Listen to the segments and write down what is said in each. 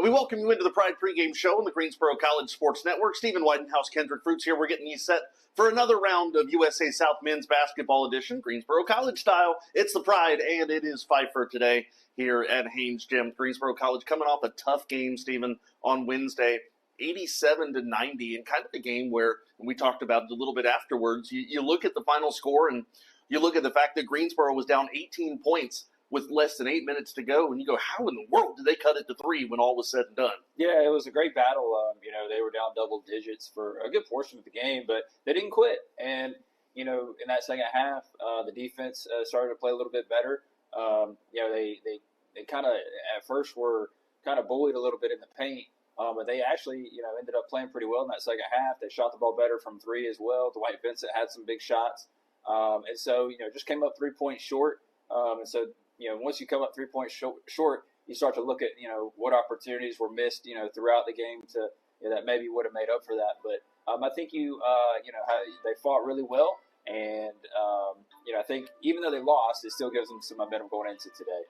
We welcome you into the Pride pregame show on the Greensboro College Sports Network. Stephen Whitenhouse, Kendrick Fruits here. We're getting you set for another round of USA South Men's Basketball Edition, Greensboro College style. It's the Pride, and it is Pfeiffer today here at Haynes Gym. Greensboro College coming off a tough game, Stephen, on Wednesday, 87-90, and kind of a game where, and we talked about it a little bit afterwards, you look at the final score and you look at the fact that Greensboro was down 18 points with less than 8 minutes to go, and you go, how in the world did they cut it to 3 when all was said and done? Yeah, it was a great battle. They were down double digits for a good portion of the game, but they didn't quit. And, in that second half, the defense started to play a little bit better. They kind of, at first, were kind of bullied a little bit in the paint, but they actually, ended up playing pretty well in that second half. They shot the ball better from 3 as well. Dwight Vincent had some big shots. And so, just came up 3 points short. Once you come up 3 points short, you start to look at, what opportunities were missed, throughout the game to that maybe would have made up for that. But I think they fought really well, and I think even though they lost, it still gives them some momentum going into today.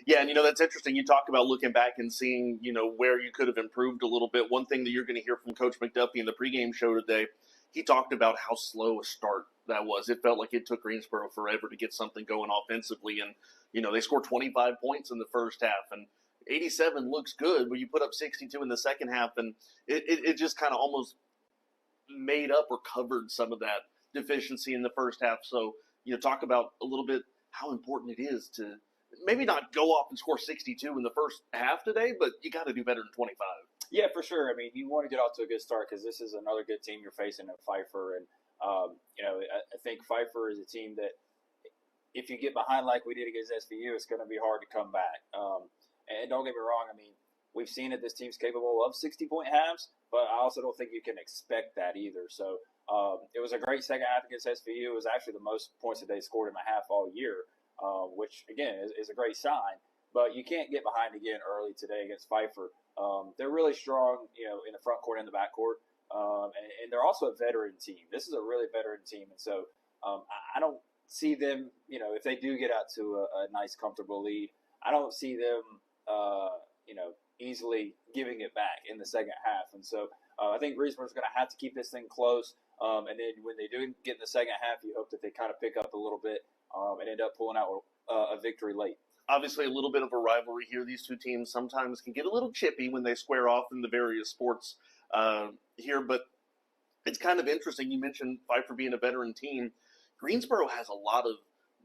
Yeah, and that's interesting. You talk about looking back and seeing, where you could have improved a little bit. One thing that you're going to hear from Coach McDuffie in the pregame show today, he talked about how slow a start that was. It felt like it took Greensboro forever to get something going offensively, and they scored 25 points in the first half, and 87 looks good, but you put up 62 in the second half, and it just kind of almost made up or covered some of that deficiency in the first half. So, talk about a little bit how important it is to maybe not go off and score 62 in the first half today, but you got to do better than 25. Yeah, for sure. I mean, you want to get off to a good start because this is another good team you're facing at Pfeiffer, and I think Pfeiffer is a team that, if you get behind like we did against SVU, it's going to be hard to come back. And don't get me wrong, I mean, we've seen that this team's capable of 60-point halves, but I also don't think you can expect that either. So it was a great second half against SVU. It was actually the most points that they scored in a half all year, which, again, is a great sign. But you can't get behind again early today against Pfeiffer. They're really strong, in the front court and the back court. And they're also a veteran team. This is a really veteran team. And so I don't see them, if they do get out to a nice, comfortable lead, I don't see them, easily giving it back in the second half. And so I think Greensboro's going to have to keep this thing close. And then when they do get in the second half, you hope that they kind of pick up a little bit and end up pulling out a victory late. Obviously, a little bit of a rivalry here. These two teams sometimes can get a little chippy when they square off in the various sports here, but it's kind of interesting. You mentioned Pfeiffer being a veteran team. Greensboro has a lot of,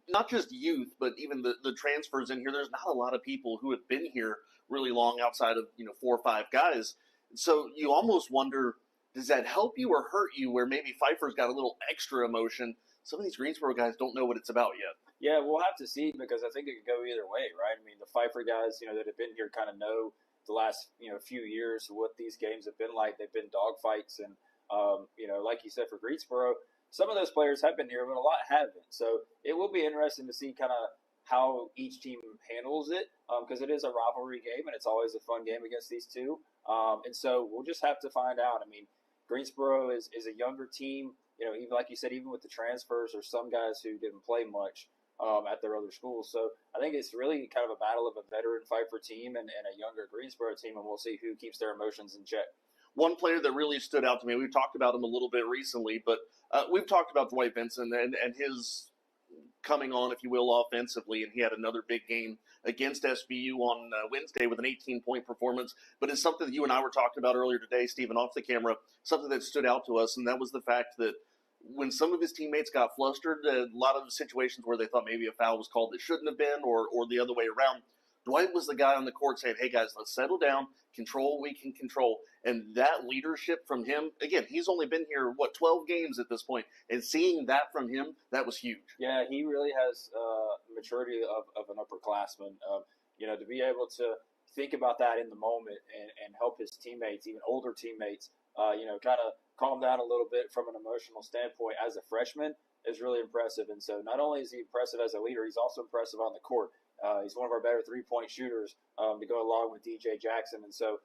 not just youth, but even the transfers in here. There's not a lot of people who have been here really long outside of, 4 or 5 guys. So you almost wonder, does that help you or hurt you where maybe Pfeiffer's got a little extra emotion? Some of these Greensboro guys don't know what it's about yet. Yeah, we'll have to see because I think it could go either way, right? I mean, the Pfeiffer guys, that have been here kind of know the last, few years what these games have been like. They've been dogfights and, like you said, for Greensboro, some of those players have been here, but a lot haven't. So it will be interesting to see kind of how each team handles it because it is a rivalry game and it's always a fun game against these two. And so we'll just have to find out. I mean, Greensboro is a younger team. Even like you said, even with the transfers, there's some guys who didn't play much at their other schools. So I think it's really kind of a battle of a veteran Pfeiffer team and a younger Greensboro team, and we'll see who keeps their emotions in check. One player that really stood out to me, we've talked about him a little bit recently, but we've talked about Dwight Vincent and his coming on, if you will, offensively, and he had another big game against SVU on Wednesday with an 18-point performance. But it's something that you and I were talking about earlier today, Stephen, off the camera, something that stood out to us, and that was the fact that when some of his teammates got flustered, a lot of situations where they thought maybe a foul was called that shouldn't have been or the other way around, Dwight was the guy on the court saying, hey, guys, let's settle down, control what we can control. And that leadership from him, again, he's only been here, 12 games at this point, and seeing that from him, that was huge. Yeah, he really has maturity of an upperclassman. To be able to think about that in the moment and help his teammates, even older teammates, kind of calm down a little bit from an emotional standpoint as a freshman is really impressive. And so not only is he impressive as a leader, he's also impressive on the court. He's one of our better three-point shooters to go along with DJ Jackson. And so,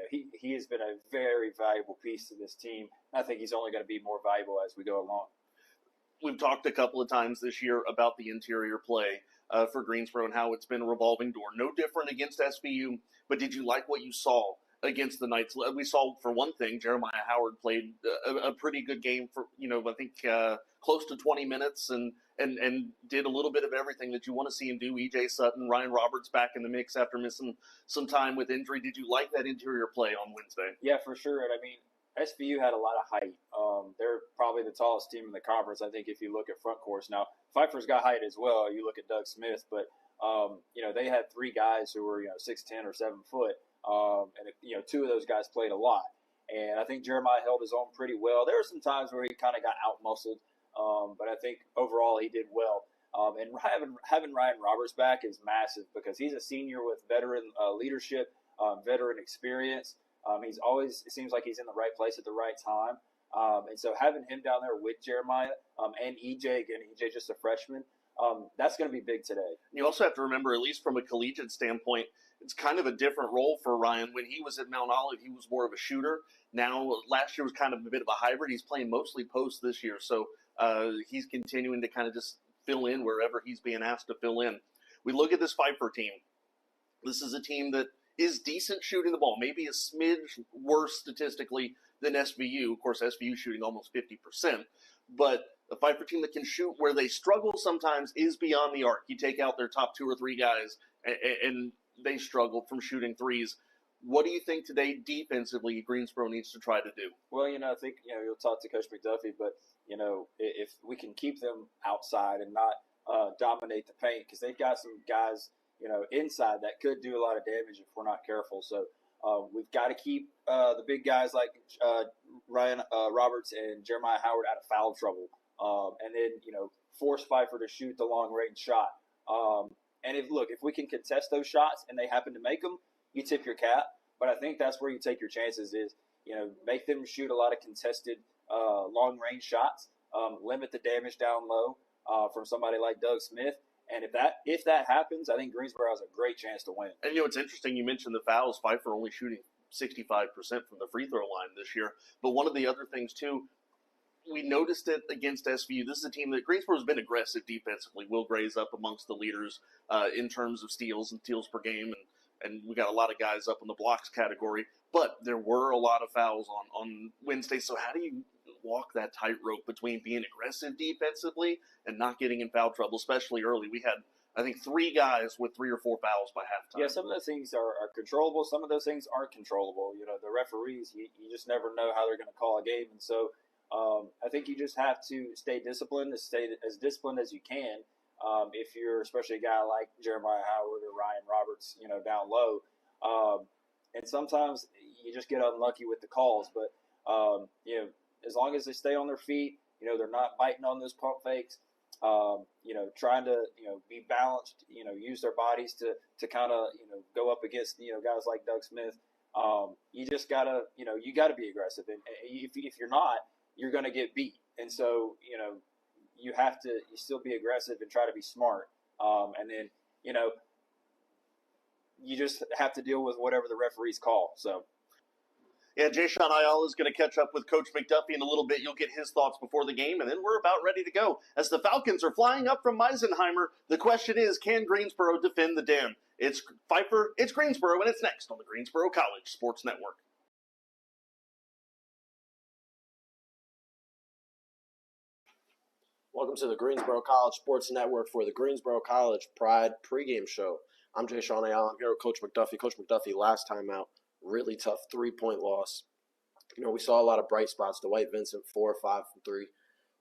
he has been a very valuable piece to this team. I think he's only going to be more valuable as we go along. We've talked a couple of times this year about the interior play. for Greensboro and how it's been a revolving door. No different against SVU, but did you like what you saw against the Knights? We saw, for one thing, Jeremiah Howard played a pretty good game for, I think close to 20 minutes and did a little bit of everything that you want to see him do. EJ Sutton, Ryan Roberts back in the mix after missing some time with injury. Did you like that interior play on Wednesday? Yeah, for sure. And I mean, SVU had a lot of height. They're probably the tallest team in the conference, I think, if you look at front courts. Now, Pfeiffer's got height as well. You look at Doug Smith, but, they had three guys who were, 6'10" or 7 foot. And, two of those guys played a lot. And I think Jeremiah held his own pretty well. There were some times where he kind of got out-muscled, but I think overall he did well. And having Ryan Roberts back is massive because he's a senior with veteran leadership, veteran experience. It seems like he's in the right place at the right time. And so having him down there with Jeremiah and EJ, again, EJ just a freshman, that's going to be big today. You also have to remember, at least from a collegiate standpoint, it's kind of a different role for Ryan. When he was at Mount Olive, he was more of a shooter. Now, last year was kind of a bit of a hybrid. He's playing mostly post this year, so he's continuing to kind of just fill in wherever he's being asked to fill in. We look at this Pfeiffer team. This is a team that is decent shooting the ball, maybe a smidge worse statistically than SVU. Of course, SVU shooting almost 50%, but a Pfeiffer team that can shoot where they struggle sometimes is beyond the arc. You take out their top 2 or 3 guys, and they struggle from shooting threes. What do you think today defensively Greensboro needs to try to do? Well, I think, you'll talk to Coach McDuffie, but, if we can keep them outside and not dominate the paint, because they've got some guys, inside that could do a lot of damage if we're not careful. So we've got to keep the big guys like Ryan Roberts and Jeremiah Howard out of foul trouble. And then, force Pfeiffer to shoot the long-range shot. And if we can contest those shots and they happen to make them, you tip your cap. But I think that's where you take your chances is, make them shoot a lot of contested long-range shots, limit the damage down low from somebody like Doug Smith. And if that happens, I think Greensboro has a great chance to win. And, it's interesting you mentioned the fouls. Pfeiffer only shooting 65% from the free throw line this year. But one of the other things, too, we noticed it against SVU. This is a team that Greensboro's been aggressive defensively. Will Gray's up amongst the leaders in terms of steals and steals per game, and we got a lot of guys up in the blocks category. But there were a lot of fouls on Wednesday. So how do you walk that tightrope between being aggressive defensively and not getting in foul trouble, especially early? We had, I think, 3 guys with 3 or 4 fouls by halftime. Yeah, some of those things are controllable. Some of those things aren't controllable. The referees, you just never know how they're going to call a game. And so I think you just have to stay disciplined, to stay as disciplined as you can. If you're especially a guy like Jeremiah Howard or Ryan Roberts, down low. And sometimes you just get unlucky with the calls. But, as long as they stay on their feet, they're not biting on those pump fakes, trying to, be balanced, use their bodies to kind of, go up against, guys like Doug Smith. You just gotta, you gotta be aggressive. And if you're not, you're going to get beat. And so, you have to still be aggressive and try to be smart. And then, you just have to deal with whatever the referees call. So, yeah, Jayshawn Ayala is going to catch up with Coach McDuffie in a little bit. You'll get his thoughts before the game, and then we're about ready to go. As the Falcons are flying up from Meisenheimer, the question is, can Greensboro defend the Den? It's Pfeiffer, it's Greensboro, and it's next on the Greensboro College Sports Network. Welcome to the Greensboro College Sports Network for the Greensboro College Pride pregame show. I'm Jayshawn Ayala. I'm here with Coach McDuffie. Coach McDuffie, last time out, really tough 3-point loss. We saw a lot of bright spots. Dwight Vincent, 4 or 5 from 3.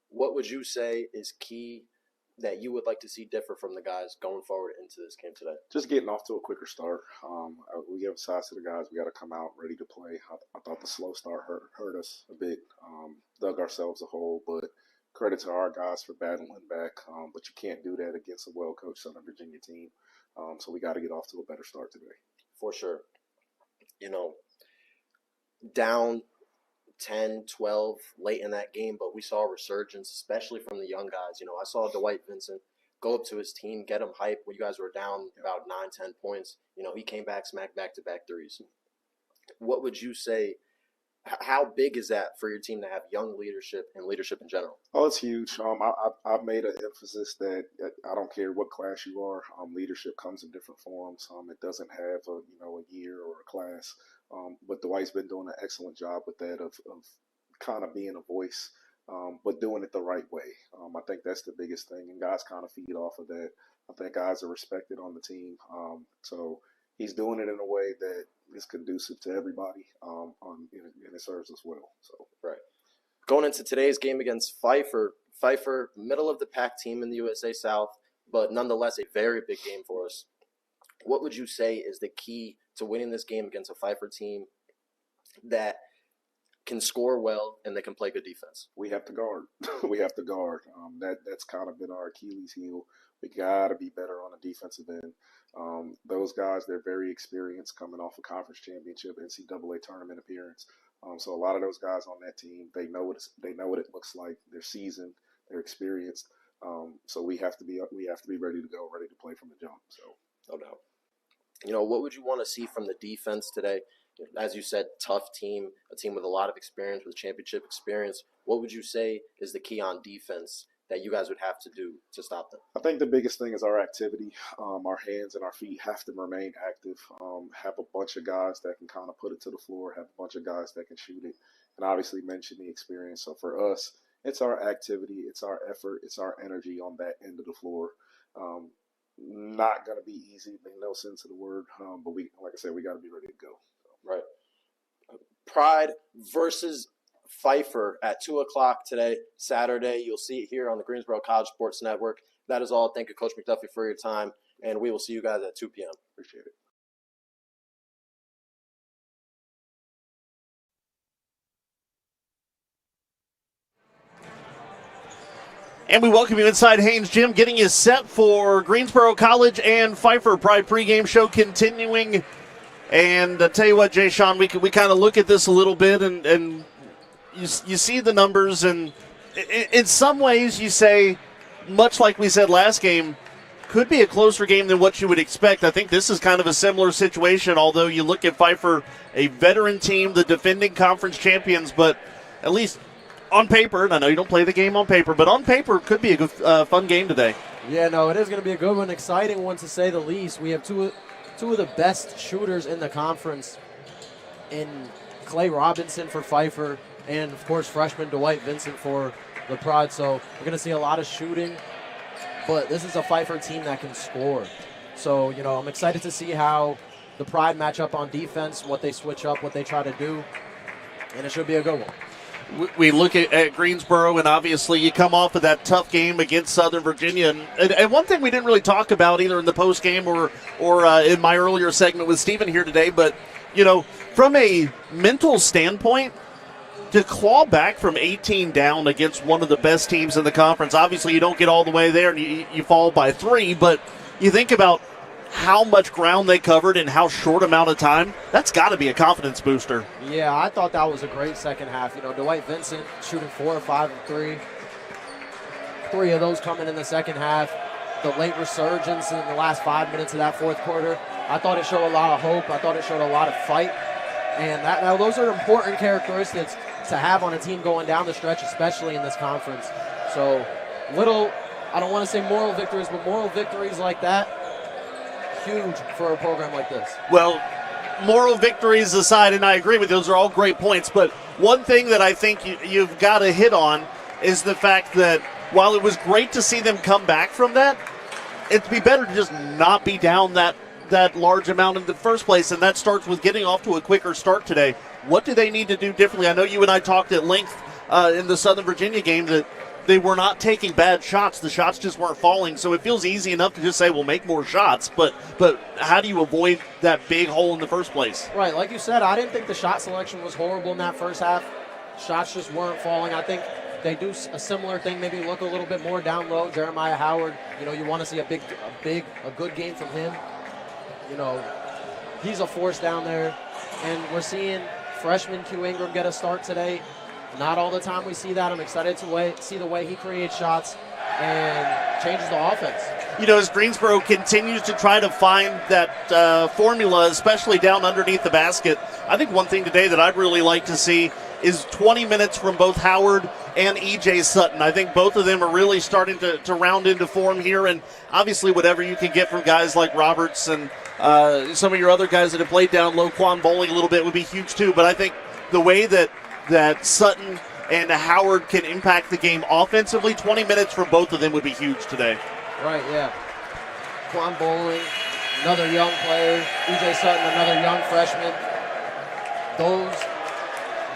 What would you say is key that you would like to see differ from the guys going forward into this game today? Just getting off to a quicker start. We emphasize to the guys we got to come out ready to play. I thought the slow start hurt us a bit. Dug ourselves a hole, but credit to our guys for battling back. But you can't do that against a well-coached Southern Virginia team. So we got to get off to a better start today. For sure. Down 10, 12 late in that game, but we saw a resurgence, especially from the young guys. I saw Dwight Vincent go up to his team, get him hyped when you guys were down about 9, 10 points. He came back, smacked back-to-back threes. What would you say How big is that for your team to have young leadership and leadership in general? Oh, it's huge. I've made an emphasis that I don't care what class you are. Leadership comes in different forms. It doesn't have a year or a class. But Dwight's been doing an excellent job with that of kind of being a voice, but doing it the right way. I think that's the biggest thing, and guys kind of feed off of that. I think guys are respected on the team. So he's doing it in a way that is conducive to everybody, and it serves us well. So right. Going into today's game against Pfeiffer, middle of the pack team in the USA South, but nonetheless a very big game for us. What would you say is the key to winning this game against a Pfeiffer team that can score well and they can play good defense? We have to guard. We have to guard. That's kind of been our Achilles heel. We got to be better on the defensive end. Those guys, they're very experienced coming off a conference championship, NCAA tournament appearance. So a lot of those guys on that team, they know what it looks like. They're seasoned, they're experienced. So we have to be ready to go, ready to play from the jump. So no doubt. What would you want to see from the defense today? As you said, tough team, a team with a lot of experience, with championship experience. What would you say is the key on defense that you guys would have to do to stop them? I think the biggest thing is our activity. Our hands and our feet have to remain active. Have a bunch of guys that can kind of put it to the floor, have a bunch of guys that can shoot it, and obviously mention the experience. So for us, it's our activity, it's our effort, it's our energy on that end of the floor. Not going to be easy, in no sense of the word, but like I said, we got to be ready to go. So. Right. Pride versus Pfeiffer at 2 o'clock today, Saturday. You'll see it here on the Greensboro College Sports Network. That is all. Thank you, Coach McDuffie, for your time, and we will see you guys at 2 p.m. Appreciate it. And we welcome you inside Haynes Gym, getting you set for Greensboro College and Pfeiffer. Pride pregame show continuing. And I tell you what, Jay Sean, we kind of look at this a little bit, and you see the numbers, and in some ways you say, much like we said last game, could be a closer game than what you would expect. I think this is kind of a similar situation, although you look at Pfeiffer, a veteran team, the defending conference champions, but at least on paper, and I know you don't play the game on paper, but on paper could be a good, fun game today. Yeah, no, it is going to be a good one, exciting one to say the least. We have two of the best shooters in the conference in Clay Robinson for Pfeiffer and, of course, freshman Dwight Vincent for the Pride. So we're going to see a lot of shooting, but this is a Pfeiffer team that can score. So, I'm excited to see how the Pride match up on defense, what they switch up, what they try to do, and it should be a good one. We look at Greensboro, and obviously you come off of that tough game against Southern Virginia. And one thing we didn't really talk about either in the post game or in my earlier segment with Stephen here today, but, from a mental standpoint, to claw back from 18 down against one of the best teams in the conference, obviously you don't get all the way there and you fall by 3, but you think about how much ground they covered in how short amount of time, that's got to be a confidence booster. Yeah, I thought that was a great second half. Dwight Vincent shooting 4 or 5 of 3. 3 of those coming in the second half. The late resurgence in the last 5 minutes of that fourth quarter, I thought it showed a lot of hope. I thought it showed a lot of fight. And those are important characteristics to have on a team going down the stretch, especially in this conference. So I don't want to say moral victories, but moral victories like that, huge for a program like this. Well, moral victories aside, and I agree with you, those are all great points, but one thing that I think you've got to hit on is the fact that while it was great to see them come back from that, it'd be better to just not be down that large amount in the first place, and that starts with getting off to a quicker start today. What do they need to do differently? I know you and I talked at length in the Southern Virginia game that they were not taking bad shots. The shots just weren't falling. So it feels easy enough to just say, well, make more shots. But how do you avoid that big hole in the first place? Right. Like you said, I didn't think the shot selection was horrible in that first half. Shots just weren't falling. I think they do a similar thing, maybe look a little bit more down low. Jeremiah Howard, you want to see a good game from him. He's a force down there. And we're seeing freshman Q Ingram get a start today. Not all the time we see that. I'm excited to see the way he creates shots and changes the offense. as Greensboro continues to try to find that formula, especially down underneath the basket, I think one thing today that I'd really like to see is 20 minutes from both Howard and E.J. Sutton. I think both of them are really starting to round into form here, and obviously whatever you can get from guys like Roberts and some of your other guys that have played down low, Quan Bowling a little bit would be huge too. But I think the way that Sutton and Howard can impact the game offensively, 20 minutes from both of them would be huge today. Right, yeah. Quan Bowling, another young player. E.J. Sutton, another young freshman. Those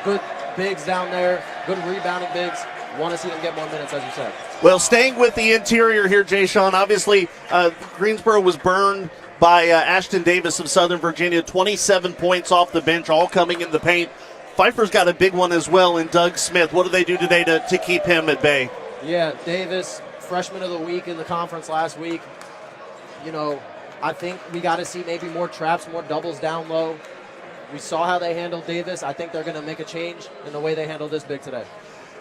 good bigs down there, good rebounding bigs. Want to see them get more minutes, as you said. Well, staying with the interior here, Jay Sean, obviously Greensboro was burned by Ashton Davis of Southern Virginia. 27 points off the bench, all coming in the paint. Pfeiffer's got a big one as well in Doug Smith. What do they do today to keep him at bay? Yeah, Davis, freshman of the week in the conference last week. I think we got to see maybe more traps, more doubles down low. We saw how they handled Davis. I think they're going to make a change in the way they handle this big today.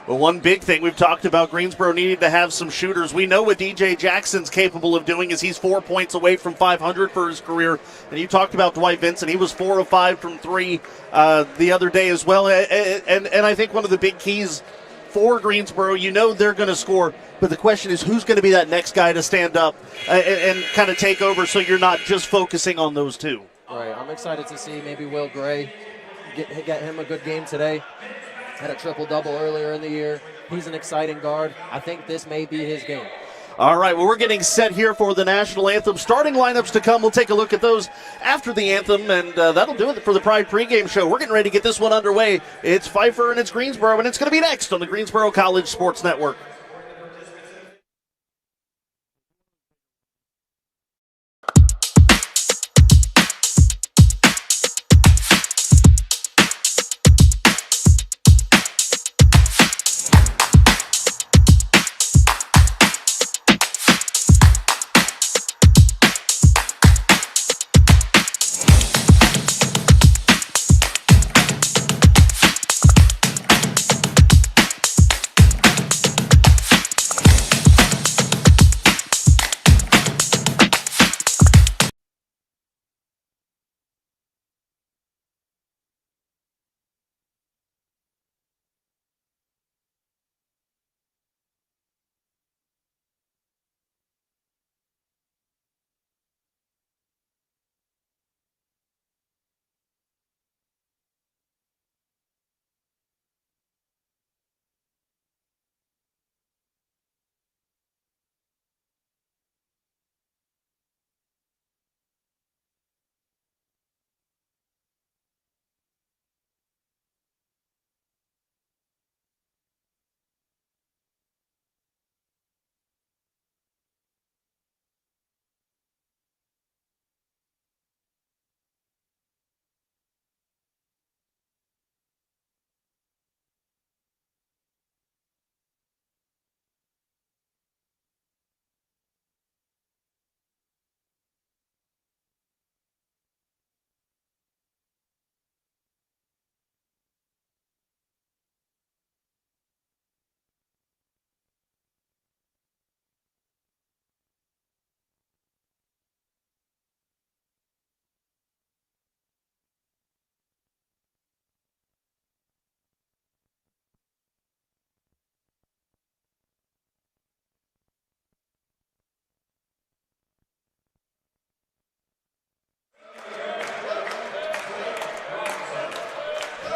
Well, one big thing we've talked about, Greensboro needing to have some shooters. We know what DJ Jackson's capable of doing is he's 4 points away from 500 for his career. And you talked about Dwight Vincent. He was 4 of 5 from 3 the other day as well. And I think one of the big keys for Greensboro, they're going to score. But the question is, who's going to be that next guy to stand up and kind of take over so you're not just focusing on those two? All right, I'm excited to see maybe Will Gray get him a good game today. Had a triple-double earlier in the year. He's an exciting guard. I think this may be his game. All right, well, we're getting set here for the national anthem. Starting lineups to come. We'll take a look at those after the anthem, and that'll do it for the Pride pregame show. We're getting ready to get this one underway. It's Pfeiffer and it's Greensboro, and it's going to be next on the Greensboro College Sports Network.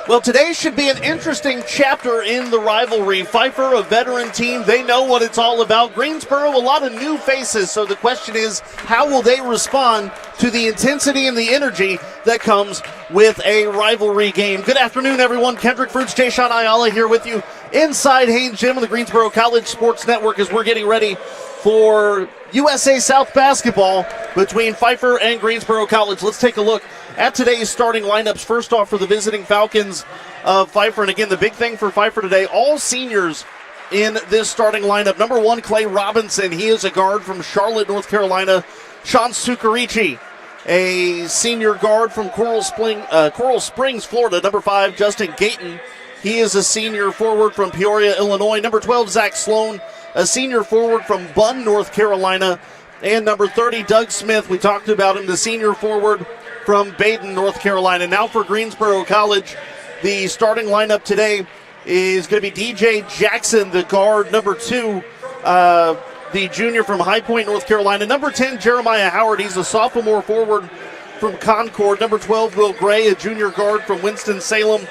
Well, today should be an interesting chapter in the rivalry. Pfeiffer, a veteran team, they know what it's all about. Greensboro, a lot of new faces, so the question is, how will they respond to the intensity and the energy that comes with a rivalry game? Good afternoon, everyone. Kendrick Fruits, Jay Sean Ayala here with you inside Haynes Gym of the Greensboro College Sports Network as we're getting ready for USA South basketball between Pfeiffer and Greensboro College. Let's take a look at today's starting lineups. First off, for the visiting Falcons of Pfeiffer, and again, the big thing for Pfeiffer today, all seniors in this starting lineup. Number 1, Clay Robinson. He is a guard from Charlotte, North Carolina. Sean Sukarichi, a senior guard from Coral Springs, Florida. Number 5, Justin Gayton. He is a senior forward from Peoria, Illinois. Number 12, Zach Sloan, a senior forward from Bunn, North Carolina. And number 30, Doug Smith. We talked about him, the senior forward from Baden, North Carolina. Now for Greensboro College, the starting lineup today is going to be DJ Jackson, the guard. Number 2, the junior from High Point, North Carolina. Number 10, Jeremiah Howard. He's a sophomore forward from Concord. Number 12, Will Gray, a junior guard from Winston-Salem.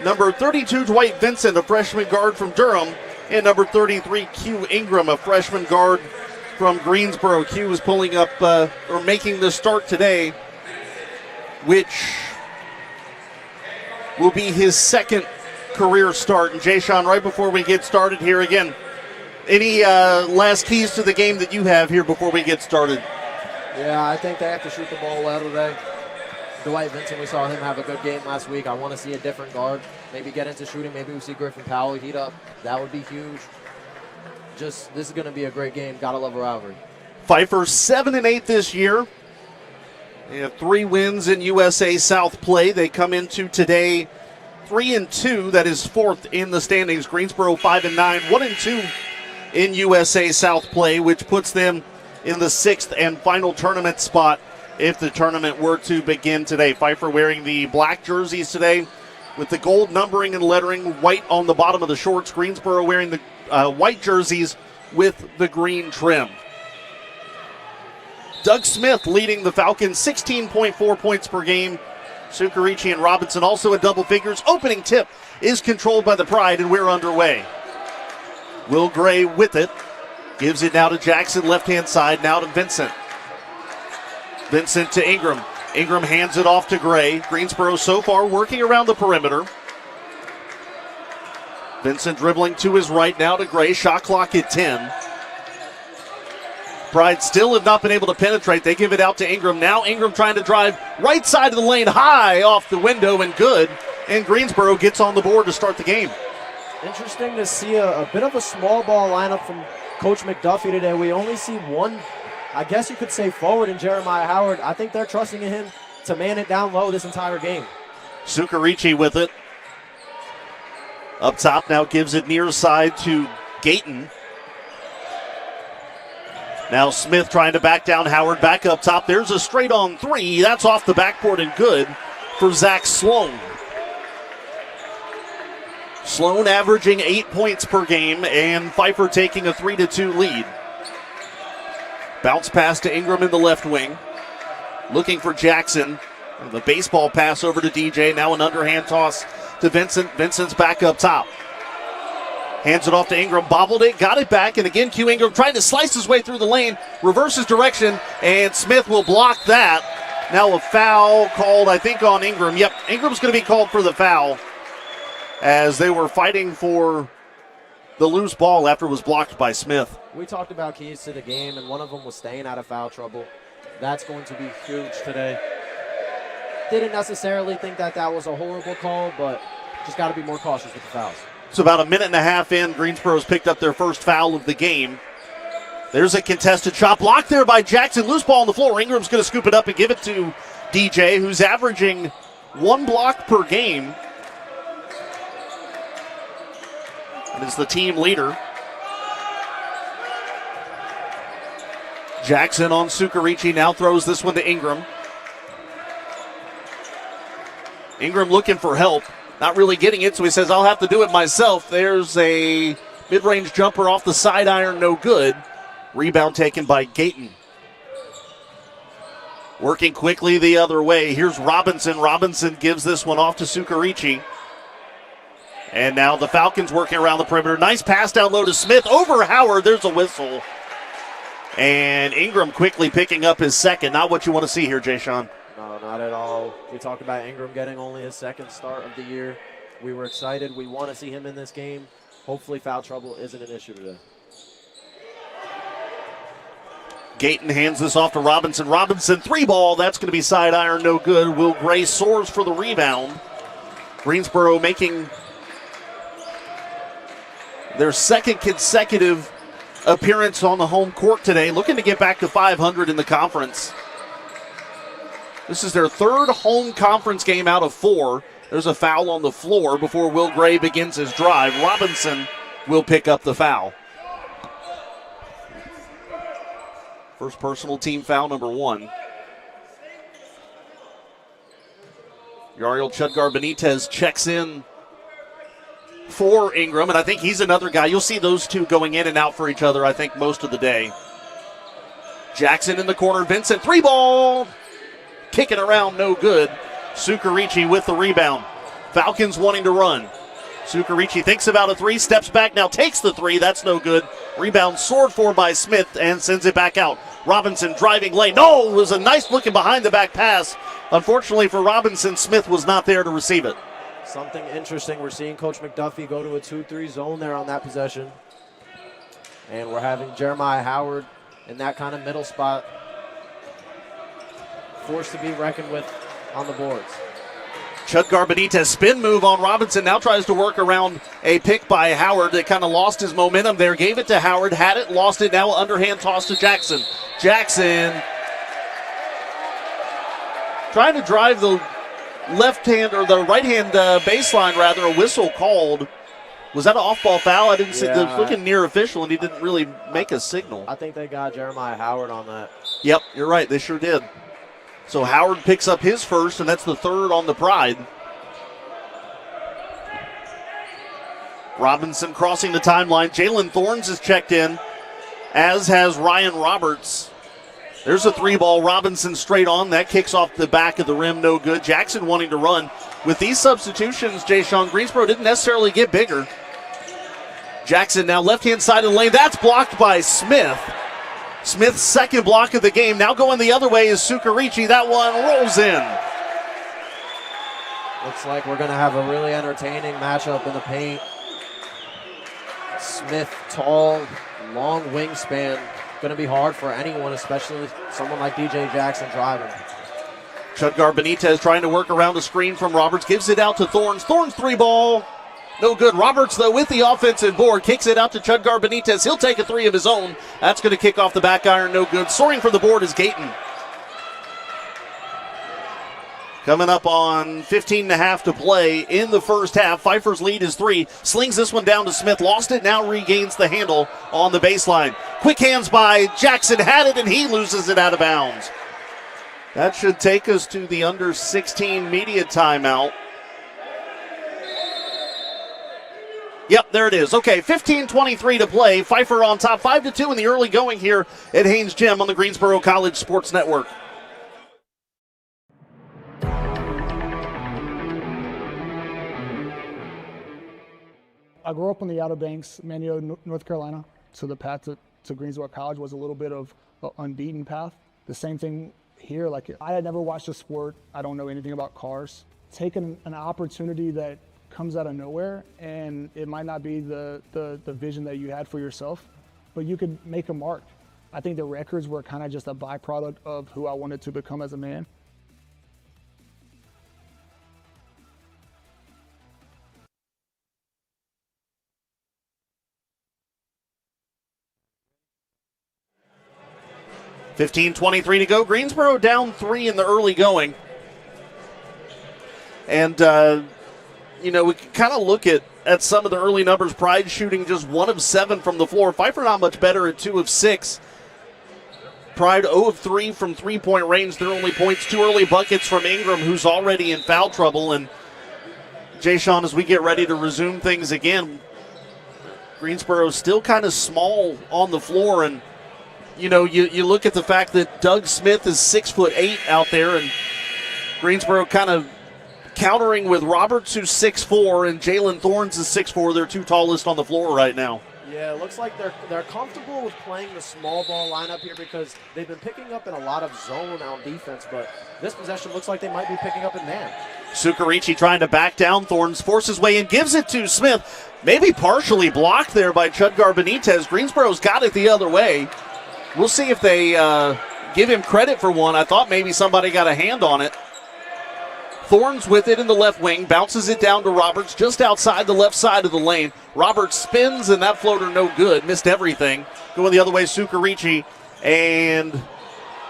Number 32, Dwight Vincent, a freshman guard from Durham. And number 33, Q Ingram, a freshman guard from Greensboro. Q is pulling up, or making the start today, which will be his second career start. And Jay Sean, right before we get started here again, any last keys to the game that you have here before we get started? Yeah, I think they have to shoot the ball well today. Dwight Vincent, we saw him have a good game last week. I want to see a different guard. Maybe get into shooting. Maybe we see Griffin Powell heat up. That would be huge. This is going to be a great game. Gotta love a rivalry. Pfeiffer 7-8 this year. They have 3 wins in USA South play. They come into today 3-2. That is 4th in the standings. Greensboro 5-9, 1-2 in USA South play, which puts them in the 6th and final tournament spot if the tournament were to begin today. Pfeiffer wearing the black jerseys today with the gold numbering and lettering, white on the bottom of the shorts. Greensboro wearing the white jerseys with the green trim. Doug Smith leading the Falcons, 16.4 points per game. Sukarichi and Robinson also at double figures. Opening tip is controlled by the Pride, and we're underway. Will Gray with it. Gives it now to Jackson, left-hand side, now to Vincent. Vincent to Ingram. Ingram hands it off to Gray. Greensboro so far working around the perimeter. Vincent dribbling to his right, now to Gray. Shot clock at 10. Pride still have not been able to penetrate. They give it out to Ingram. Now Ingram trying to drive right side of the lane, high off the window and good. And Greensboro gets on the board to start the game. Interesting to see a bit of a small ball lineup from Coach McDuffie today. We only see one, I guess you could say, forward in Jeremiah Howard. I think they're trusting in him to man it down low this entire game. Sukarichi with it. Up top now gives it near side to Gayton. Now Smith trying to back down Howard. Back up top. There's a straight on 3. That's off the backboard and good for Zach Sloan. Sloan averaging 8 points per game, and Pfeiffer taking a 3-2 lead. Bounce pass to Ingram in the left wing. Looking for Jackson. And the baseball pass over to DJ. Now an underhand toss to Vincent. Vincent's back up top. Hands it off to Ingram. Bobbled it. Got it back. And again, Q Ingram trying to slice his way through the lane. Reverses direction. And Smith will block that. Now a foul called, I think, on Ingram. Yep, Ingram's going to be called for the foul, as they were fighting for the loose ball after it was blocked by Smith. We talked about keys to the game, and one of them was staying out of foul trouble. That's going to be huge today. Didn't necessarily think that was a horrible call, but just got to be more cautious with the fouls. It's about a minute and a half in. Greensboro's picked up their first foul of the game. There's a contested shot blocked there by Jackson. Loose ball on the floor. Ingram's going to scoop it up and give it to DJ, who's averaging 1 block per game. And is the team leader. Jackson on Sukarichi, now throws this one to Ingram. Ingram looking for help, not really getting it, so he says, I'll have to do it myself. There's a mid-range jumper off the side iron, no good. Rebound taken by Gayton. Working quickly the other way. Here's Robinson. Robinson gives this one off to Sukarichi. And now the Falcons working around the perimeter. Nice pass down low to Smith. Over Howard. There's a whistle. And Ingram quickly picking up his second. Not what you want to see here, Jay Sean. No, not at all. We talked about Ingram getting only his second start of the year. We were excited. We want to see him in this game. Hopefully foul trouble isn't an issue today. Gayton hands this off to Robinson. Robinson, 3 ball. That's going to be side iron, no good. Will Gray soars for the rebound. Greensboro making their second consecutive appearance on the home court today, looking to get back to 500 in the conference. This is their 3rd home conference game out of 4. There's a foul on the floor before Will Gray begins his drive. Robinson will pick up the foul. First personal team foul, number 1. Yariel Chudgar-Benitez checks in for Ingram, and I think he's another guy. You'll see those two going in and out for each other, I think, most of the day. Jackson in the corner. Vincent, 3-ball. Kicking around, no good. Sukarichi with the rebound. Falcons wanting to run. Sukarichi thinks about a 3, steps back, now takes the 3. That's no good. Rebound soared for by Smith and sends it back out. Robinson driving lane. No, it was a nice looking behind the back pass. Unfortunately for Robinson, Smith was not there to receive it. Something interesting. We're seeing Coach McDuffie go to a 2-3 zone there on that possession. And we're having Jeremiah Howard in that kind of middle spot. Forced to be reckoned with on the boards. Chudgar-Benitez spin move on Robinson. Now tries to work around a pick by Howard that kind of lost his momentum there. Gave it to Howard, had it, lost it. Now underhand toss to Jackson. Jackson trying to drive the left hand or the right hand baseline rather. A whistle called. Was that an off-ball foul? I didn't see. It was looking near official, and he didn't really make a signal. I think they got Jeremiah Howard on that. Yep, you're right. They sure did. So Howard picks up his first, and that's the third on the Pride. Robinson crossing the timeline. Jalen Thorns is checked in, as has Ryan Roberts. There's a 3-ball. Robinson straight on. That kicks off the back of the rim. No good. Jackson wanting to run. With these substitutions, Jay-Sean, Greensboro didn't necessarily get bigger. Jackson now left-hand side of the lane. That's blocked by Smith. Smith's second block of the game. Now going the other way is Sukarichi. That one rolls in. Looks like we're going to have a really entertaining matchup in the paint. Smith, tall, long wingspan. Going to be hard for anyone, especially someone like DJ Jackson driving. Chudgar-Benitez trying to work around a screen from Roberts. Gives it out to Thorns. Thorns 3-ball. No good. Roberts, though, with the offensive board, kicks it out to Chudgar-Benitez. He'll take a 3 of his own. That's going to kick off the back iron. No good. Soaring for the board is Gayton. Coming up on 15.5 to play in the first half. Pfeiffer's lead is 3. Slings this one down to Smith. Lost it. Now regains the handle on the baseline. Quick hands by Jackson. Had it, and he loses it out of bounds. That should take us to the under 16 media timeout. Yep, there it is. Okay, 15:23 to play. Pfeiffer on top, 5-2 in the early going here at Haynes Gym on the Greensboro College Sports Network. I grew up on the Outer Banks, Manio, North Carolina. So the path to Greensboro College was a little bit of an unbeaten path. The same thing here. Like, I had never watched a sport. I don't know anything about cars. Taking an opportunity that comes out of nowhere, and it might not be the vision that you had for yourself, but you could make a mark. I think the records were kind of just a byproduct of who I wanted to become as a man. $15:23 to go. Greensboro down 3 in the early going. And, we can kind of look at some of the early numbers. Pride shooting just 1 of 7 from the floor. Pfeiffer not much better at 2 of 6. Pride 0 of 3 from three-point range. Their only points, 2 early buckets from Ingram, who's already in foul trouble. And, Jay-Sean, as we get ready to resume things again, Greensboro's still kind of small on the floor. And, you look at the fact that Doug Smith is 6'8" out there, and Greensboro kind of countering with Roberts, who's 6'4", and Jalen Thorns is 6'4". They're 2 tallest on the floor right now. Yeah, it looks like they're comfortable with playing the small ball lineup here because they've been picking up in a lot of zone on defense, but this possession looks like they might be picking up in man. Sukarichi trying to back down. Thorns forces way in, gives it to Smith. Maybe partially blocked there by Chudgar-Benitez. Greensboro's got it the other way. We'll see if they give him credit for one. I thought maybe somebody got a hand on it. Thorns with it in the left wing, bounces it down to Roberts just outside the left side of the lane. Roberts spins, and that floater no good. Missed everything. Going the other way, Sukarichi. And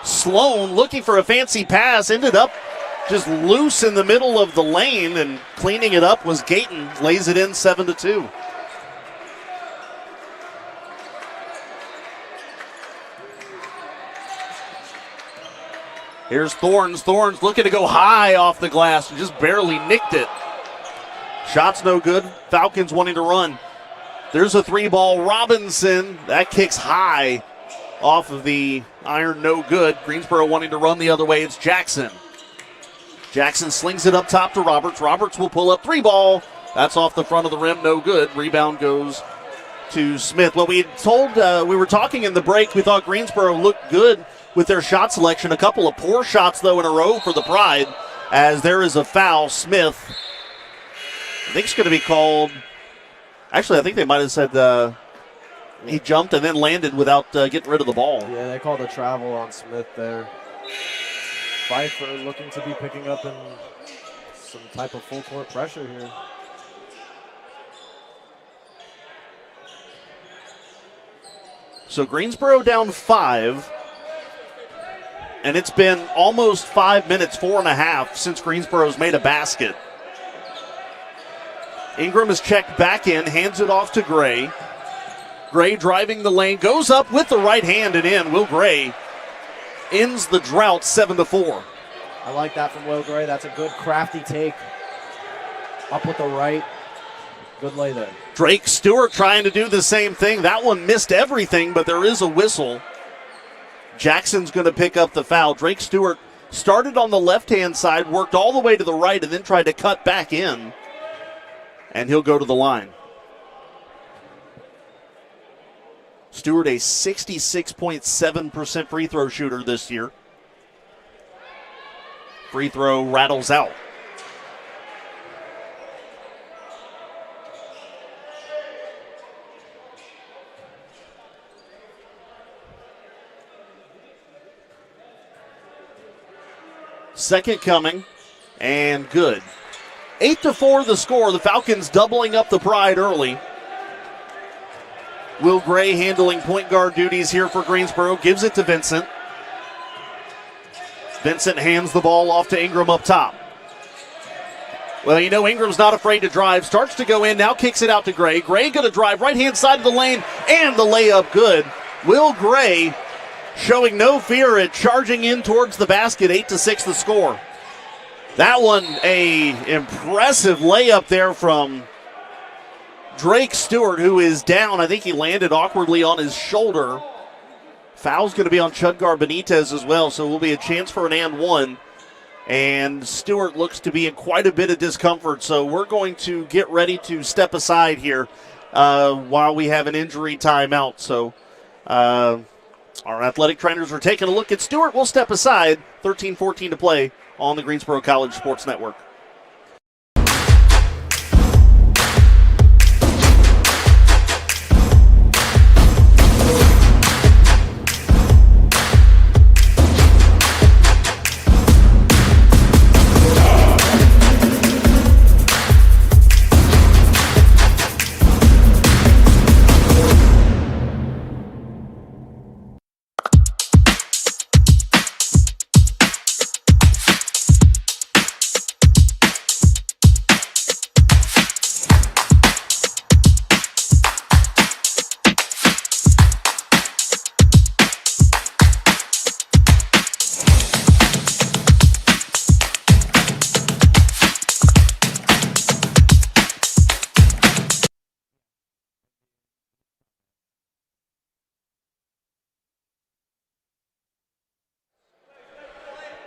Sloan looking for a fancy pass. Ended up just loose in the middle of the lane, and cleaning it up was Gayton. Lays it in 7-2. Here's Thorns. Thorns looking to go high off the glass and just barely nicked it. Shot's no good. Falcons wanting to run. There's a 3-ball. Robinson, that kicks high off of the iron, no good. Greensboro wanting to run the other way. It's Jackson. Jackson slings it up top to Roberts. Roberts will pull up 3-ball. That's off the front of the rim, no good. Rebound goes to Smith. Well, we were talking in the break, we thought Greensboro looked good with their shot selection. A couple of poor shots, though, in a row for the Pride, as there is a foul. Smith, I think it's going to be called. Actually, I think they might have said he jumped and then landed without getting rid of the ball. Yeah, they called a travel on Smith there. Pfeiffer looking to be picking up in some type of full court pressure here. So Greensboro down 5. And it's been almost 5 minutes, 4.5, since Greensboro's made a basket. Ingram is checked back in, hands it off to Gray. Gray driving the lane, goes up with the right hand and in. Will Gray ends the drought 7-4. I like that from Will Gray. That's a good crafty take. Up with the right. Good lay there. Drake Stewart trying to do the same thing. That one missed everything, but there is a whistle. Jackson's going to pick up the foul. Drake Stewart started on the left-hand side, worked all the way to the right, and then tried to cut back in. And he'll go to the line. Stewart, a 66.7% free throw shooter this year. Free throw rattles out. Second coming, and good. 8-4 the score. The Falcons doubling up the Pride early. Will Gray handling point guard duties here for Greensboro. Gives it to Vincent. Vincent hands the ball off to Ingram up top. Well, you know Ingram's not afraid to drive. Starts to go in, now kicks it out to Gray. Gray going to drive right-hand side of the lane, and the layup good. Will Gray showing no fear at charging in towards the basket. 8-6 the score. That one, a impressive layup there from Drake Stewart, who is down. I think he landed awkwardly on his shoulder. Foul's going to be on Chudgar Benitez as well, so it will be a chance for an and one. And Stewart looks to be in quite a bit of discomfort, so we're going to get ready to step aside here while we have an injury timeout. So our athletic trainers are taking a look at Stewart. We'll step aside. 13-14 to play on the Greensboro College Sports Network.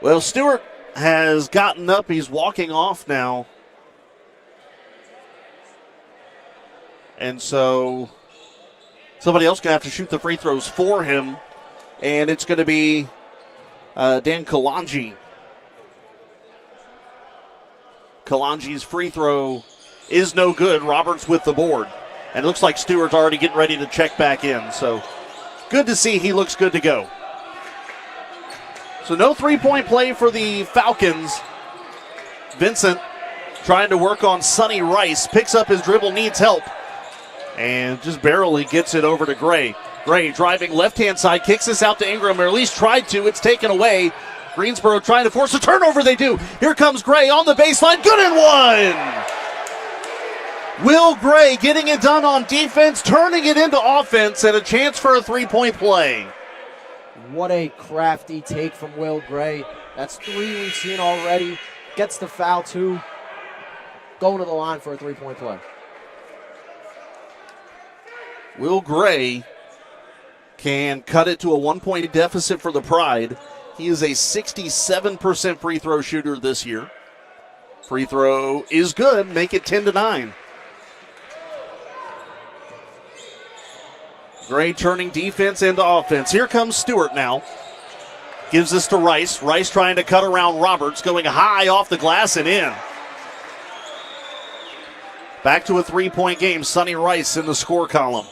Well, Stewart has gotten up. He's walking off now. And so somebody else going to have to shoot the free throws for him. And it's going to be Dan Kalanji. Kalanji's free throw is no good. Roberts with the board. And it looks like Stewart's already getting ready to check back in. So good to see he looks good to go. So no three-point play for the Falcons. Vincent trying to work on Sonny Rice. Picks up his dribble, needs help. And just barely gets it over to Gray. Gray driving left-hand side, kicks this out to Ingram, or at least tried to. It's taken away. Greensboro trying to force a turnover. They do. Here comes Gray on the baseline. Good and one! Will Gray getting it done on defense, turning it into offense, and a chance for a three-point play. What a crafty take from Will Gray. That's 3 we've seen already. Gets the foul, too. Going to the line for a 3-point play. Will Gray can cut it to a 1-point deficit for the Pride. He is a 67% free throw shooter this year. Free throw is good. Make it 10-9. Gray turning defense into offense. Here comes Stewart now. Gives this to Rice. Rice trying to cut around Roberts. Going high off the glass and in. Back to a 3-point game. Sonny Rice in the score column.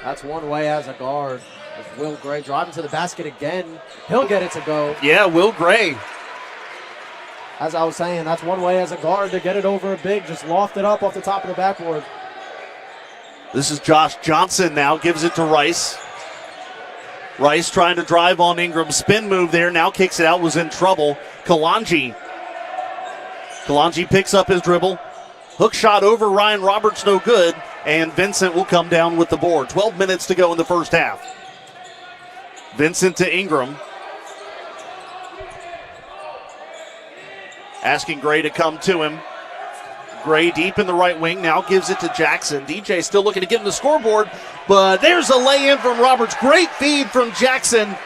That's one way as a guard. With Will Gray driving to the basket again. He'll get it to go. Yeah, Will Gray. As I was saying, that's one way as a guard to get it over a big. Just loft it up off the top of the backboard. This is Josh Johnson now. Gives it to Rice. Rice trying to drive on Ingram. Spin move there. Now kicks it out. Was in trouble. Kalanji picks up his dribble. Hook shot over Ryan Roberts. No good. And Vincent will come down with the board. 12 minutes to go in the first half. Vincent to Ingram. Asking Gray to come to him. Gray deep in the right wing, now gives it to Jackson. DJ still looking to get in the scoreboard, but there's a lay-in from Roberts. Great feed from Jackson.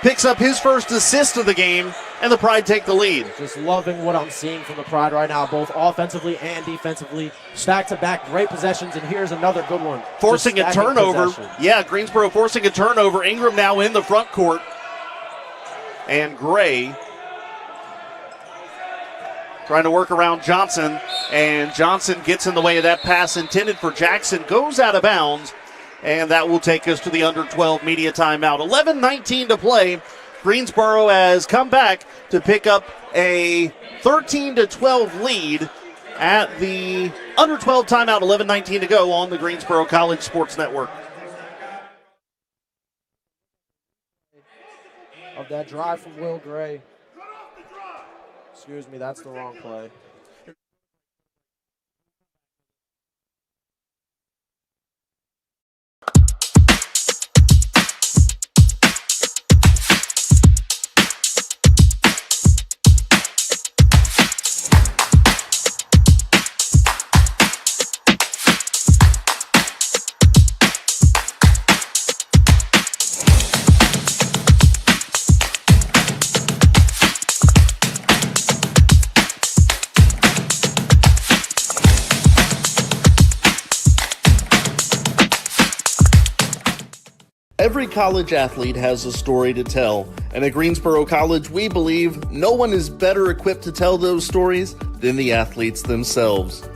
Picks up his first assist of the game, and the Pride take the lead. Just loving what I'm seeing from the Pride right now, both offensively and defensively. Back-to-back great possessions, and here's another good one. Forcing a turnover. Yeah, Greensboro forcing a turnover. Ingram now in the front court. And Gray trying to work around Johnson, and Johnson gets in the way of that pass intended for Jackson, goes out of bounds, and that will take us to the under 12 media timeout. 11:19 to play. Greensboro has come back to pick up a 13-12 lead at the under 12 timeout. 11:19 to go on the Greensboro College Sports Network. Of that drive from Will Gray. Excuse me, that's the wrong play. Every college athlete has a story to tell, and at Greensboro College, we believe no one is better equipped to tell those stories than the athletes themselves.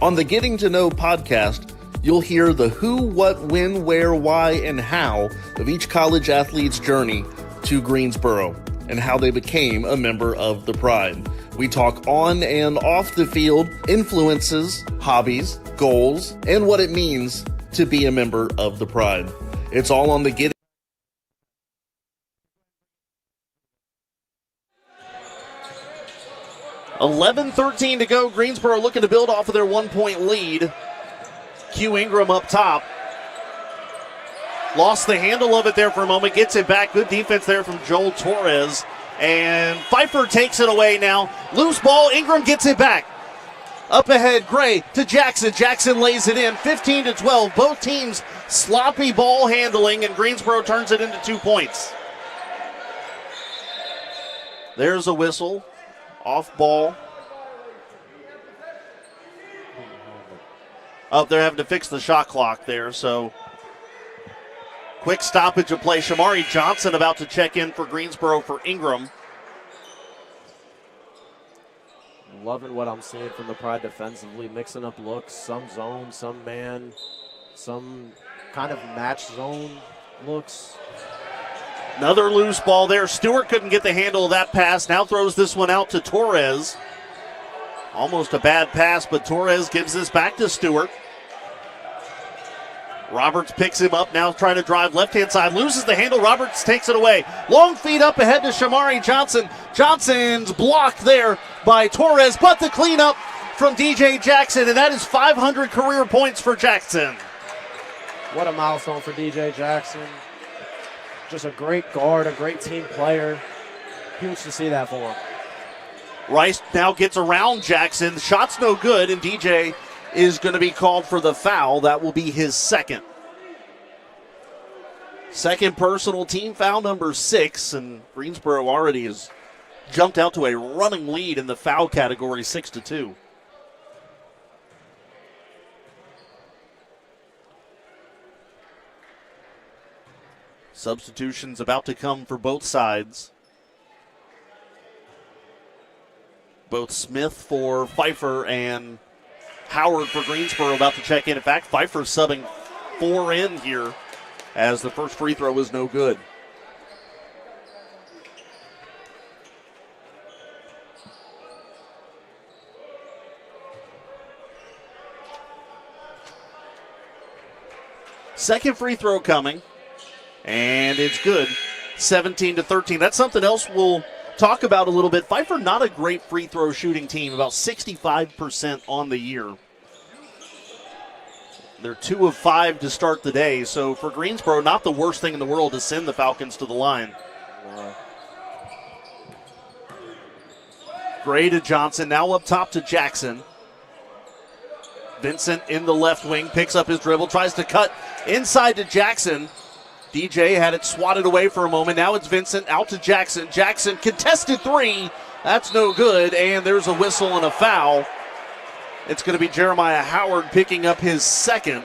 On the Getting to Know podcast, you'll hear the who, what, when, where, why, and how of each college athlete's journey to Greensboro and how they became a member of the Pride. We talk on and off the field, influences, hobbies, goals, and what it means to be a member of the Pride. It's all on the Get. 11:13 to go. Greensboro looking to build off of their 1-point lead. Q Ingram up top. Lost the handle of it there for a moment. Gets it back. Good defense there from Joel Torres. And Pfeiffer takes it away now. Loose ball. Ingram gets it back. Up ahead, Gray to Jackson. Jackson lays it in, 15-12. Both teams sloppy ball handling, and Greensboro turns it into 2 points. There's a whistle. Off ball. Oh, they're having to fix the shot clock there, so quick stoppage of play. Shamari Johnson about to check in for Greensboro for Ingram. Loving what I'm seeing from the Pride defensively, mixing up looks, some zone, some man, some kind of match zone looks. Another loose ball there. Stewart couldn't get the handle of that pass. Now throws this one out to Torres. Almost a bad pass, but Torres gives this back to Stewart. Roberts picks him up, now trying to drive left-hand side. Loses the handle. Roberts takes it away. Long feed up ahead to Shamari Johnson. Johnson's blocked there by Torres, but the cleanup from DJ Jackson, and that is 500 career points for Jackson. What a milestone for DJ Jackson. Just a great guard, a great team player. Huge to see that for him. Rice now gets around Jackson. The shot's no good, and DJ is going to be called for the foul. That will be his second. Second personal, team foul number 6, and Greensboro already has jumped out to a running lead in the foul category, 6-2. Substitutions about to come for both sides. Both Smith for Pfeiffer and Howard for Greensboro about to check in. In fact, Pfeiffer subbing 4 in here as the first free throw was no good. Second free throw coming, and it's good. 17-13. That's something else we'll talk about a little bit. Pfeiffer, not a great free throw shooting team, about 65% on the year. They're 2 of 5 to start the day, so for Greensboro, not the worst thing in the world to send the Falcons to the line. Gray to Johnson, now up top to Jackson. Vincent in the left wing, picks up his dribble, tries to cut inside to Jackson. DJ had it swatted away for a moment. Now it's Vincent out to Jackson. Jackson contested 3. That's no good, and there's a whistle and a foul. It's going to be Jeremiah Howard picking up his second.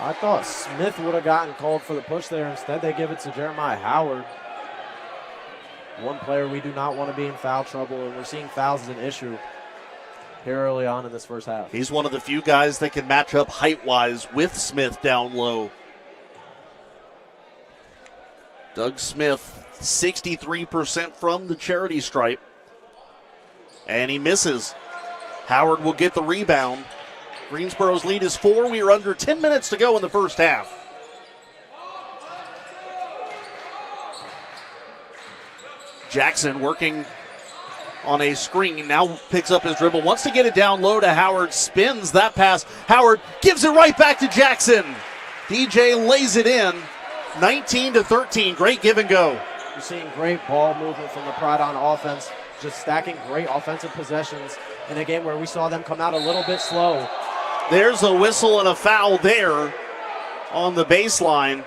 I thought Smith would have gotten called for the push there. Instead, they give it to Jeremiah Howard. One player we do not want to be in foul trouble, and we're seeing fouls as an issue here early on in this first half. He's one of the few guys that can match up height-wise with Smith down low. Doug Smith, 63% from the charity stripe. And he misses. Howard will get the rebound. Greensboro's lead is 4. We are under 10 minutes to go in the first half. Jackson working on a screen, now picks up his dribble, wants to get it down low to Howard, spins that pass. Howard gives it right back to Jackson. DJ lays it in, 19-13, great give and go. You're seeing great ball movement from the Pride on offense, just stacking great offensive possessions in a game where we saw them come out a little bit slow. There's a whistle and a foul there on the baseline.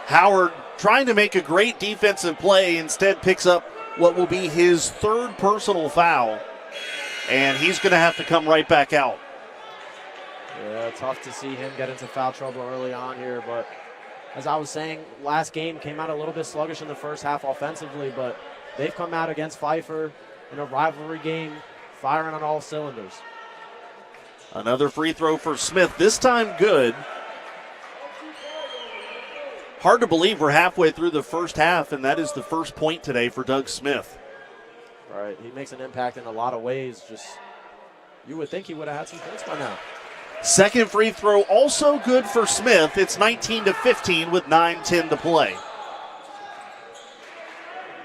Howard trying to make a great defensive play, instead picks up what will be his third personal foul, and he's going to have to come right back out. Yeah, tough to see him get into foul trouble early on here, but as I was saying, last game came out a little bit sluggish in the first half offensively, but they've come out against Pfeiffer in a rivalry game, firing on all cylinders. Another free throw for Smith, this time good. Hard to believe we're halfway through the first half, and that is the first point today for Doug Smith. Right, he makes an impact in a lot of ways. Just, you would think he would have had some points by now. Second free throw also good for Smith. It's 19-15 with 9:10 to play.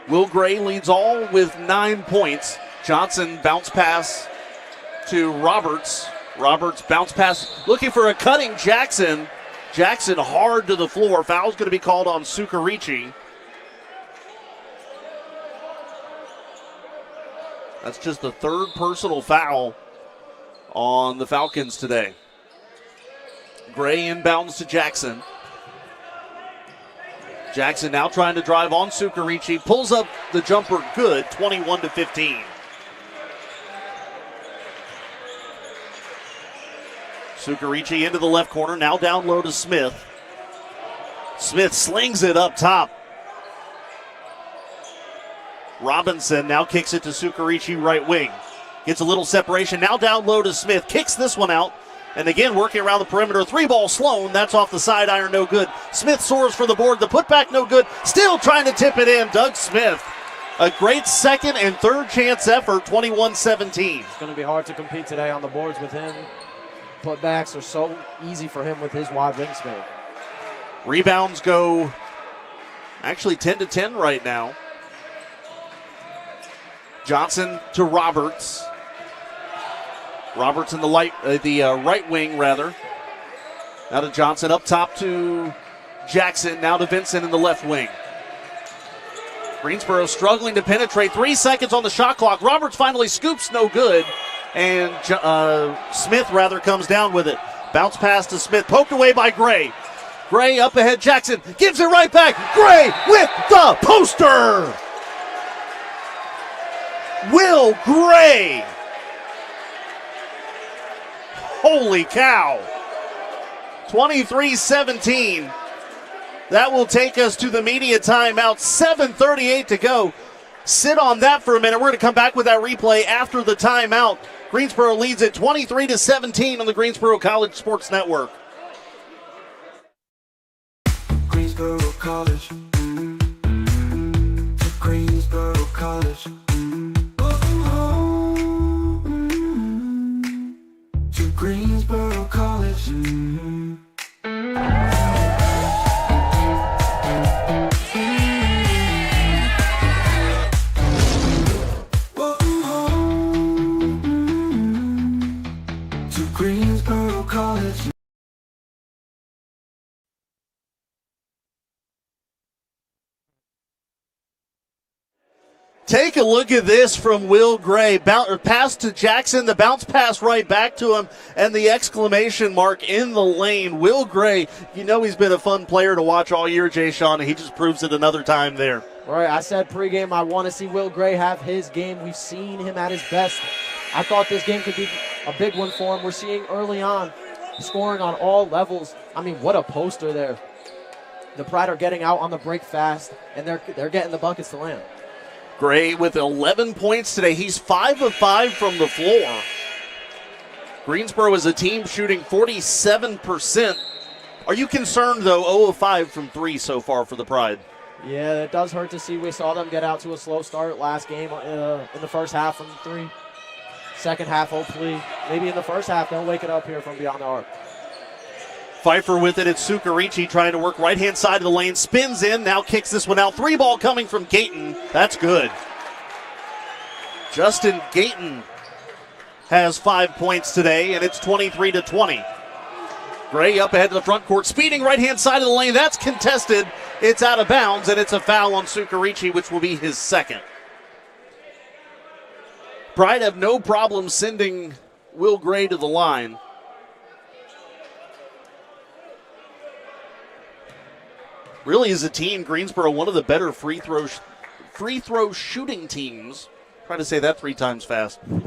Will Gray leads all with 9 points. Johnson bounce pass to Roberts. Roberts bounce pass looking for a cutting Jackson. Jackson hard to the floor. Foul's going to be called on Sukarichi. That's just the third personal foul on the Falcons today. Gray inbounds to Jackson. Jackson now trying to drive on Sukarichi. Pulls up the jumper good, 21-15. Sukarichi into the left corner, now down low to Smith. Smith slings it up top. Robinson now kicks it to Sukarichi right wing. Gets a little separation, now down low to Smith. Kicks this one out, and again working around the perimeter. 3-ball Sloan, that's off the side iron, no good. Smith soars for the board, the putback no good. Still trying to tip it in, Doug Smith. A great second and third chance effort, 21-17. It's going to be hard to compete today on the boards with him. Putbacks are so easy for him with his wide wingspan. Rebounds go actually 10-10 right now. Johnson to Roberts. Roberts in the right wing, rather. Now to Johnson, up top to Jackson, now to Vincent in the left wing. Greensboro struggling to penetrate. 3 seconds on the shot clock. Roberts finally scoops, no good. And Smith comes down with it. Bounce pass to Smith, poked away by Gray. Gray up ahead, Jackson gives it right back. Gray with the poster. Will Gray. Holy cow. 23-17. That will take us to the media timeout. 7:38 to go. Sit on that for a minute. We're going to come back with that replay after the timeout. Greensboro leads it 23-17 on the Greensboro College Sports Network. Greensboro College. Greensboro College. To Greensboro College. To Greensboro College. Take a look at this from Will Gray. Pass to Jackson, the bounce pass right back to him, and the exclamation mark in the lane. Will Gray, you know he's been a fun player to watch all year, Jay Sean, and he just proves it another time there. All right, I said pregame I want to see Will Gray have his game. We've seen him at his best. I thought this game could be a big one for him. We're seeing early on scoring on all levels. I mean, what a poster there. The Pride are getting out on the break fast, and they're getting the buckets to land. Gray with 11 points today. He's 5 of 5 from the floor. Greensboro is a team shooting 47%. Are you concerned, though, 0 of 5 from 3 so far for the Pride? Yeah, it does hurt to see. We saw them get out to a slow start last game in the first half from 3. Second half, hopefully, maybe in the first half, they'll wake it up here from beyond the arc. Pfeiffer with it. It's Sukarichi trying to work right-hand side of the lane. Spins in, now kicks this one out. 3 ball coming from Gayton. That's good. Justin Gayton has 5 points today, and it's 23-20. Gray up ahead to the front court, speeding right-hand side of the lane. That's contested. It's out of bounds, and it's a foul on Sukarichi, which will be his second. Pride have no problem sending Will Gray to the line. Really, as a team, Greensboro, one of the better free throw shooting teams. Try to say that 3 times fast. Yeah,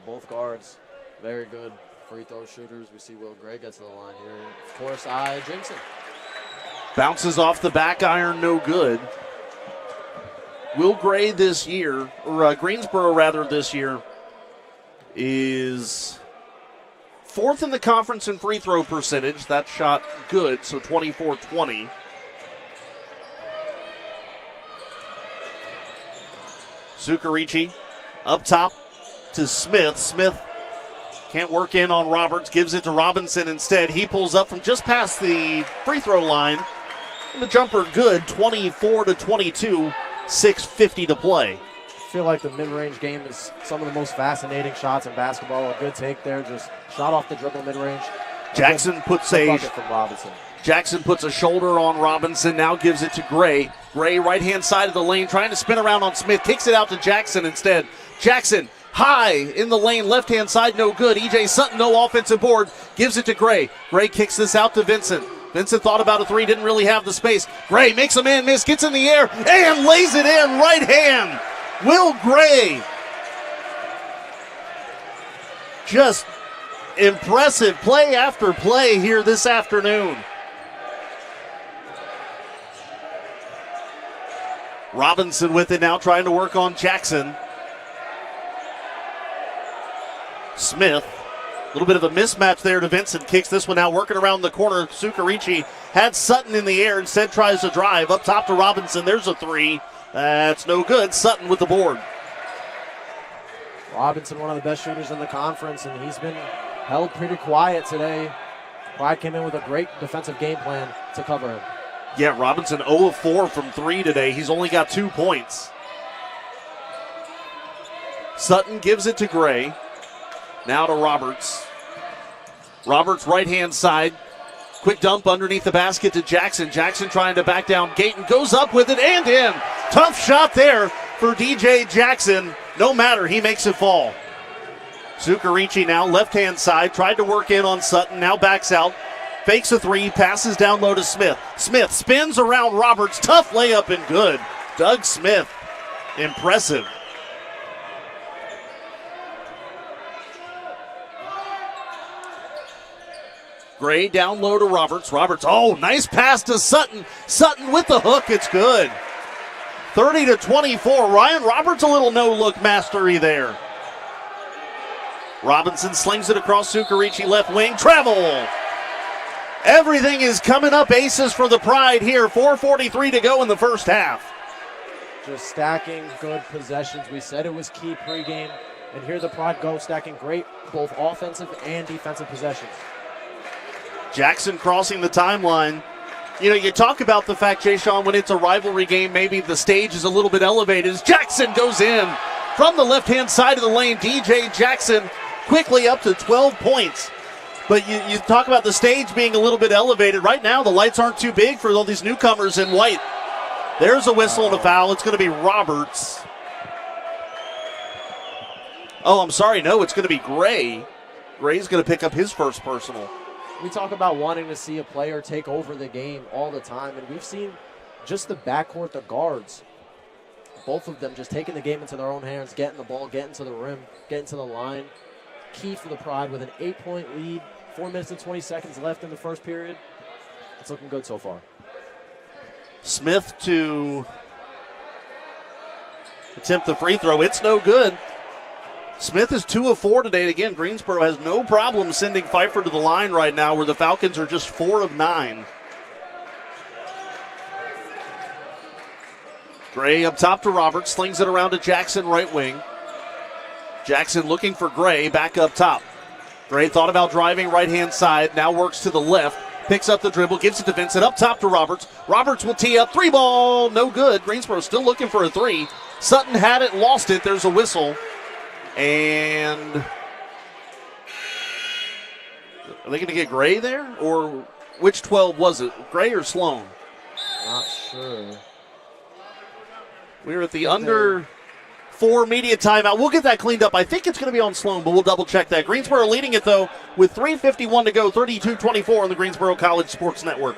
both guards, very good free throw shooters. We see Will Gray get to the line here. Of course, Jensen. Bounces off the back iron, no good. Will Gray this year, or Greensboro rather this year, is 4th in the conference in free throw percentage. That shot good, so 24-20. Sukarichi up top to Smith. Smith can't work in on Roberts, gives it to Robinson instead. He pulls up from just past the free throw line. And the jumper good, 24-22, 6:50 to play. I feel like the mid-range game is some of the most fascinating shots in basketball. A good take there, just shot off the dribble mid-range. Jackson puts a shoulder on Robinson, now gives it to Gray. Gray right-hand side of the lane, trying to spin around on Smith, kicks it out to Jackson instead. Jackson high in the lane, left-hand side, no good. E.J. Sutton, no offensive board, gives it to Gray. Gray kicks this out to Vincent. Vincent thought about a 3, didn't really have the space. Gray makes a man miss, gets in the air, and lays it in right hand. Will Gray. Just impressive play after play here this afternoon. Robinson with it now, trying to work on Jackson. Smith, a little bit of a mismatch there to Vincent. Kicks this one out, working around the corner. Sukarichi had Sutton in the air, instead tries to drive. Up top to Robinson, there's a 3. That's no good. Sutton with the board. Robinson, one of the best shooters in the conference, and he's been held pretty quiet today. Pride came in with a great defensive game plan to cover him. Yeah, Robinson 0 of 4 from 3 today. He's only got 2 points. Sutton gives it to Gray. Now to Roberts. Roberts right-hand side. Quick dump underneath the basket to Jackson. Jackson trying to back down Gayton. Goes up with it and in. Tough shot there for DJ Jackson. No matter, he makes it fall. Zuccaricci now left-hand side. Tried to work in on Sutton. Now backs out. Fakes a three. Passes down low to Smith. Smith spins around Roberts. Tough layup and good. Doug Smith. Impressive. Gray down low to Roberts. Roberts, oh, nice pass to Sutton. Sutton with the hook, it's good. 30-24. Ryan Roberts a little no-look mastery there. Robinson slings it across Zuccaricci left wing. Travel. Everything is coming up aces for the Pride here. 4:43 to go in the first half. Just stacking good possessions. We said it was key pregame, and here the Pride go stacking great both offensive and defensive possessions. Jackson crossing the timeline. You know, you talk about the fact, Jay Sean, when it's a rivalry game, maybe the stage is a little bit elevated. As Jackson goes in from the left-hand side of the lane. DJ Jackson quickly up to 12 points. But you talk about the stage being a little bit elevated. Right now, the lights aren't too big for all these newcomers in white. There's a whistle and a foul. It's going to be Roberts. Oh, I'm sorry. No, it's going to be Gray. Gray's going to pick up his first personal. We talk about wanting to see a player take over the game all the time, and we've seen just the backcourt, the guards, both of them just taking the game into their own hands, getting the ball, getting to the rim, getting to the line. Key for the Pride with an 8-point lead, 4 minutes and 20 seconds left in the first period. It's looking good so far. Smith to attempt the free throw. It's no good. Smith is 2 of 4 today. Again, Greensboro has no problem sending Pfeiffer to the line right now, where the Falcons are just 4 of 9. Gray up top to Roberts, slings it around to Jackson right wing. Jackson looking for Gray back up top. Gray thought about driving right-hand side, now works to the left, picks up the dribble, gives it to Vincent, up top to Roberts. Roberts will tee up, 3-ball, no good. Greensboro still looking for a 3. Sutton had it, lost it, there's a whistle. And are they going to get Gray there? Or which 12 was it? Gray or Sloan? Not sure. We're at the under 4 media timeout. We'll get that cleaned up. I think it's going to be on Sloan, but we'll double check that. Greensboro leading it, though, with 3:51 to go, 32-24 on the Greensboro College Sports Network.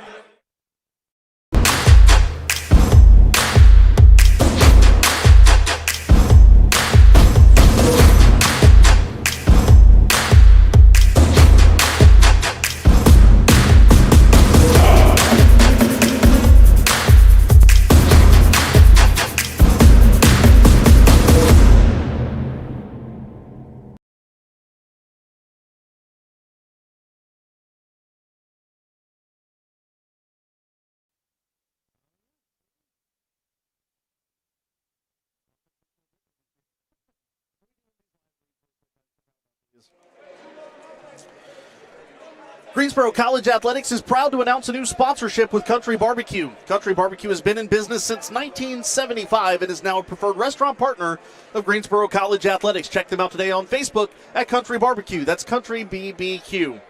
Greensboro College Athletics is proud to announce a new sponsorship with Country Barbecue. Country Barbecue has been in business since 1975 and is now a preferred restaurant partner of Greensboro College Athletics. Check them out today on Facebook at Country Barbecue. That's Country BBQ. Well,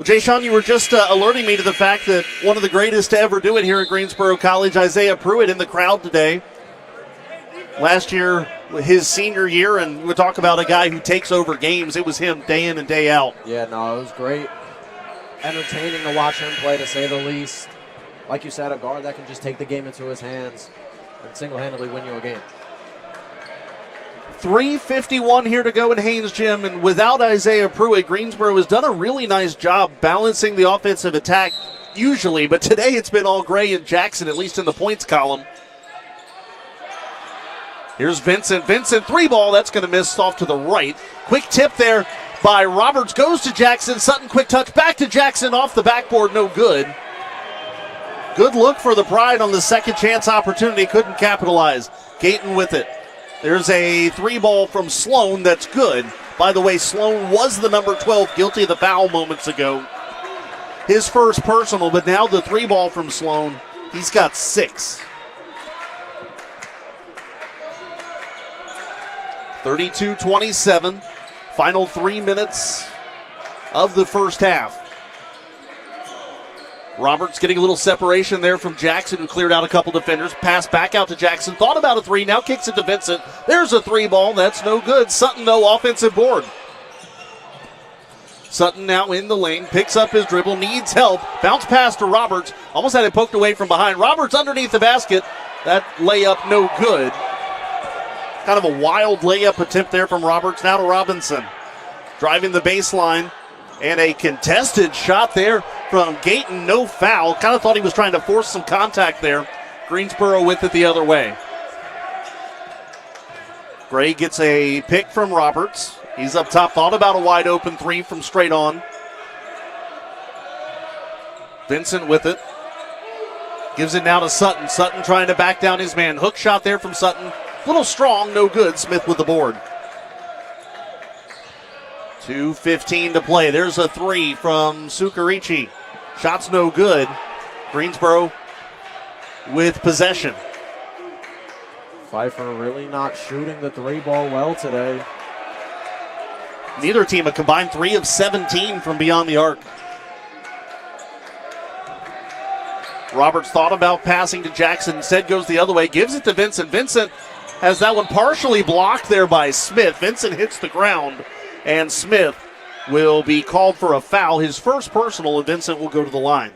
Jay Sean, you were just alerting me to the fact that one of the greatest to ever do it here at Greensboro College, Isaiah Pruitt, in the crowd today. Last year, his senior year, and we'll talk about a guy who takes over games. It was him day in and day out. Yeah, no, it was great. Entertaining to watch him play, to say the least. Like you said, a guard that can just take the game into his hands and single-handedly win you a game. 3:51 here to go in Haynes Gym, and without Isaiah Pruitt, Greensboro has done a really nice job balancing the offensive attack usually, but today it's been all Gray and Jackson, at least in the points column. Here's Vincent. Vincent, 3-ball. That's going to miss off to the right. Quick tip there by Roberts. Goes to Jackson. Sutton, quick touch. Back to Jackson. Off the backboard. No good. Good look for the Pride on the second chance opportunity. Couldn't capitalize. Gayton with it. There's a 3-ball from Sloan. That's good. By the way, Sloan was the number 12, guilty of the foul moments ago. His first personal, but now the 3-ball from Sloan. He's got 6. 32-27. Final 3 minutes of the first half. Roberts getting a little separation there from Jackson, who cleared out a couple defenders. Pass back out to Jackson. Thought about a three. Now kicks it to Vincent. There's a three ball. That's no good. Sutton, though, offensive board. Sutton now in the lane. Picks up his dribble. Needs help. Bounce pass to Roberts. Almost had it poked away from behind. Roberts underneath the basket. That layup no good. Kind of a wild layup attempt there from Roberts. Now to Robinson. Driving the baseline. And a contested shot there from Gayton. No foul. Kind of thought he was trying to force some contact there. Greensboro with it the other way. Gray gets a pick from Roberts. He's up top. Thought about a wide open three from straight on. Vincent with it. Gives it now to Sutton. Sutton trying to back down his man. Hook shot there from Sutton. A little strong. No good. Smith with the board. 2:15 to play. There's a three from Sukarichi. Shot's no good. Greensboro with possession. Pfeiffer really not shooting the three ball well today. Neither team a combined 3 of 17 from beyond the arc. Roberts thought about passing to Jackson. Instead goes the other way. Gives it to Vincent. Vincent has that one partially blocked there by Smith. Vincent hits the ground. And Smith will be called for a foul. His first personal, and Vincent will go to the line.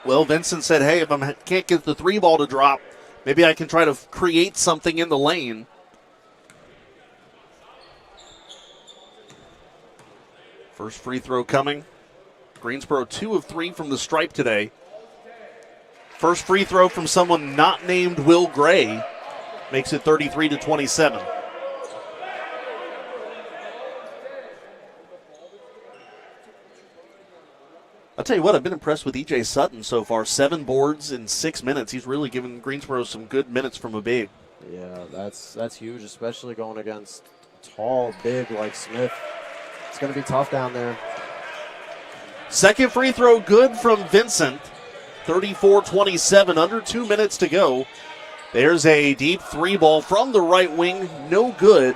Well, Vincent said, hey, if I can't get the three ball to drop, maybe I can try to create something in the lane. First free throw coming. Greensboro 2 of 3 from the stripe today. First free throw from someone not named Will Gray makes it 33-27. I'll tell you what, I've been impressed with E.J. Sutton so far. 7 boards in 6 minutes. He's really given Greensboro some good minutes from a big. Yeah, that's huge, especially going against tall, big like Smith. It's going to be tough down there. Second free throw good from Vincent. 34-27, under 2 minutes to go. There's a deep three ball from the right wing. No good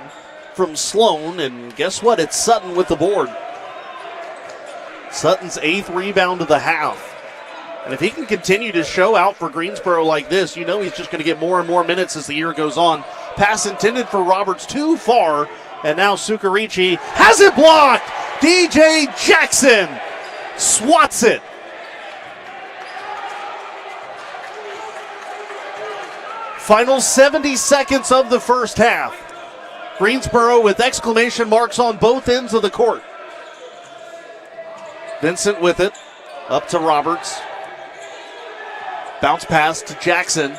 from Sloan. And guess what? It's Sutton with the board. Sutton's 8th rebound of the half. And if he can continue to show out for Greensboro like this, you know he's just going to get more and more minutes as the year goes on. Pass intended for Roberts too far. And now Sukarichi has it blocked. DJ Jackson swats it. Final 70 seconds of the first half. Greensboro with exclamation marks on both ends of the court. Vincent with it. Up to Roberts. Bounce pass to Jackson.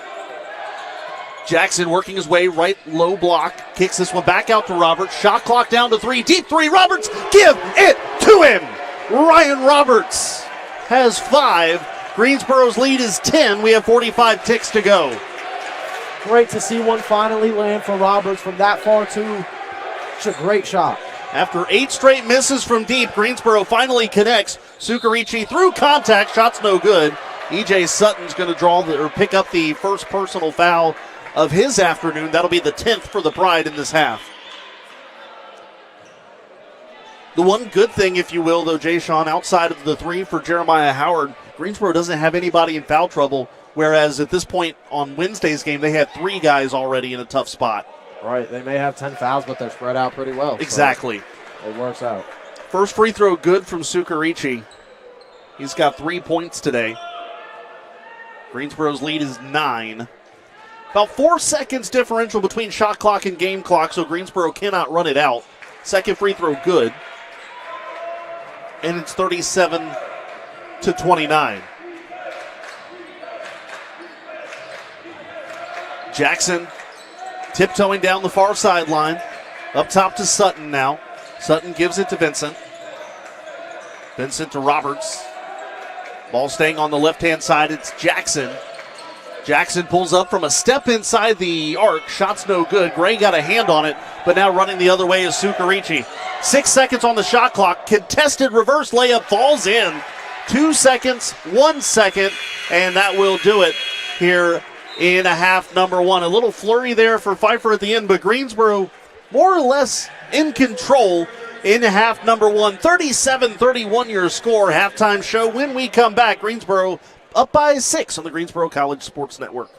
Jackson working his way right low block. Kicks this one back out to Roberts. Shot clock down to 3. Deep 3. Roberts, give it to him. Ryan Roberts has 5. Greensboro's lead is 10. We have 45 ticks to go. Great to see one finally land for Roberts from that far, too. It's a great shot. After 8 straight misses from deep, Greensboro finally connects. Sukarichi through contact. Shot's no good. E.J. Sutton's going to pick up the first personal foul of his afternoon. That'll be the 10th for the Pride in this half. The one good thing, if you will, though, Jay Sean, outside of the 3 for Jeremiah Howard, Greensboro doesn't have anybody in foul trouble. Whereas at this point on Wednesday's game, they had 3 guys already in a tough spot. Right, they may have 10 fouls, but they're spread out pretty well. Exactly. So it works out. First free throw good from Sukarichi. He's got 3 points today. Greensboro's lead is 9. About 4 seconds differential between shot clock and game clock, so Greensboro cannot run it out. Second free throw good. And it's 37-29. Jackson tiptoeing down the far sideline. Up top to Sutton now. Sutton gives it to Vincent. Vincent to Roberts. Ball staying on the left-hand side. It's Jackson. Jackson pulls up from a step inside the arc. Shot's no good. Gray got a hand on it, but now running the other way is Sukarichi. 6 seconds on the shot clock. Contested reverse layup falls in. 2 seconds, 1 second, and that will do it here in half number one. A little flurry there for Pfeiffer at the end, but Greensboro more or less in control in half number one. 37-31 your score. Halftime show. When we come back, Greensboro up by 6 on the Greensboro College Sports Network.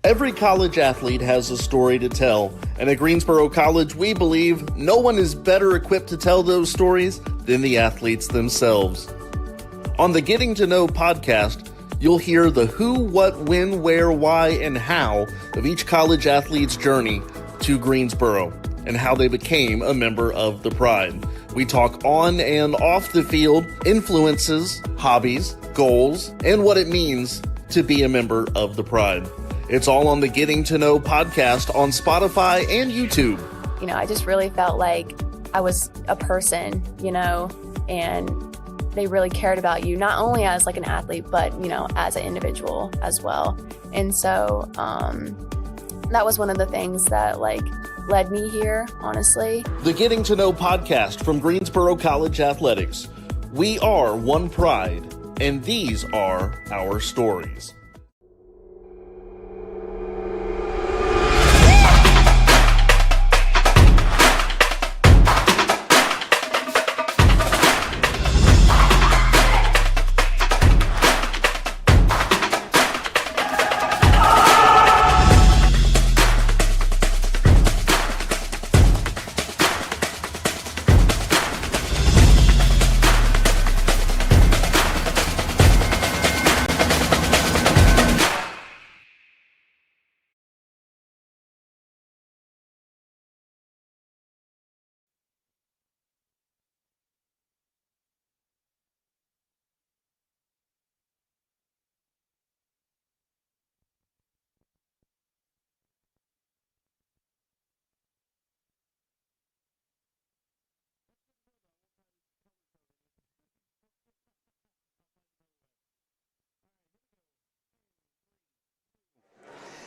Every college athlete has a story to tell, and at Greensboro College, we believe no one is better equipped to tell those stories than the athletes themselves. On the Getting to Know podcast, you'll hear the who, what, when, where, why, and how of each college athlete's journey to Greensboro and how they became a member of the Pride. We talk on and off the field, influences, hobbies, goals, and what it means to be a member of the Pride. It's all on the Getting to Know podcast on Spotify and YouTube. You know, I just really felt like I was a person, you know, and they really cared about you, not only as like an athlete, but, you know, as an individual as well. And so that was one of the things that like led me here, honestly. The Getting to Know podcast from Greensboro College Athletics. We are one Pride, and these are our stories.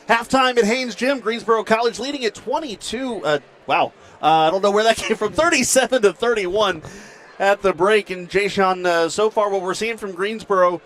Halftime at Haynes Gym, Greensboro College leading at 22. I don't know where that came from. 37-31 at the break. And Jay-Sean, so far what we're seeing from Greensboro,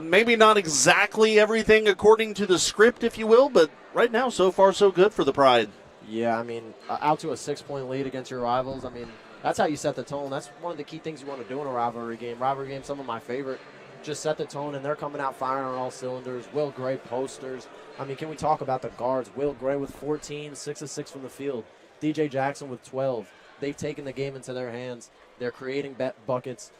maybe not exactly everything according to the script, if you will, but right now so far so good for the Pride. Yeah, I mean, out to a 6-point lead against your rivals. I mean, that's how you set the tone. That's one of the key things you want to do in a rivalry game. Rivalry games, some of my favorite. Just set the tone, and they're coming out firing on all cylinders. Will Gray posters. I mean, can we talk about the guards? Will Gray with 14, 6 of 6 from the field. DJ Jackson with 12. They've taken the game into their hands. They're creating buckets.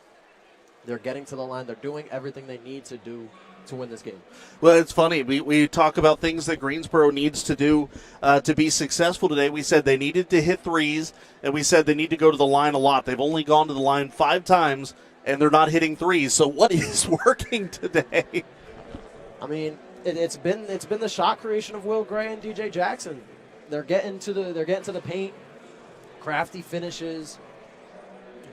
They're getting to the line. They're doing everything they need to do to win this game. Well, it's funny. We talk about things that Greensboro needs to do to be successful today. We said they needed to hit threes, and we said they need to go to the line a lot. They've only gone to the line 5 times, and they're not hitting threes. So what is working today? I mean, it's been the shot creation of Will Gray and DJ Jackson. They're getting to the paint, crafty finishes,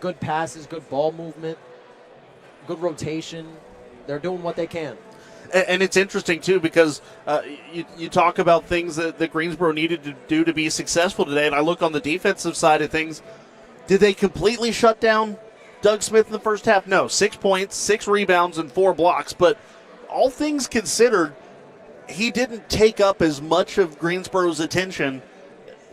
good passes, good ball movement, good rotation. They're doing what they can. And it's interesting, too, because you talk about things that Greensboro needed to do to be successful today, and I look on the defensive side of things. Did they completely shut down Doug Smith in the first half? No. 6 points, 6 rebounds, and 4 blocks. But all things considered, he didn't take up as much of Greensboro's attention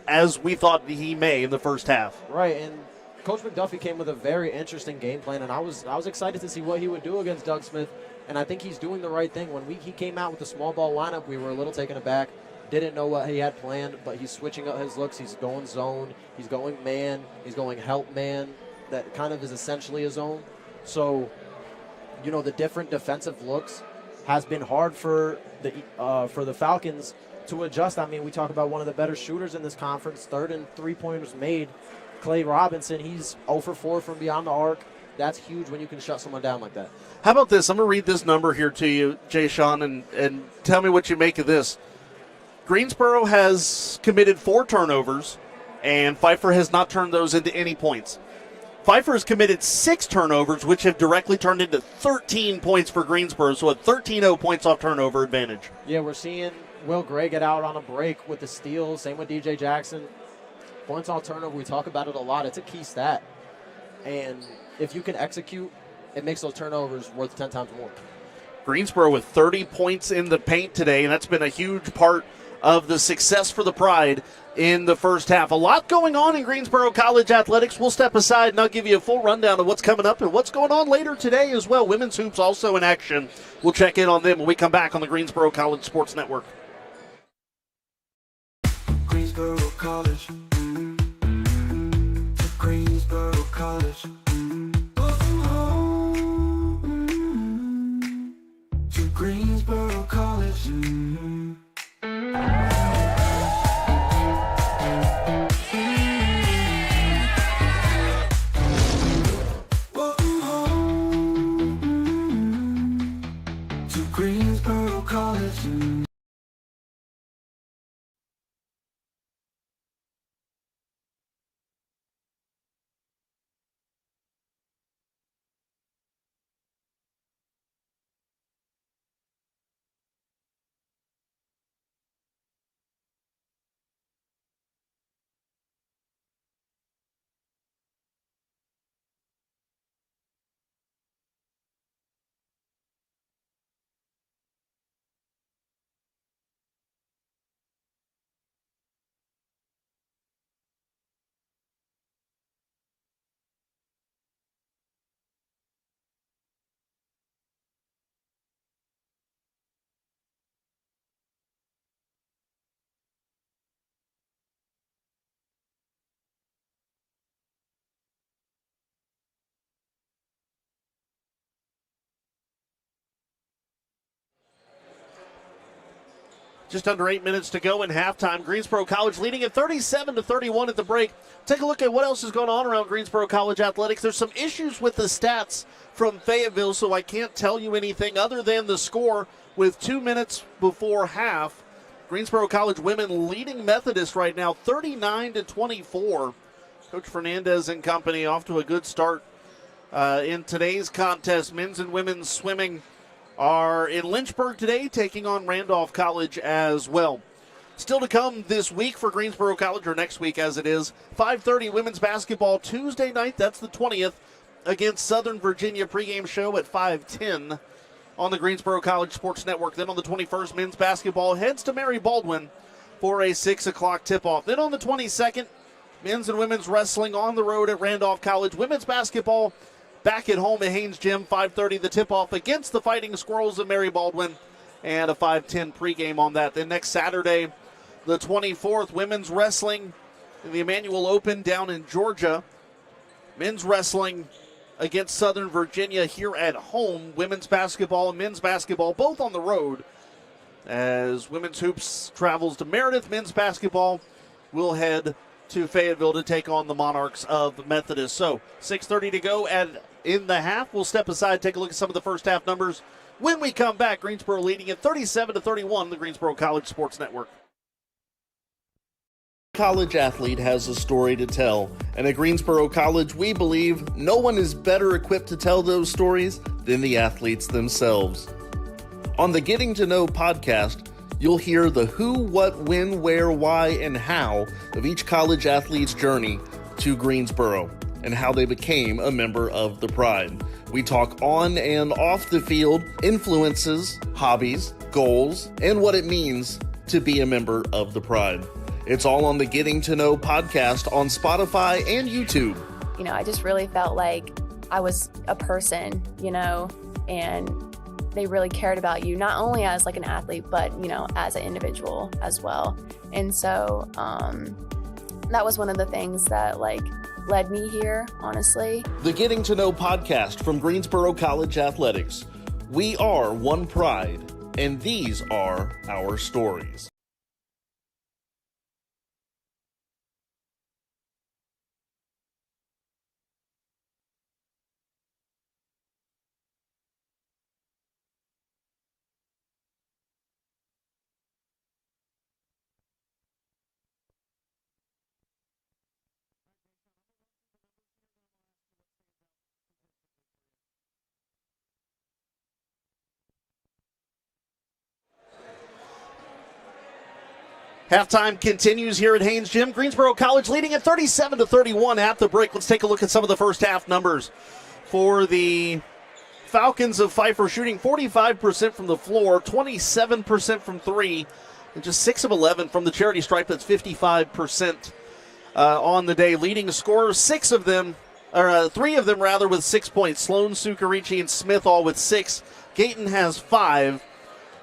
as we thought he may in the first half. Right, and Coach McDuffie came with a very interesting game plan, and I was excited to see what he would do against Doug Smith, and I think he's doing the right thing. When he came out with the small ball lineup, we were a little taken aback, didn't know what he had planned, but he's switching up his looks. He's going zone, he's going man, he's going help man. That kind of is essentially a zone. So, the different defensive looks has been hard for the Falcons to adjust. I mean, we talk about one of the better shooters in this conference, third in 3-pointers made, Clay Robinson. He's 0 for 4 from beyond the arc. That's huge when you can shut someone down like that. How about this? I'm going to read this number here to you, Jay Sean, and tell me what you make of this. Greensboro has committed 4 turnovers, and Pfeiffer has not turned those into any points. Pfeiffer has committed 6 turnovers, which have directly turned into 13 points for Greensboro, so a 13-0 points off turnover advantage. Yeah, we're seeing Will Gray get out on a break with the steal. Same with DJ Jackson. Points off turnover, we talk about it a lot. It's a key stat. And if you can execute, it makes those turnovers worth 10 times more. Greensboro with 30 points in the paint today, and that's been a huge part of the success for the Pride in the first half. A lot going on in Greensboro College athletics. We'll step aside and I'll give you a full rundown of what's coming up and what's going on later today as well. Women's hoops also in action. We'll check in on them when we come back on the Greensboro College Sports Network. Greensboro College. Greensboro College. To Greensboro College. To Greensboro College. Just under 8 minutes to go in halftime. Greensboro College leading at 37-31 at the break. Take a look at what else is going on around Greensboro College athletics. There's some issues with the stats from Fayetteville, so I can't tell you anything other than the score with 2 minutes before half. Greensboro College women leading Methodist right now, 39-24. Coach Fernandez and company off to a good start in today's contest. Men's and women's swimming are in Lynchburg today, taking on Randolph College as well. Still to come this week for Greensboro College, or next week as it is, 5:30 women's basketball Tuesday night, that's the 20th, against Southern Virginia. Pregame show at 5:10 on the Greensboro College Sports Network. Then on the 21st, men's basketball heads to Mary Baldwin for a 6 o'clock tip-off. Then on the 22nd, men's and women's wrestling on the road at Randolph College. Women's basketball back at home at Haynes Gym, 5:30 the tip-off against the Fighting Squirrels of Mary Baldwin, and a 5:10 pregame on that. Then next Saturday, the 24th, women's wrestling in the Emmanuel Open down in Georgia. Men's wrestling against Southern Virginia here at home. Women's basketball and men's basketball both on the road. As women's hoops travels to Meredith, men's basketball will head to Fayetteville to take on the Monarchs of Methodist. So 6:30 to go in the half. We'll step aside, take a look at some of the first half numbers. When we come back, Greensboro leading at 37-31, the Greensboro College Sports Network. College athlete has a story to tell, and at Greensboro College, we believe no one is better equipped to tell those stories than the athletes themselves. On the Getting to Know podcast, you'll hear the who, what, when, where, why, and how of each college athlete's journey to Greensboro and how they became a member of the Pride. We talk on and off the field, influences, hobbies, goals, and what it means to be a member of the Pride. It's all on the Getting to Know podcast on Spotify and YouTube. You know, I just really felt like I was a person, you know, and they really cared about you, not only as like an athlete, but, you know, as an individual as well. And so that was one of the things that like led me here, honestly. The Getting to Know podcast from Greensboro College Athletics. We are one Pride, and these are our stories. Halftime continues here at Haynes Gym. Greensboro College leading at 37-31 at the break. Let's take a look at some of the first half numbers for the Falcons of Pfeiffer, shooting 45% from the floor, 27% from three, and just 6 of 11 from the charity stripe. That's 55% on the day. Leading scorers, 3 of them with 6 points. Sloan, Sucarici, and Smith all with 6. Gayton has 5.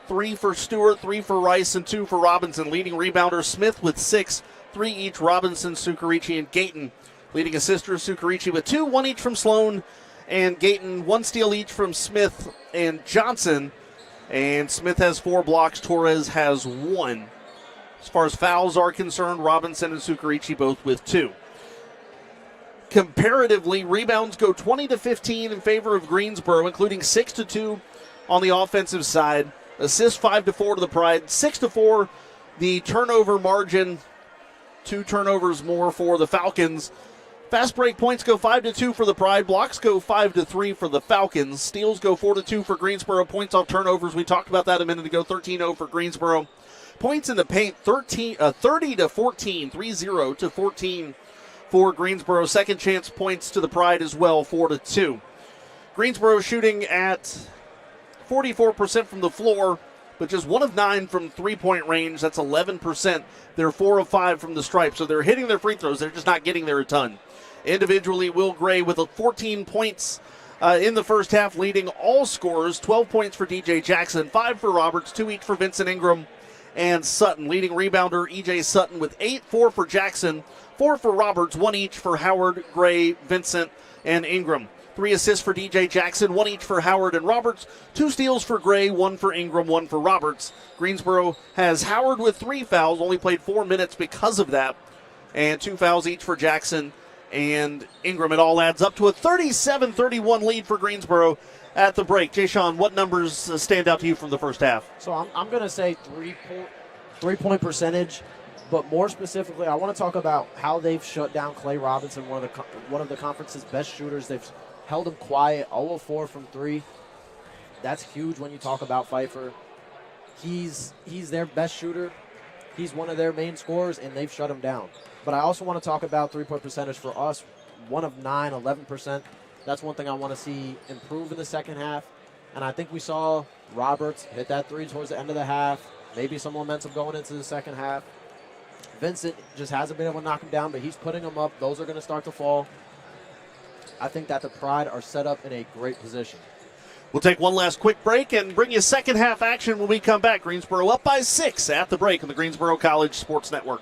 3 for Stewart, 3 for Rice, and 2 for Robinson. Leading rebounder, Smith with 6, 3 each, Robinson, Sucarici, and Gayton. Leading assisters, Sucarici with 2, 1 each from Sloan and Gayton, 1 steal each from Smith and Johnson. And Smith has 4 blocks, Torres has 1. As far as fouls are concerned, Robinson and Sucarici both with 2. Comparatively, rebounds go 20-15 in favor of Greensboro, including 6-2 on the offensive side. Assists 5-4 to the Pride, 6-4 the turnover margin, 2 turnovers more for the Falcons. Fast break points go 5-2 for the Pride, blocks go 5-3 for the Falcons, steals go 4-2 for Greensboro, points off turnovers, we talked about that a minute ago, 13-0 for Greensboro. Points in the paint, 30-14, 3-0-14 for Greensboro. Second chance points to the Pride as well, 4-2. Greensboro shooting at 44% from the floor, but just 1 of 9 from three-point range. That's 11%. They're 4 of 5 from the stripe, so they're hitting their free throws. They're just not getting there a ton. Individually, Will Gray with 14 points in the first half, leading all scorers. 12 points for DJ Jackson, 5 for Roberts, 2 each for Vincent Ingram and Sutton. Leading rebounder, EJ Sutton with 8, 4 for Jackson, 4 for Roberts, 1 each for Howard, Gray, Vincent, and Ingram. 3 assists for DJ Jackson, 1 each for Howard and Roberts, 2 steals for Gray, 1 for Ingram, 1 for Roberts. Greensboro has Howard with 3 fouls, only played 4 minutes because of that, and 2 fouls each for Jackson and Ingram. It all adds up to a 37-31 lead for Greensboro at the break. Jay Sean, what numbers stand out to you from the first half? So I'm going to say three-point percentage, but more specifically, I want to talk about how they've shut down Clay Robinson, one of the conference's best shooters. They've held him quiet, 0 of 4 from 3. That's huge when you talk about Pfeiffer. He's their best shooter. He's one of their main scorers, and they've shut him down. But I also want to talk about three-point percentage for us, 1 of 9, 11%. That's one thing I want to see improve in the second half. And I think we saw Roberts hit that 3 towards the end of the half, maybe some momentum going into the second half. Vincent just hasn't been able to knock him down, but he's putting them up. Those are going to start to fall. I think that the Pride are set up in a great position. We'll take one last quick break and bring you second half action when we come back. Greensboro up by 6 at the break on the Greensboro College Sports Network.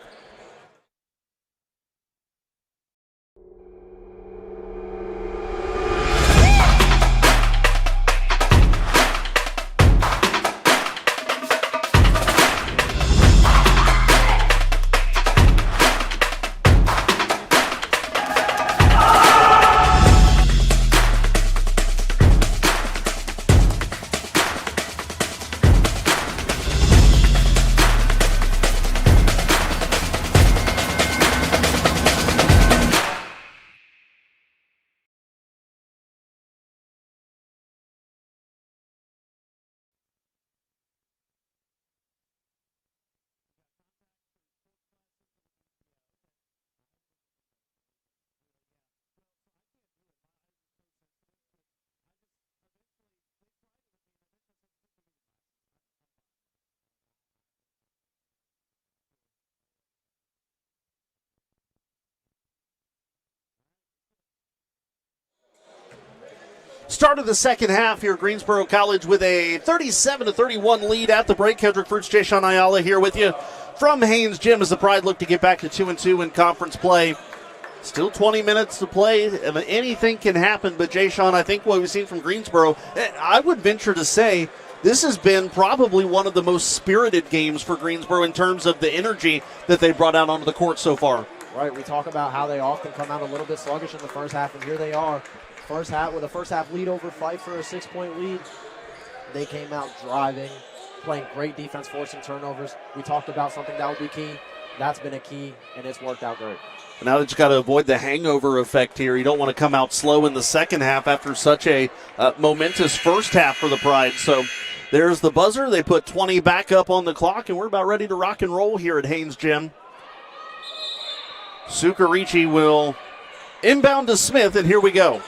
Start of the second half here, Greensboro College with a 37-31 lead at the break. Kendrick Fruits, Jay Sean Ayala here with you from Haynes Gym as the Pride look to get back to 2-2 in conference play. Still 20 minutes to play. Anything can happen, but Jay Sean, I think what we've seen from Greensboro, I would venture to say this has been probably one of the most spirited games for Greensboro in terms of the energy that they brought out onto the court so far. Right, we talk about how they often come out a little bit sluggish in the first half, and here they are. First half with a first half lead over Pfeiffer, a 6-point lead. They came out driving, playing great defense, forcing turnovers. We talked about something that would be key. That's been a key, and it's worked out great. Now that you got to avoid the hangover effect here. You don't want to come out slow in the second half after such a momentous first half for the Pride. So There's the buzzer. They put 20 back up on the clock, and we're about ready to rock and roll here at Haynes Gym. Sucarici will inbound to Smith, and here we go.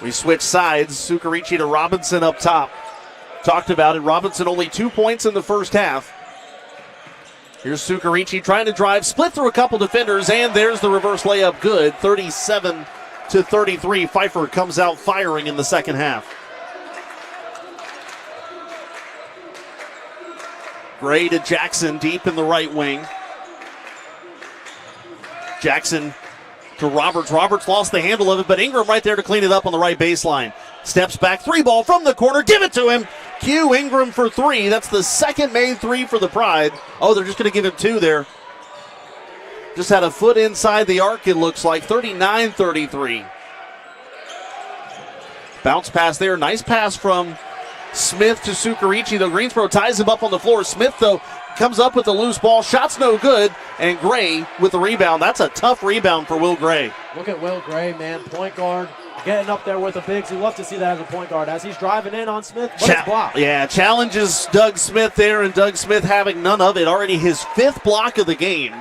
We switch sides. Sucarici to Robinson up top. Talked about it. Robinson only 2 points in the first half. Here's Sucarici trying to drive, split through a couple defenders, and there's the reverse layup. Good. 37-33. Pfeiffer comes out firing in the second half. Gray to Jackson deep in the right wing. Jackson to Roberts. Roberts lost the handle of it, but Ingram right there to clean it up on the right baseline. Steps back, 3-ball from the corner. Give it to him. Q Ingram for 3. That's the second made 3 for the Pride. Oh, they're just going to give him 2 there. Just had a foot inside the arc, it looks like. 39-33. Bounce pass there. Nice pass from Smith to Sucarici, though Greensboro ties him up on the floor. Smith, though, comes up with the loose ball. Shot's no good. And Gray with the rebound. That's a tough rebound for Will Gray. Look at Will Gray, man. Point guard. Getting up there with the bigs. You love to see that as a point guard. As he's driving in on Smith, but it's blocked. Yeah, challenges Doug Smith there, and Doug Smith having none of it. Already his 5th block of the game.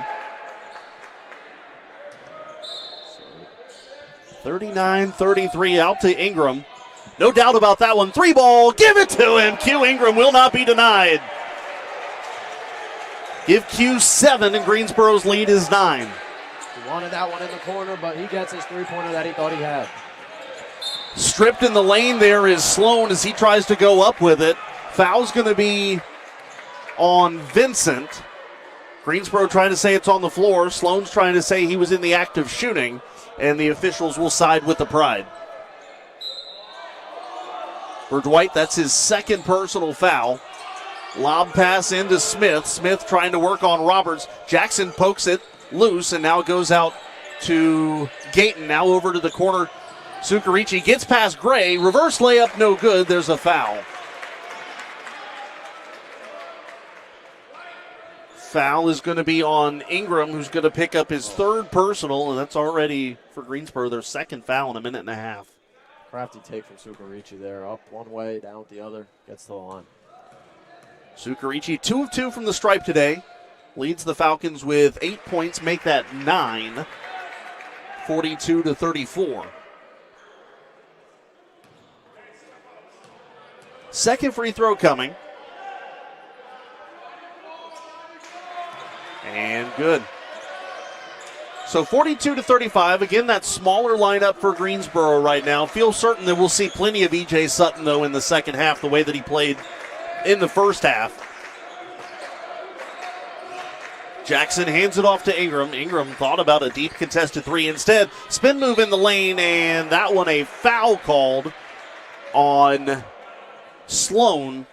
39-33 out to Ingram. No doubt about that one. 3-ball. Give it to him. Q Ingram will not be denied. Give Q 7, and Greensboro's lead is 9. He wanted that one in the corner, but he gets his 3-pointer that he thought he had. Stripped in the lane there is Sloan as he tries to go up with it. Foul's going to be on Vincent. Greensboro trying to say it's on the floor. Sloan's trying to say he was in the act of shooting, and the officials will side with the Pride. For Dwight, that's his 2nd personal foul. Lob pass into Smith. Smith trying to work on Roberts. Jackson pokes it loose, and now it goes out to Gayton. Now over to the corner. Sucarici gets past Gray. Reverse layup, no good. There's a foul. Foul is going to be on Ingram, who's going to pick up his 3rd personal, and that's already, for Greensboro, their 2nd foul in a minute and a half. Crafty take from Sucarici there. Up one way, down with the other. Gets to the line. Sucarici 2 of 2 from the stripe today. Leads the Falcons with 8 points, make that 9. 42-34. Second free throw coming. And good. So 42-35. Again, that smaller lineup for Greensboro right now. Feel certain that we'll see plenty of E.J. Sutton, though, in the second half, the way that he played in the first half. Jackson hands it off to Ingram. Ingram thought about a deep contested 3. Instead, spin move in the lane, and that one a foul called on Sloan.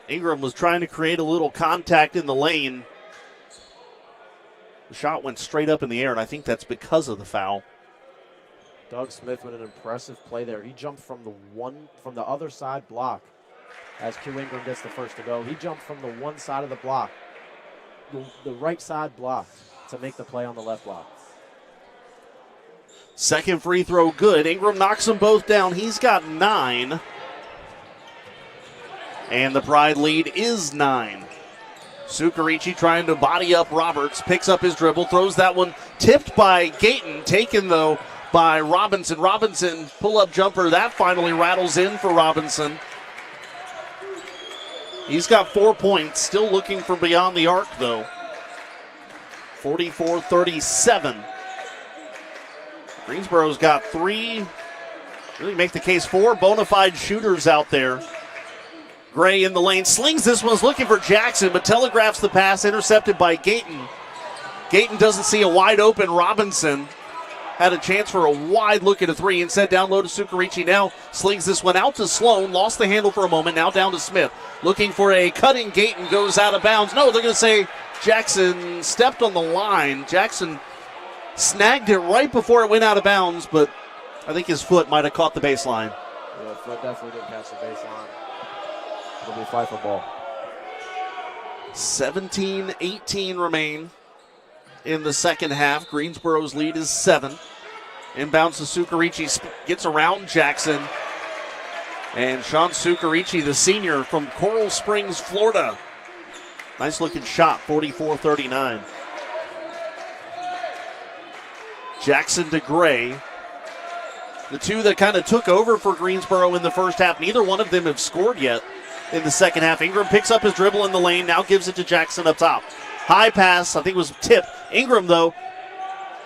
Ingram was trying to create a little contact in the lane. The shot went straight up in the air, and I think that's because of the foul. Doug Smith with an impressive play there. He jumped from the other side block as Q Ingram gets the first to go. He jumped from the one side of the block, the right side block, to make the play on the left block. Second free throw good. Ingram knocks them both down. He's got 9. And the Pride lead is 9. Sucarici trying to body up Roberts. Picks up his dribble. Throws that one. Tipped by Gayton. Taken, though, by Robinson. Robinson, pull-up jumper. That finally rattles in for Robinson. He's got 4 points. Still looking for beyond the arc, though. 44-37. Greensboro's got 3. Really make the case 4 bona fide shooters out there. Gray in the lane, slings this one's looking for Jackson, but telegraphs the pass, intercepted by Gayton. Gayton doesn't see a wide open Robinson. Had a chance for a wide look at a 3. Instead, down low to Sucarici. Now slings this one out to Sloan. Lost the handle for a moment. Now down to Smith. Looking for a cutting Gayton. Goes out of bounds. No, they're going to say Jackson stepped on the line. Jackson snagged it right before it went out of bounds, but I think his foot might have caught the baseline. Yeah, foot definitely didn't catch the baseline. It'll be Pfeiffer ball. 17-18 remain in the second half. Greensboro's lead is 7. Inbounds to Sucarici, gets around Jackson. And Sean Sucarici, the senior from Coral Springs, Florida. Nice looking shot, 44-39. Jackson to Gray. The two that kind of took over for Greensboro in the first half, neither one of them have scored yet in the second half. Ingram picks up his dribble in the lane, now gives it to Jackson up top. High pass, I think it was tipped. Ingram, though,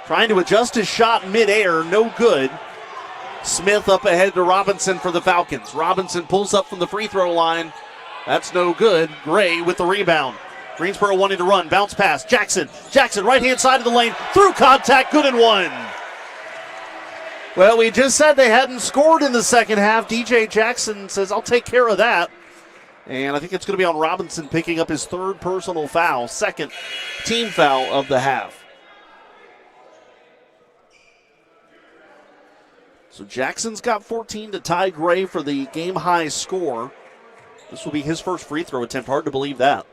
trying to adjust his shot midair, no good. Smith up ahead to Robinson for the Falcons. Robinson pulls up from the free throw line. That's no good. Gray with the rebound. Greensboro wanting to run. Bounce pass. Jackson. Jackson, right-hand side of the lane. Through contact. Good and one. Well, we just said they hadn't scored in the second half. DJ Jackson says, I'll take care of that. And I think it's going to be on Robinson picking up his third personal foul. Second team foul of the half. So Jackson's got 14 to tie Gray for the game-high score. This will be his first free throw attempt. Hard to believe that.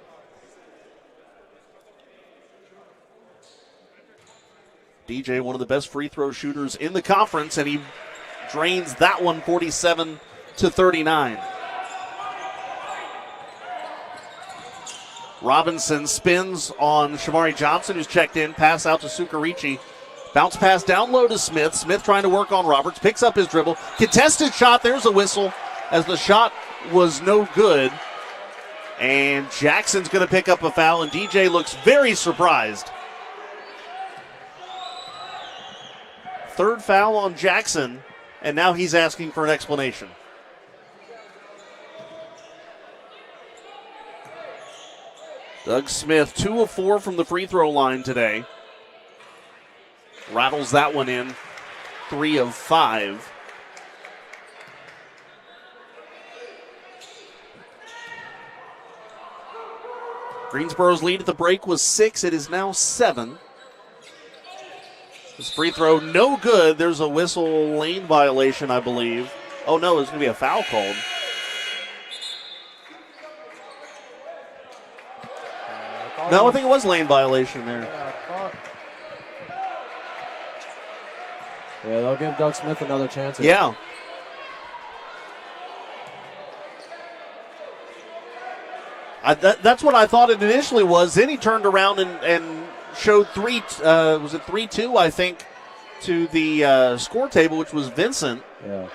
DJ, one of the best free throw shooters in the conference, and he drains that one 47-39. Robinson spins on Shamari Johnson, who's checked in. Pass out to Sucarici. Bounce pass down low to Smith. Smith trying to work on Roberts. Picks up his dribble. Contested shot. There's a whistle as the shot was no good. And Jackson's going to pick up a foul, and DJ looks very surprised. Third foul on Jackson, and now he's asking for an explanation. Doug Smith, 2 of 4 from the free throw line today. Rattles that one in, 3 of 5. Greensboro's lead at the break was 6. It is now 7. This free throw, no good. There's a whistle, lane violation, I believe. Oh, no, there's going to be a foul called. No, I think it was lane violation there. Yeah, they'll give Doug Smith another chance. Yeah. That's what I thought it initially was. Then he turned around and showed was it 3-2, I think, to the score table, which was Vincent. Yeah.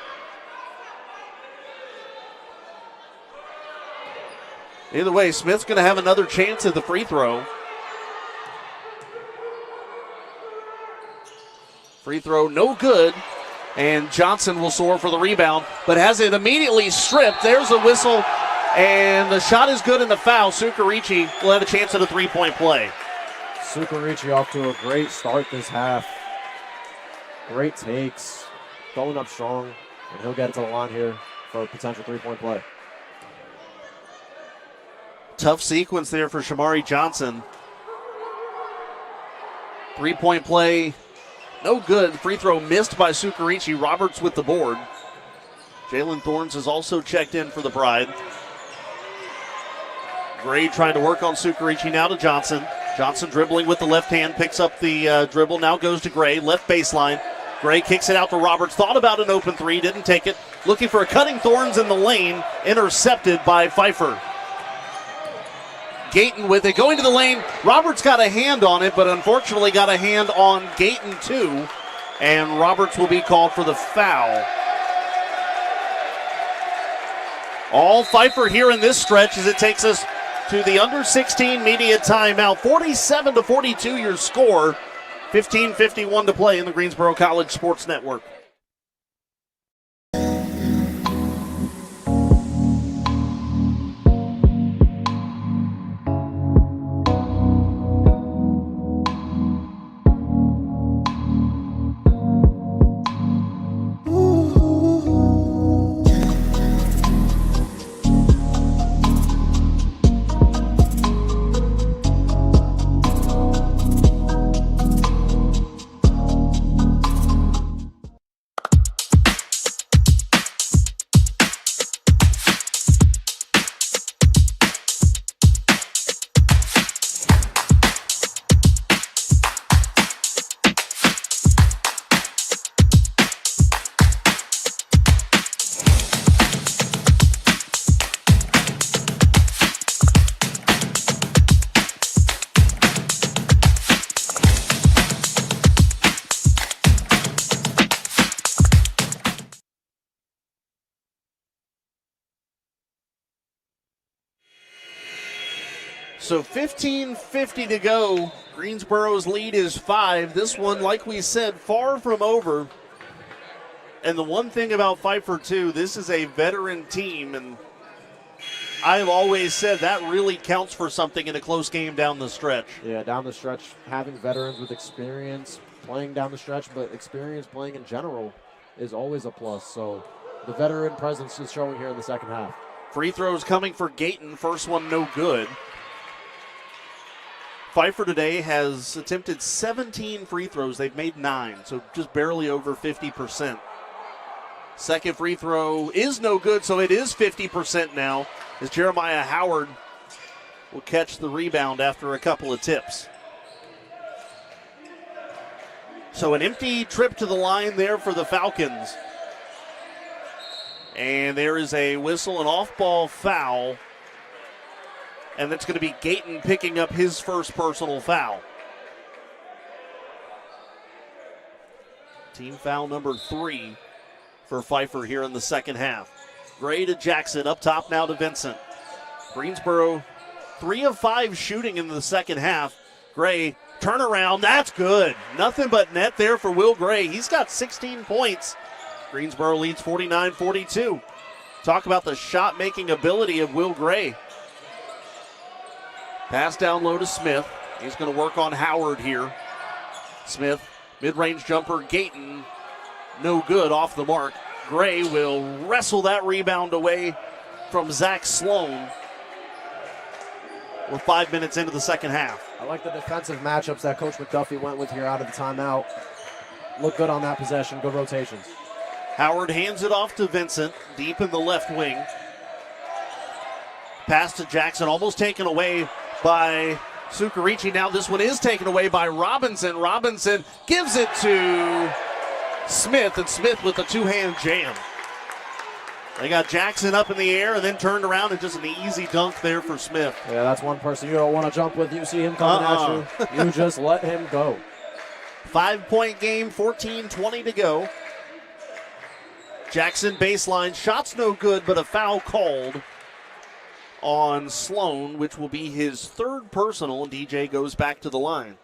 Either way, Smith's going to have another chance at the free throw. Free throw, no good. And Johnson will soar for the rebound, but has it immediately stripped. There's a whistle, and the shot is good and the foul. Sucarici will have a chance at a three-point play. Sucarici off to a great start this half. Great takes, going up strong, and he'll get it to the line here for a potential three-point play. Tough sequence there for Shamari Johnson. Three-point play, no good. Free throw missed by Sucarici. Roberts with the board. Jalen Thorns is also checked in for the Pride. Gray trying to work on Sucarici, now to Johnson. Johnson dribbling with the left hand, picks up the dribble, now goes to Gray, left baseline. Gray kicks it out to Roberts, thought about an open three, didn't take it. Looking for a cutting Thorns in the lane, intercepted by Pfeiffer. Gayton with it, going to the lane. Roberts got a hand on it, but unfortunately got a hand on Gayton too. And Roberts will be called for the foul. All Pfeiffer here in this stretch as it takes us to the under 16 media timeout. 47-42 your score. 15:51 to play in the Greensboro College Sports Network. So 15:50 to go. Greensboro's lead is 5. This one, like we said, far from over. And the one thing about Pfeiffer, too, this is a veteran team, and I've always said that really counts for something in a close game down the stretch. Yeah, down the stretch, having veterans with experience playing down the stretch, but experience playing in general is always a plus. So the veteran presence is showing here in the second half. Free throws coming for Gayton. First one no good. Pfeiffer today has attempted 17 free throws. They've made 9, so just barely over 50%. Second free throw is no good, so it is 50% now, as Jeremiah Howard will catch the rebound after a couple of tips. So an empty trip to the line there for the Falcons. And there is a whistle, an off-ball foul. And that's going to be Gayton picking up his first personal foul. Team foul number 3 for Pfeiffer here in the second half. Gray to Jackson, up top now to Vincent. Greensboro, 3 of 5 shooting in the second half. Gray, turnaround, that's good. Nothing but net there for Will Gray. He's got 16 points. Greensboro leads 49-42. Talk about the shot-making ability of Will Gray. Pass down low to Smith. He's going to work on Howard here. Smith, mid-range jumper, Gayton, no good, off the mark. Gray will wrestle that rebound away from Zach Sloan. We're 5 minutes into the second half. I like the defensive matchups that Coach McDuffie went with here out of the timeout. Look good on that possession, good rotations. Howard hands it off to Vincent, deep in the left wing. Pass to Jackson, almost taken away by Sukarichi. Now this one is taken away by Robinson. Robinson gives it to Smith, and Smith with a two-hand jam. They got Jackson up in the air and then turned around, and just an easy dunk there for Smith. Yeah, that's one person you don't want to jump with. You see him coming at you, you just let him go. 5-point game, 14:20 to go. Jackson baseline, shots no good, but a foul called on Sloan, which will be his third personal, and DJ goes back to the line.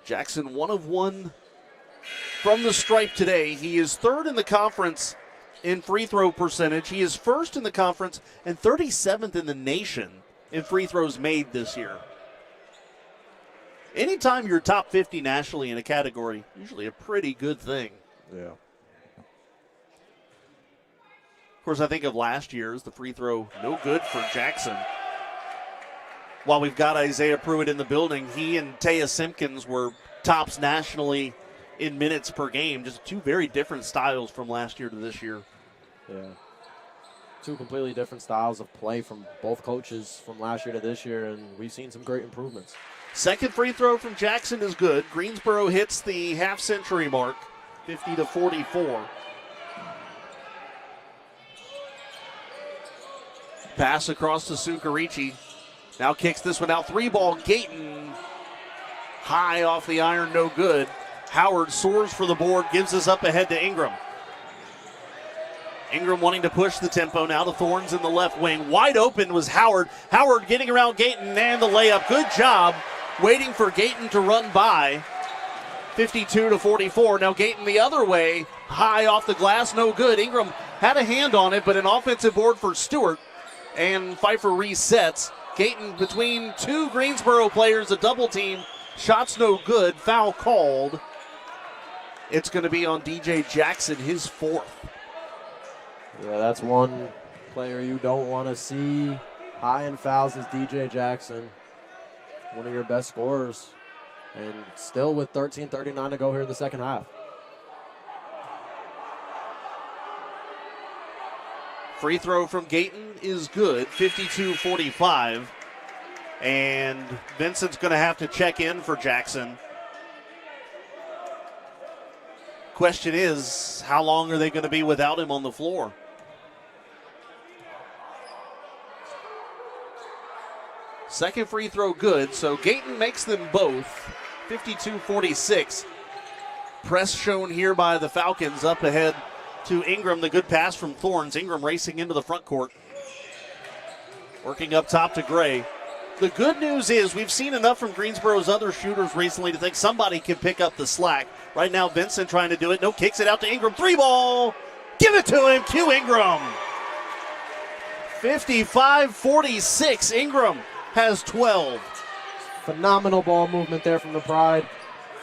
Jackson 1 of 1 from the stripe today. He is third in the conference in free throw percentage. He is first in the conference and 37th in the nation in free throws made this year. Anytime you're top 50 nationally in a category, usually a pretty good thing. Yeah. Of course, I think of last year's, the free throw no good for Jackson. While we've got Isaiah Pruitt in the building, he and Taya Simpkins were tops nationally in minutes per game. Just two very different styles from last year to this year. Yeah. Two completely different styles of play from both coaches from last year to this year, and we've seen some great improvements. Second free throw from Jackson is good. Greensboro hits the half-century mark, 50-44. Pass across to Sukarichi. Now kicks this one out. 3-ball, Gayton. High off the iron, no good. Howard soars for the board, gives us up ahead to Ingram. Ingram wanting to push the tempo. Now to Thorns in the left wing. Wide open was Howard. Howard getting around Gayton and the layup. Good job waiting for Gayton to run by. 52-44. Now Gayton the other way. High off the glass, no good. Ingram had a hand on it, but an offensive board for Stewart. And Pfeiffer resets. Gayton between two Greensboro players, a double team. Shots no good. Foul called. It's going to be on DJ Jackson, his fourth. Yeah, that's one player you don't want to see high in fouls is DJ Jackson. One of your best scorers. And still with 13:39 to go here in the second half. Free throw from Gayton is good, 52-45. And Vincent's going to have to check in for Jackson. Question is, how long are they going to be without him on the floor? Second free throw good, so Gayton makes them both. 52-46. Press shown here by the Falcons up ahead to Ingram. The good pass from Thorns. Ingram racing into the front court. Working up top to Gray. The good news is we've seen enough from Greensboro's other shooters recently to think somebody can pick up the slack. Right now, Vincent trying to do it. No, kicks it out to Ingram. 3-ball. Give it to him. Q Ingram. 55-46. Ingram has 12. Phenomenal ball movement there from the Pride.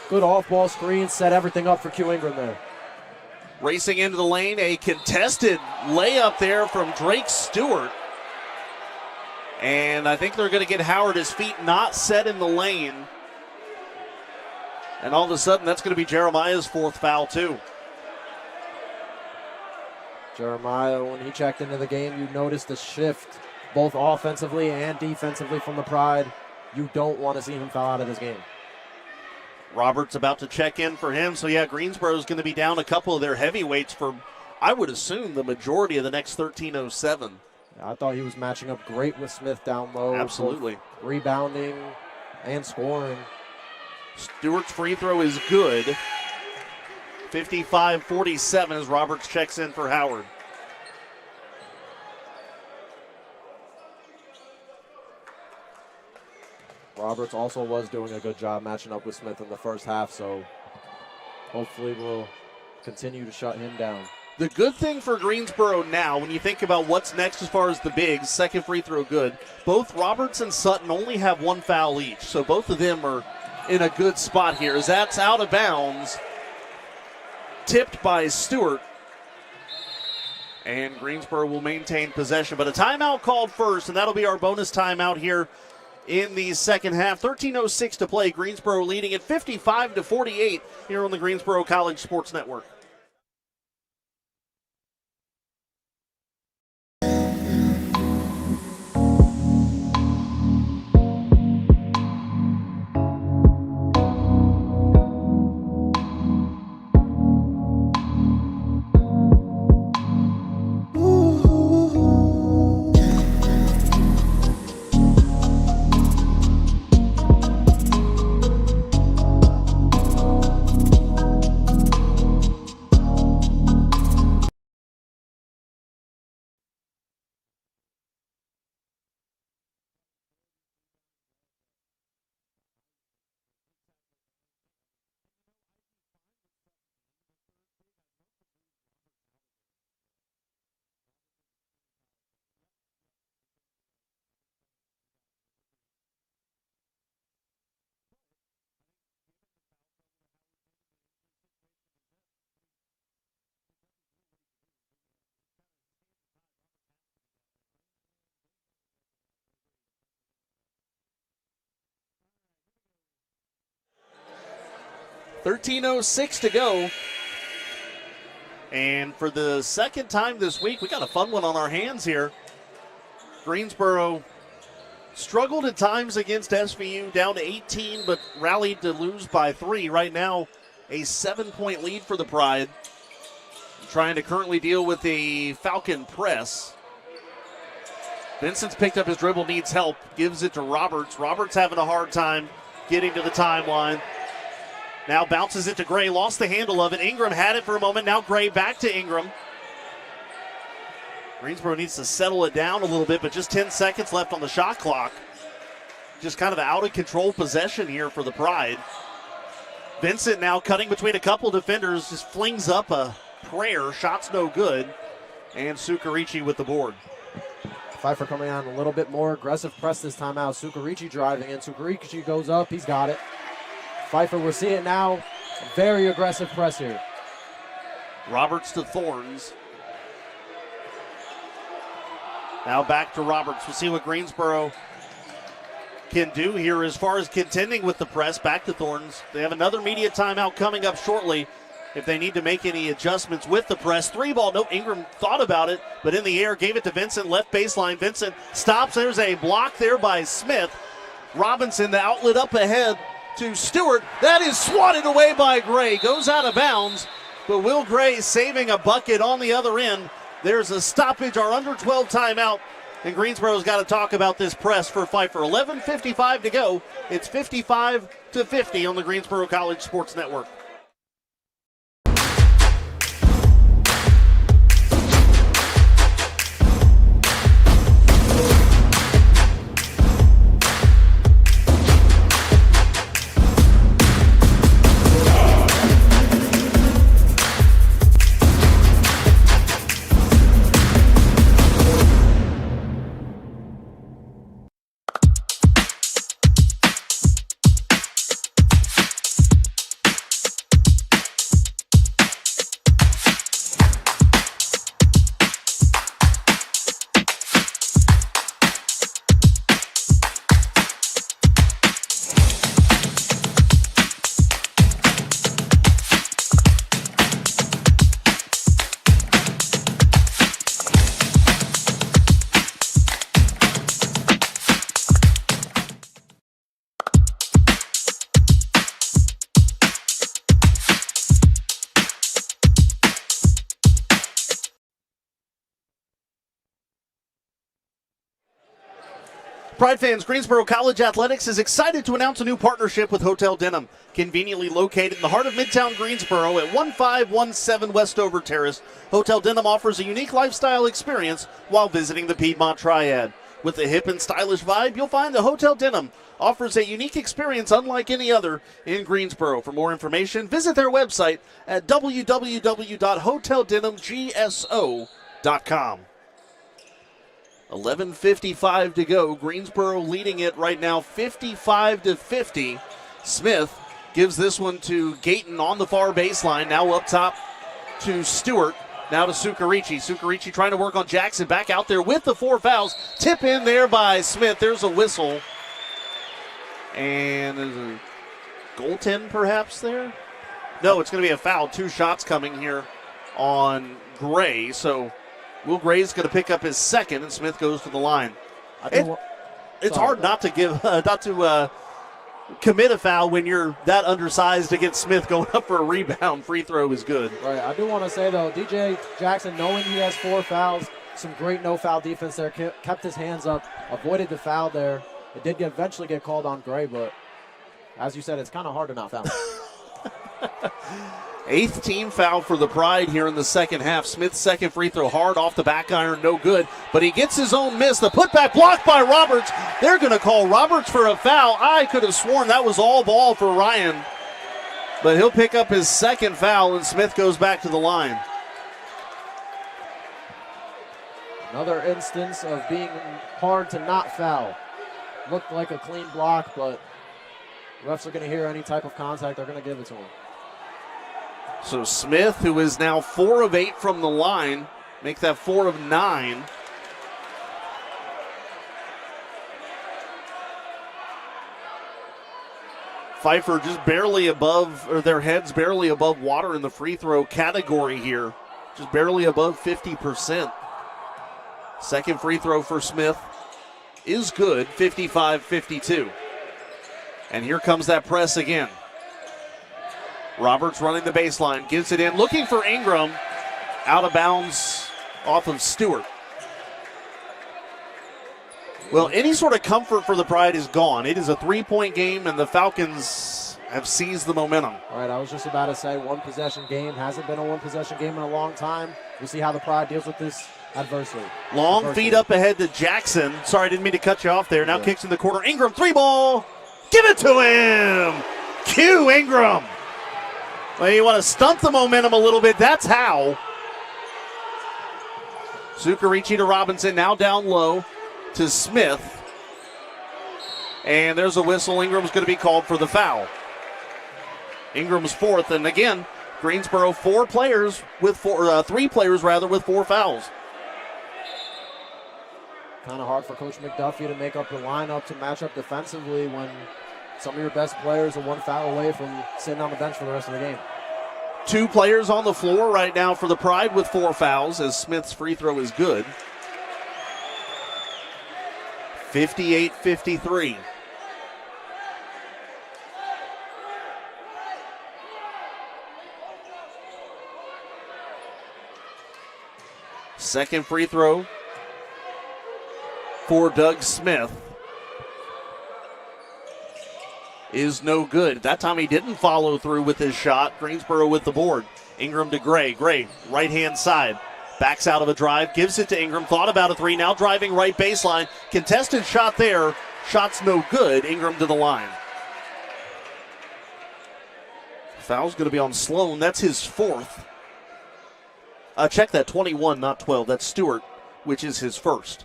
Good off-ball screen. Set everything up for Q Ingram there. Racing into the lane. A contested layup there from Drake Stewart. And I think they're going to get Howard, his feet not set in the lane. And all of a sudden, that's going to be Jeremiah's fourth foul, too. Jeremiah, when he checked into the game, you noticed the shift, both offensively and defensively from the Pride. You don't want to see him foul out of this game. Roberts about to check in for him. So, yeah, Greensboro's going to be down a couple of their heavyweights for, I would assume, the majority of the next 13:07. I thought he was matching up great with Smith down low. Absolutely. Rebounding and scoring. Stewart's free throw is good. 55-47 as Roberts checks in for Howard. Roberts also was doing a good job matching up with Smith in the first half, so hopefully we'll continue to shut him down. The good thing for Greensboro now, when you think about what's next as far as the bigs, second free throw good, both Roberts and Sutton only have one foul each, so both of them are in a good spot here as that's out of bounds, tipped by Stewart, and Greensboro will maintain possession. But a timeout called first, and that'll be our bonus timeout here in the second half. 13:06 to play, Greensboro leading at 55-48 here on the Greensboro College Sports Network. $13:06 to go. And for the second time this week, we got a fun one on our hands here. Greensboro struggled at times against SVU, down to 18, but rallied to lose by 3. Right now, a 7-point lead for the Pride. Trying to currently deal with the Falcon press. Vincent's picked up his dribble, needs help, gives it to Roberts. Roberts having a hard time getting to the timeline. Now bounces it to Gray, lost the handle of it. Ingram had it for a moment. Now Gray back to Ingram. Greensboro needs to settle it down a little bit, but just 10 seconds left on the shot clock. Just kind of out of control possession here for the Pride. Vincent now cutting between a couple defenders, just flings up a prayer. Shot's no good. And Sukarichi with the board. Pfeiffer coming on a little bit more aggressive press this time out. Sukarichi driving in. Sukarichi goes up. He's got it. Pfeiffer, we're seeing now a very aggressive press here. Roberts to Thorns. Now back to Roberts. We'll see what Greensboro can do here as far as contending with the press. Back to Thorns. They have another media timeout coming up shortly if they need to make any adjustments with the press. 3-ball. Nope, Ingram thought about it, but in the air, gave it to Vincent. Left baseline. Vincent stops. There's a block there by Smith. Robinson, the outlet up ahead to Stewart. That is swatted away by Gray. Goes out of bounds, but Will Gray saving a bucket on the other end. There's a stoppage, our under 12 timeout, and Greensboro's got to talk about this press for Pfeiffer. 11:55 to go. It's 55-50 on the Greensboro College Sports Network. Pride fans, Greensboro College Athletics is excited to announce a new partnership with Hotel Denham. Conveniently located in the heart of Midtown Greensboro at 1517 Westover Terrace, Hotel Denham offers a unique lifestyle experience while visiting the Piedmont Triad. With a hip and stylish vibe, you'll find the Hotel Denham offers a unique experience unlike any other in Greensboro. For more information, visit their website at www.hoteldenhamgso.com. 11:55 to go. Greensboro leading it right now 55-50. Smith gives this one to Gayton on the far baseline. Now up top to Stewart. Now to Sukarichi. Sukarichi trying to work on Jackson. Back out there with the 4 fouls. Tip in there by Smith. There's a whistle. And there's a goaltend perhaps there? No, it's going to be a foul. 2 shots coming here on Gray. So Will Gray's going to pick up his second, and Smith goes to the line. It's hard not to commit a foul when you're that undersized against Smith going up for a rebound. Free throw is good. Right. I do want to say, though, DJ Jackson, knowing he has 4 fouls, some great no-foul defense there, kept his hands up, avoided the foul there. It did eventually get called on Gray, but as you said, it's kind of hard to not foul. 8th team foul for the Pride here in the second half. Smith's second free throw hard off the back iron, no good. But he gets his own miss. The putback blocked by Roberts. They're going to call Roberts for a foul. I could have sworn that was all ball for Ryan. But he'll pick up his second foul, and Smith goes back to the line. Another instance of being hard to not foul. Looked like a clean block, but refs are going to hear any type of contact. They're going to give it to him. So Smith, who is now 4 of 8 from the line, make that 4 of 9. Pfeiffer just barely above, or their heads barely above water in the free throw category here. Just barely above 50%. Second free throw for Smith is good, 55-52. And here comes that press again. Roberts running the baseline, gives it in, looking for Ingram. Out of bounds off of Stewart. Well, any sort of comfort for the Pride is gone. It is a 3-point game, and the Falcons have seized the momentum. All right, I was just about to say one-possession game. Hasn't been a one-possession game in a long time. We'll see how the Pride deals with this adversity. Long feed up ahead to Jackson. Sorry, I didn't mean to cut you off there. Now kicks in the corner. Ingram, 3-ball. Give it to him. Q Ingram. Well, you want to stunt the momentum a little bit. That's how. Sukarichi to Robinson. Now down low to Smith. And there's a whistle. Ingram's going to be called for the foul. Ingram's 4th. And again, Greensboro 3 players with 4 fouls. Kind of hard for Coach McDuffie to make up the lineup to match up defensively when some of your best players are 1 foul away from sitting on the bench for the rest of the game. 2 players on the floor right now for the Pride with 4 fouls as Smith's free throw is good. 58-53. Second free throw for Doug Smith is no good. That time he didn't follow through with his shot. Greensboro with the board. Ingram to Gray. Gray, right-hand side. Backs out of a drive, gives it to Ingram. Thought about a 3, now driving right baseline. Contested shot there. Shot's no good. Ingram to the line. Foul's going to be on Sloan. That's his 4th. Check that, 21, not 12. That's Stewart, which is his 1st.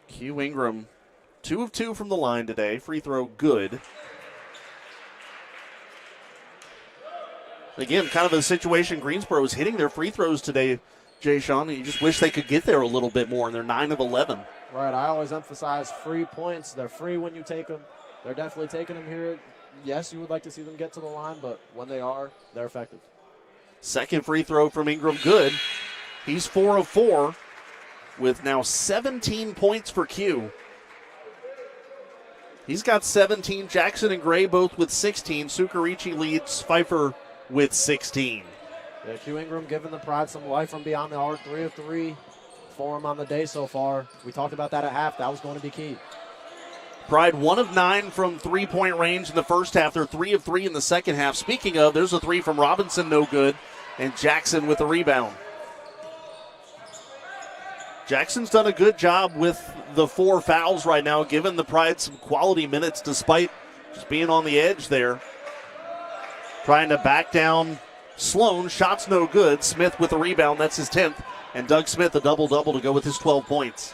Q Ingram, 2 of 2 from the line today. Free throw good. Again, kind of a situation. Greensboro is hitting their free throws today, Jay Sean. You just wish they could get there a little bit more, and they're 9 of 11. Right, I always emphasize free points. They're free when you take them. They're definitely taking them here. Yes, you would like to see them get to the line, but when they are, they're effective. Second free throw from Ingram, good. He's 4 of 4 with now 17 points for Q. He's got 17. Jackson and Gray both with 16. Sukarichi leads Pfeiffer with 16. Yeah, Q Ingram giving the Pride some life from beyond the arc. 3 of 3 for him on the day so far. We talked about that at half. That was going to be key. Pride 1 of 9 from three-point range in the first half. They're 3 of 3 in the second half. Speaking of, there's a 3 from Robinson, no good, and Jackson with the rebound. Jackson's done a good job with the 4 fouls right now, giving the Pride some quality minutes despite just being on the edge there. Trying to back down Sloan. Shot's no good. Smith with the rebound. That's his 10th. And Doug Smith a double-double to go with his 12 points.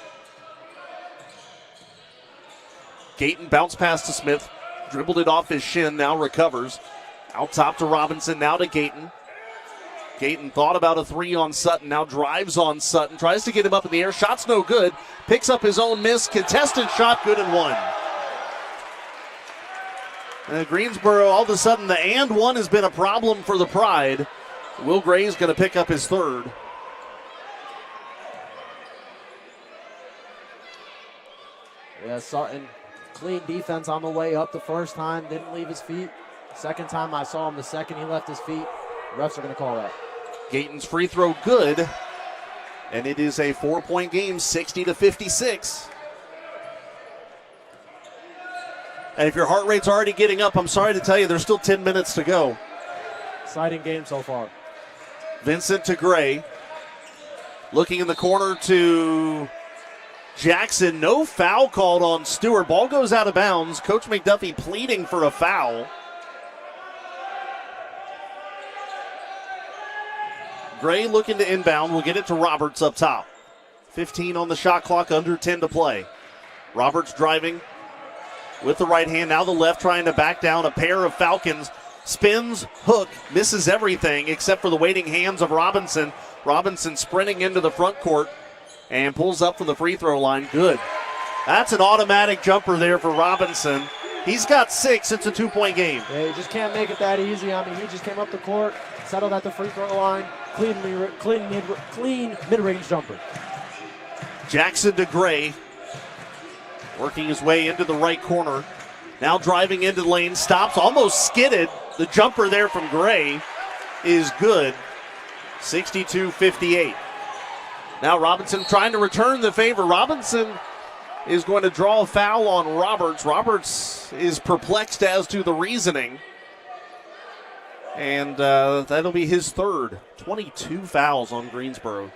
Gayton bounced pass to Smith. Dribbled it off his shin. Now recovers. Out top to Robinson. Now to Gayton. Gayton thought about a 3 on Sutton. Now drives on Sutton. Tries to get him up in the air. Shot's no good. Picks up his own miss. Contested shot. Good and 1. Greensboro, all of a sudden, the and 1 has been a problem for the Pride. Will Gray's going to pick up his 3rd. Yeah, Sutton, clean defense on the way up the first time. Didn't leave his feet. Second time I saw him, the second he left his feet. Refs are going to call that. Gayton's free throw good. And it is a 4-point game, 60-56. And if your heart rate's already getting up, I'm sorry to tell you, there's still 10 minutes to go. Exciting game so far. Vincent to Gray. Looking in the corner to Jackson. No foul called on Stewart. Ball goes out of bounds. Coach McDuffie pleading for a foul. Gray looking to inbound. We'll get it to Roberts up top. 15 on the shot clock, under 10 to play. Roberts driving with the right hand, now the left, trying to back down a pair of Falcons. Spins, hook, misses everything except for the waiting hands of Robinson. Robinson sprinting into the front court and pulls up from the free throw line. Good. That's an automatic jumper there for Robinson. He's got 6. It's a 2-point game. Yeah, you just can't make it that easy. I mean, he just came up the court, settled at the free throw line, clean mid-range jumper. Jackson to Gray. Working his way into the right corner. Now driving into the lane. Stops, almost skidded. The jumper there from Gray is good. 62-58. Now Robinson trying to return the favor. Robinson is going to draw a foul on Roberts. Roberts is perplexed as to the reasoning. And that'll be his 3rd. 22 fouls on Greensboro.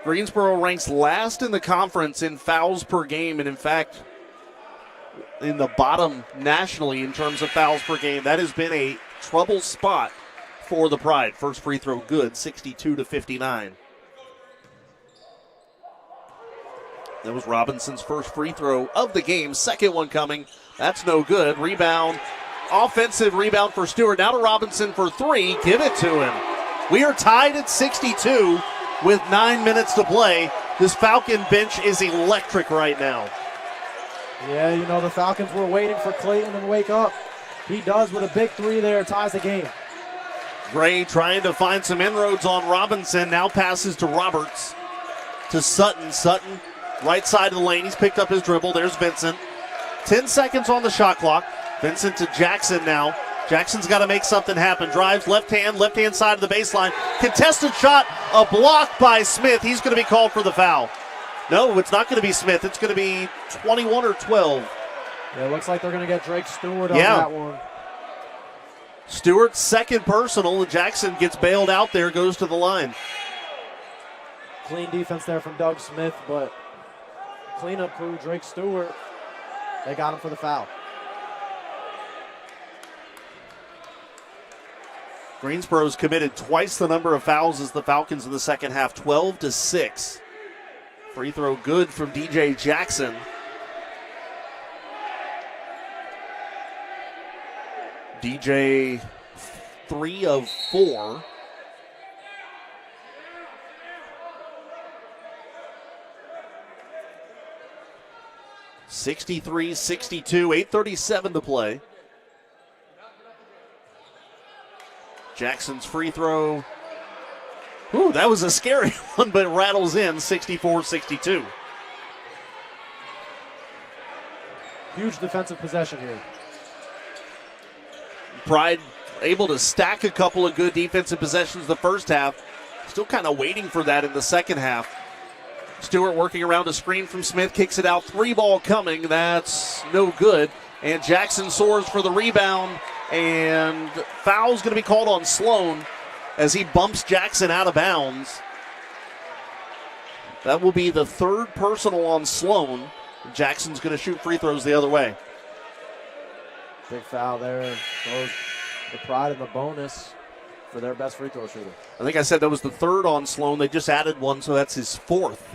Greensboro ranks last in the conference in fouls per game, and in fact, in the bottom nationally in terms of fouls per game. That has been a trouble spot for the Pride. First free throw good, 62-59. That was Robinson's first free throw of the game. Second one coming. That's no good. Rebound. Offensive rebound for Stewart. Now to Robinson for 3. Give it to him. We are tied at 62 with 9 minutes to play. This Falcon bench is electric right now. Yeah, you know, the Falcons were waiting for Clayton to wake up. He does with a big 3 there, ties the game. Gray trying to find some inroads on Robinson. Now passes to Roberts. To Sutton. Sutton, right side of the lane. He's picked up his dribble. There's Vincent. 10 seconds on the shot clock. Vincent to Jackson now. Jackson's got to make something happen. Drives left hand side of the baseline. Contested shot, a block by Smith. He's going to be called for the foul. No, it's not going to be Smith. It's going to be 21 or 12. Yeah, it looks like they're going to get Drake Stewart on that one. Stewart's second personal, and Jackson gets bailed out there, goes to the line. Clean defense there from Doug Smith, but cleanup crew, Drake Stewart, they got him for the foul. Greensboro's committed twice the number of fouls as the Falcons in the second half, 12-6. Free throw good from DJ Jackson. DJ 3 of 4. $63-62, 8:37 to play. Jackson's free throw. Ooh, that was a scary one, but it rattles in, 64-62. Huge defensive possession here. Pride able to stack a couple of good defensive possessions the first half. Still kind of waiting for that in the second half. Stewart working around a screen from Smith, kicks it out. 3-ball coming. That's no good. And Jackson soars for the rebound. And foul's going to be called on Sloan as he bumps Jackson out of bounds. That will be the third personal on Sloan. Jackson's going to shoot free throws the other way. Big foul there. Throws the Pride in the bonus for their best free throw shooter. I think I said that was the third on Sloan. They just added one, so that's his fourth.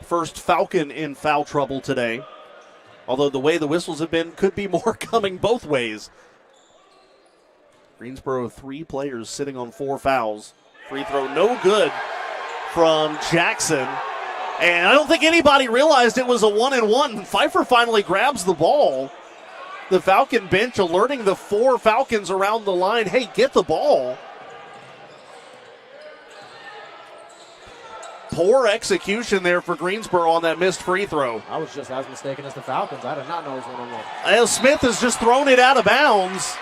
First Falcon in foul trouble today. Although the way the whistles have been, could be more coming both ways. Greensboro, 3 players sitting on 4 fouls. Free throw no good from Jackson. And I don't think anybody realized it was a 1-and-1. Pfeiffer finally grabs the ball. The Falcon bench alerting the 4 Falcons around the line, hey, get the ball. Poor execution there for Greensboro on that missed free throw. I was just as mistaken as the Falcons. I did not know it was 1-on-1. Smith has just thrown it out of bounds.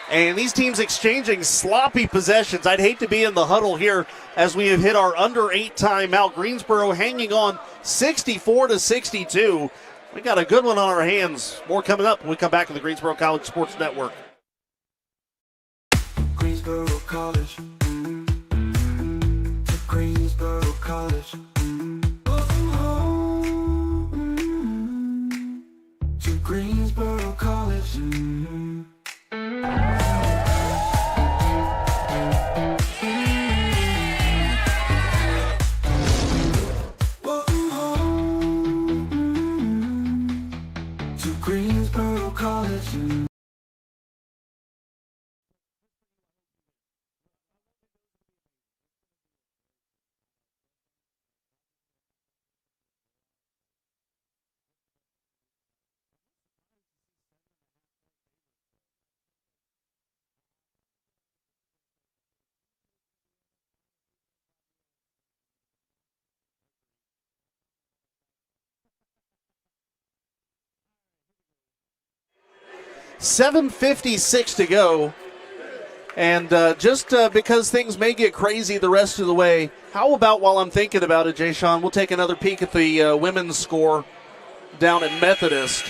And these teams exchanging sloppy possessions. I'd hate to be in the huddle here as we have hit our under 8 timeout. Greensboro hanging on 64-62. We got a good one on our hands. More coming up when we come back to the Greensboro College Sports Network. Greensboro College. To Greensboro College. To Greensboro College. Greensboro College. 7:56 to go. And just because things may get crazy the rest of the way, how about while I'm thinking about it, Jay Sean, we'll take another peek at the women's score down at Methodist.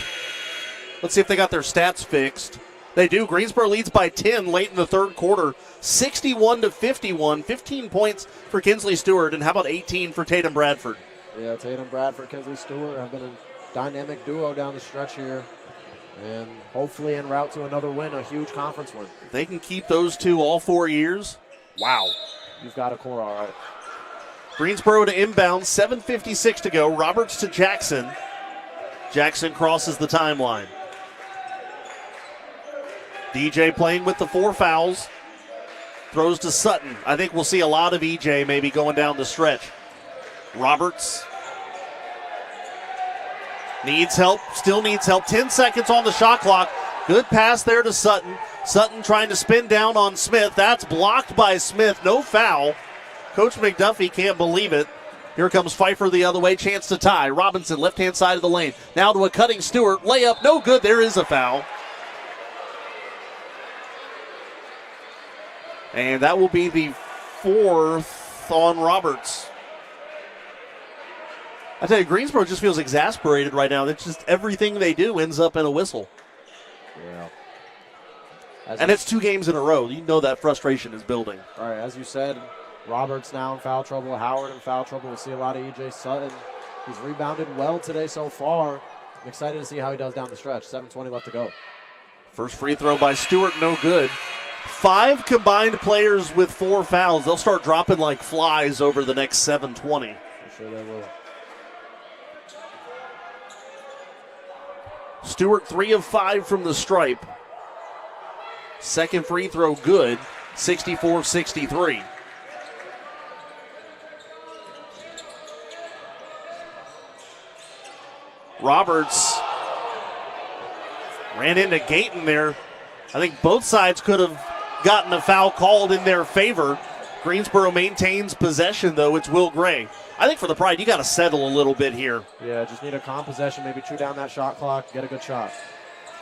Let's see if they got their stats fixed. They do. Greensboro leads by 10 late in the third quarter, 61-51. 15 points for Kinsley Stewart, and how about 18 for Tatum Bradford? Yeah, Tatum Bradford, Kinsley Stewart have been a dynamic duo down the stretch here. And hopefully en route to another win, a huge conference win. If they can keep those two all 4 years, wow. You've got a core all right. Greensboro to inbound, 7:56 to go. Roberts to Jackson. Jackson crosses the timeline. DJ playing with the 4 fouls. Throws to Sutton. I think we'll see a lot of EJ maybe going down the stretch. Roberts needs help, still needs help. 10 seconds on the shot clock. Good pass there to Sutton. Sutton trying to spin down on Smith. That's blocked by Smith. No foul. Coach McDuffie can't believe it. Here comes Pfeiffer the other way. Chance to tie. Robinson, left-hand side of the lane. Now to a cutting Stewart. Layup, no good. There is a foul. And that will be the 4th on Roberts. I tell you, Greensboro just feels exasperated right now. It's just everything they do ends up in a whistle. Yeah. And it's 2 games in a row. You know that frustration is building. All right, as you said, Roberts now in foul trouble. Howard in foul trouble. We'll see a lot of E.J. Sutton. He's rebounded well today so far. I'm excited to see how he does down the stretch. 7:20 left to go. First free throw by Stewart, no good. 5 combined players with 4 fouls. They'll start dropping like flies over the next 7:20. I'm sure they will. Stewart 3 of 5 from the stripe. Second free throw good, 64-63. Roberts ran into Gayton there. I think both sides could have gotten a foul called in their favor. Greensboro maintains possession, though. It's Will Gray. I think for the Pride, you got to settle a little bit here. Yeah, just need a calm possession, maybe chew down that shot clock, get a good shot.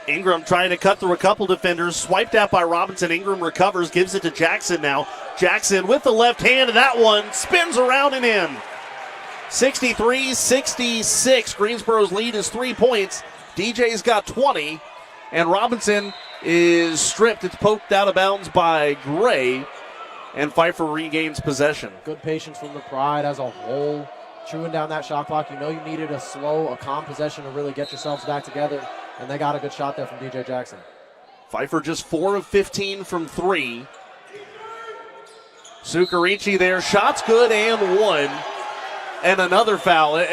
Ingram trying to cut through a couple defenders. Swiped out by Robinson. Ingram recovers, gives it to Jackson now. Jackson with the left hand, and that one spins around and in. 63-66. Greensboro's lead is 3 points. DJ's got 20, and Robinson is stripped. It's poked out of bounds by Gray, and Pfeiffer regains possession. Good patience from the Pride as a whole. Chewing down that shot clock. You know you needed a calm possession to really get yourselves back together, and they got a good shot there from DJ Jackson. Pfeiffer just 4 of 15 from 3. Sukarichi there, shots good and one. And another foul.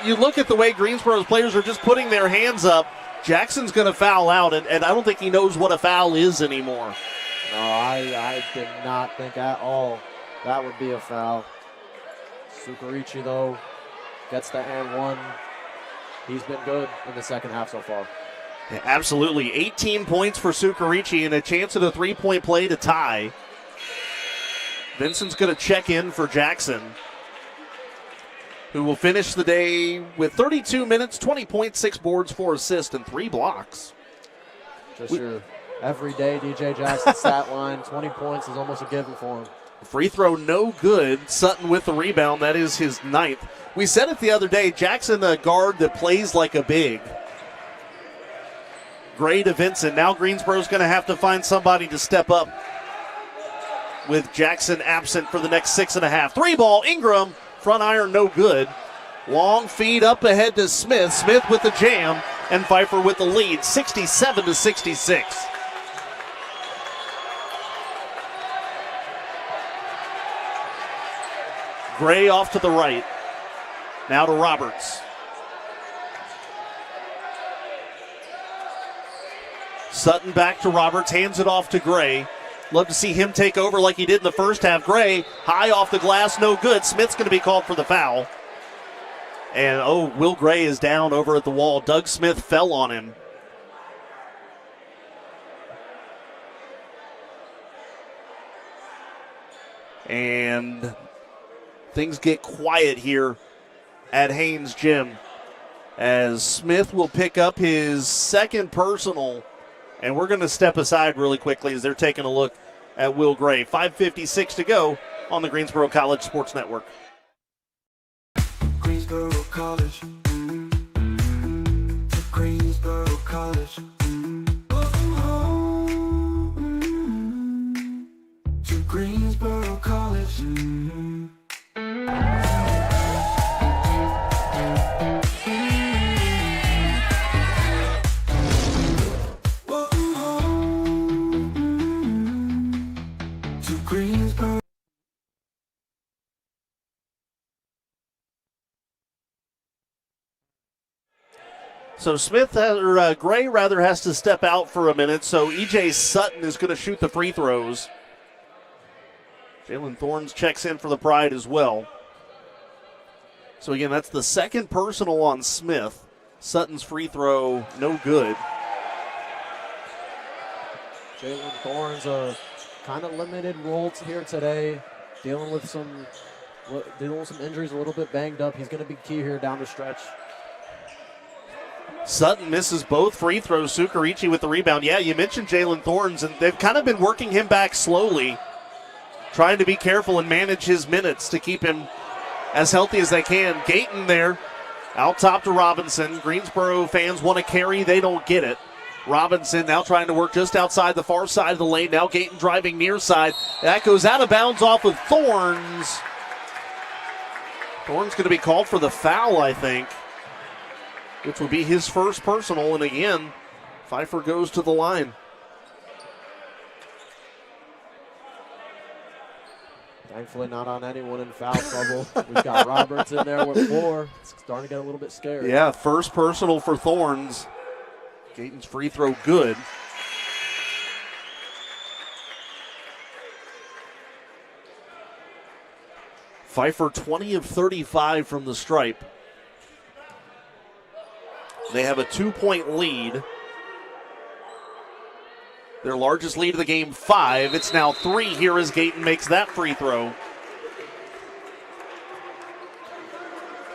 You look at the way Greensboro's players are just putting their hands up. Jackson's going to foul out, and I don't think he knows what a foul is anymore. No, I did not think at all that would be a foul. Sukarichi, though, gets the and one. He's been good in the second half so far. Yeah, absolutely. 18 points for Sukarichi and a chance at a three-point play to tie. Vincent's going to check in for Jackson, who will finish the day with 32 minutes, 20 points, 6 boards, 4 assists, and 3 blocks. Just your everyday DJ Jackson stat line. 20 points is almost a given for him. Free throw no good. Sutton with the rebound. That is his 9th. We said it the other day, Jackson, a guard that plays like a big. Gray to Vincent. Now Greensboro's going to have to find somebody to step up with Jackson absent for the next 6.5. 3-ball, Ingram. Front iron, no good. Long feed up ahead to Smith. Smith with the jam, and Pfeiffer with the lead, 67-66. Gray off to the right. Now to Roberts. Sutton back to Roberts, hands it off to Gray. Love to see him take over like he did in the first half. Gray, high off the glass, no good. Smith's going to be called for the foul. And, Will Gray is down over at the wall. Doug Smith fell on him. And things get quiet here at Haynes Gym as Smith will pick up his second personal. And we're going to step aside really quickly as they're taking a look at Will Gray. 5:56 to go on the Greensboro College Sports Network. Greensboro College. Greensboro College. To Greensboro College. So Gray rather has to step out for a minute, so E.J. Sutton is going to shoot the free throws. Jalen Thorns checks in for the Pride as well. So again, that's the second personal on Smith. Sutton's free throw, no good. Jalen Thorns a kind of limited role here today, dealing with some injuries, a little bit banged up. He's going to be key here down the stretch. Sutton misses both free throws. Sukarichi with the rebound. Yeah, you mentioned Jalen Thorns, and they've kind of been working him back slowly, trying to be careful and manage his minutes to keep him as healthy as they can. Gayton there, out top to Robinson. Greensboro fans want to carry. They don't get it. Robinson now trying to work just outside the far side of the lane. Now Gayton driving near side. That goes out of bounds off of Thorns. Thorns going to be called for the foul, I think, which will be his first personal. And again, Pfeiffer goes to the line. Thankfully not on anyone in foul trouble. We've got Roberts in there with 4. It's starting to get a little bit scary. Yeah, first personal for Thorns. Gayton's free throw good. Pfeiffer 20 of 35 from the stripe. They have a 2-point lead. Their largest lead of the game, 5. It's now 3 here as Gayton makes that free throw.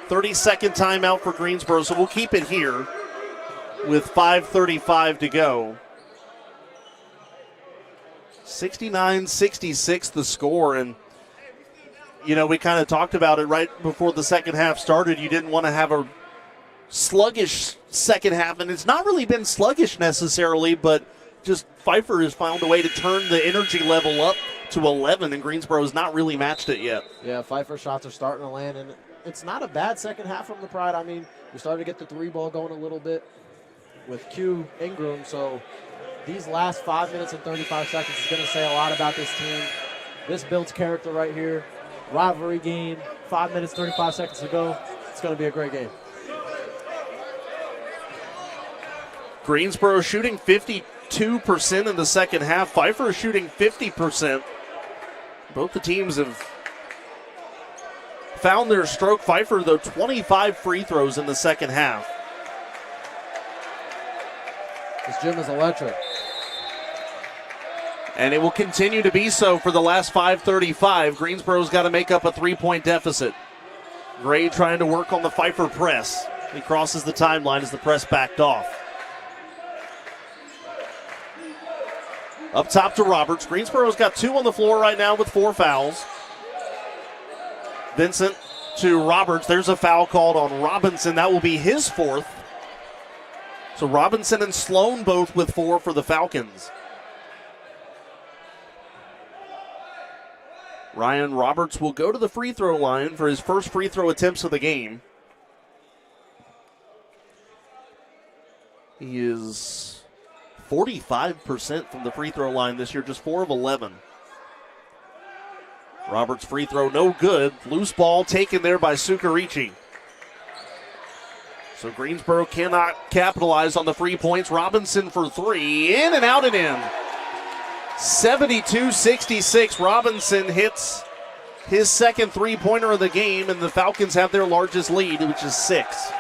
30-second timeout for Greensboro, so we'll keep it here. with 5:35 to go. 69-66 the score, and we kind of talked about it right before the second half started. You didn't want to have a sluggish second half, and it's not really been sluggish necessarily, but just Pfeiffer has found a way to turn the energy level up to 11, and Greensboro has not really matched it yet. Yeah, Pfeiffer shots are starting to land, and it's not a bad second half from the Pride. I mean, we started to get the three ball going a little bit with Q Ingram, so these last 5 minutes and 35 seconds is going to say a lot about this team. This builds character right here. Rivalry game, 5 minutes, 35 seconds to go. It's going to be a great game. Greensboro shooting 52% in the second half. Pfeiffer is shooting 50%. Both the teams have found their stroke. Pfeiffer, though, 25 free throws in the second half. This gym is electric. And it will continue to be so for the last 5:35. Greensboro's got to make up a three-point deficit. Gray trying to work on the Pfeiffer press. He crosses the timeline as the press backed off. Up top to Roberts. Greensboro's got 2 on the floor right now with 4 fouls. Vincent to Roberts. There's a foul called on Robinson. That will be his 4th. So Robinson and Sloan both with 4 for the Falcons. Ryan Roberts will go to the free throw line for his first free throw attempts of the game. He is 45% from the free throw line this year, just 4 of 11. Roberts' free throw no good. Loose ball taken there by Sukarichi. So Greensboro cannot capitalize on the free points. Robinson for 3, in and out and in. 72-66. Robinson hits his second three-pointer of the game, and the Falcons have their largest lead, which is 6.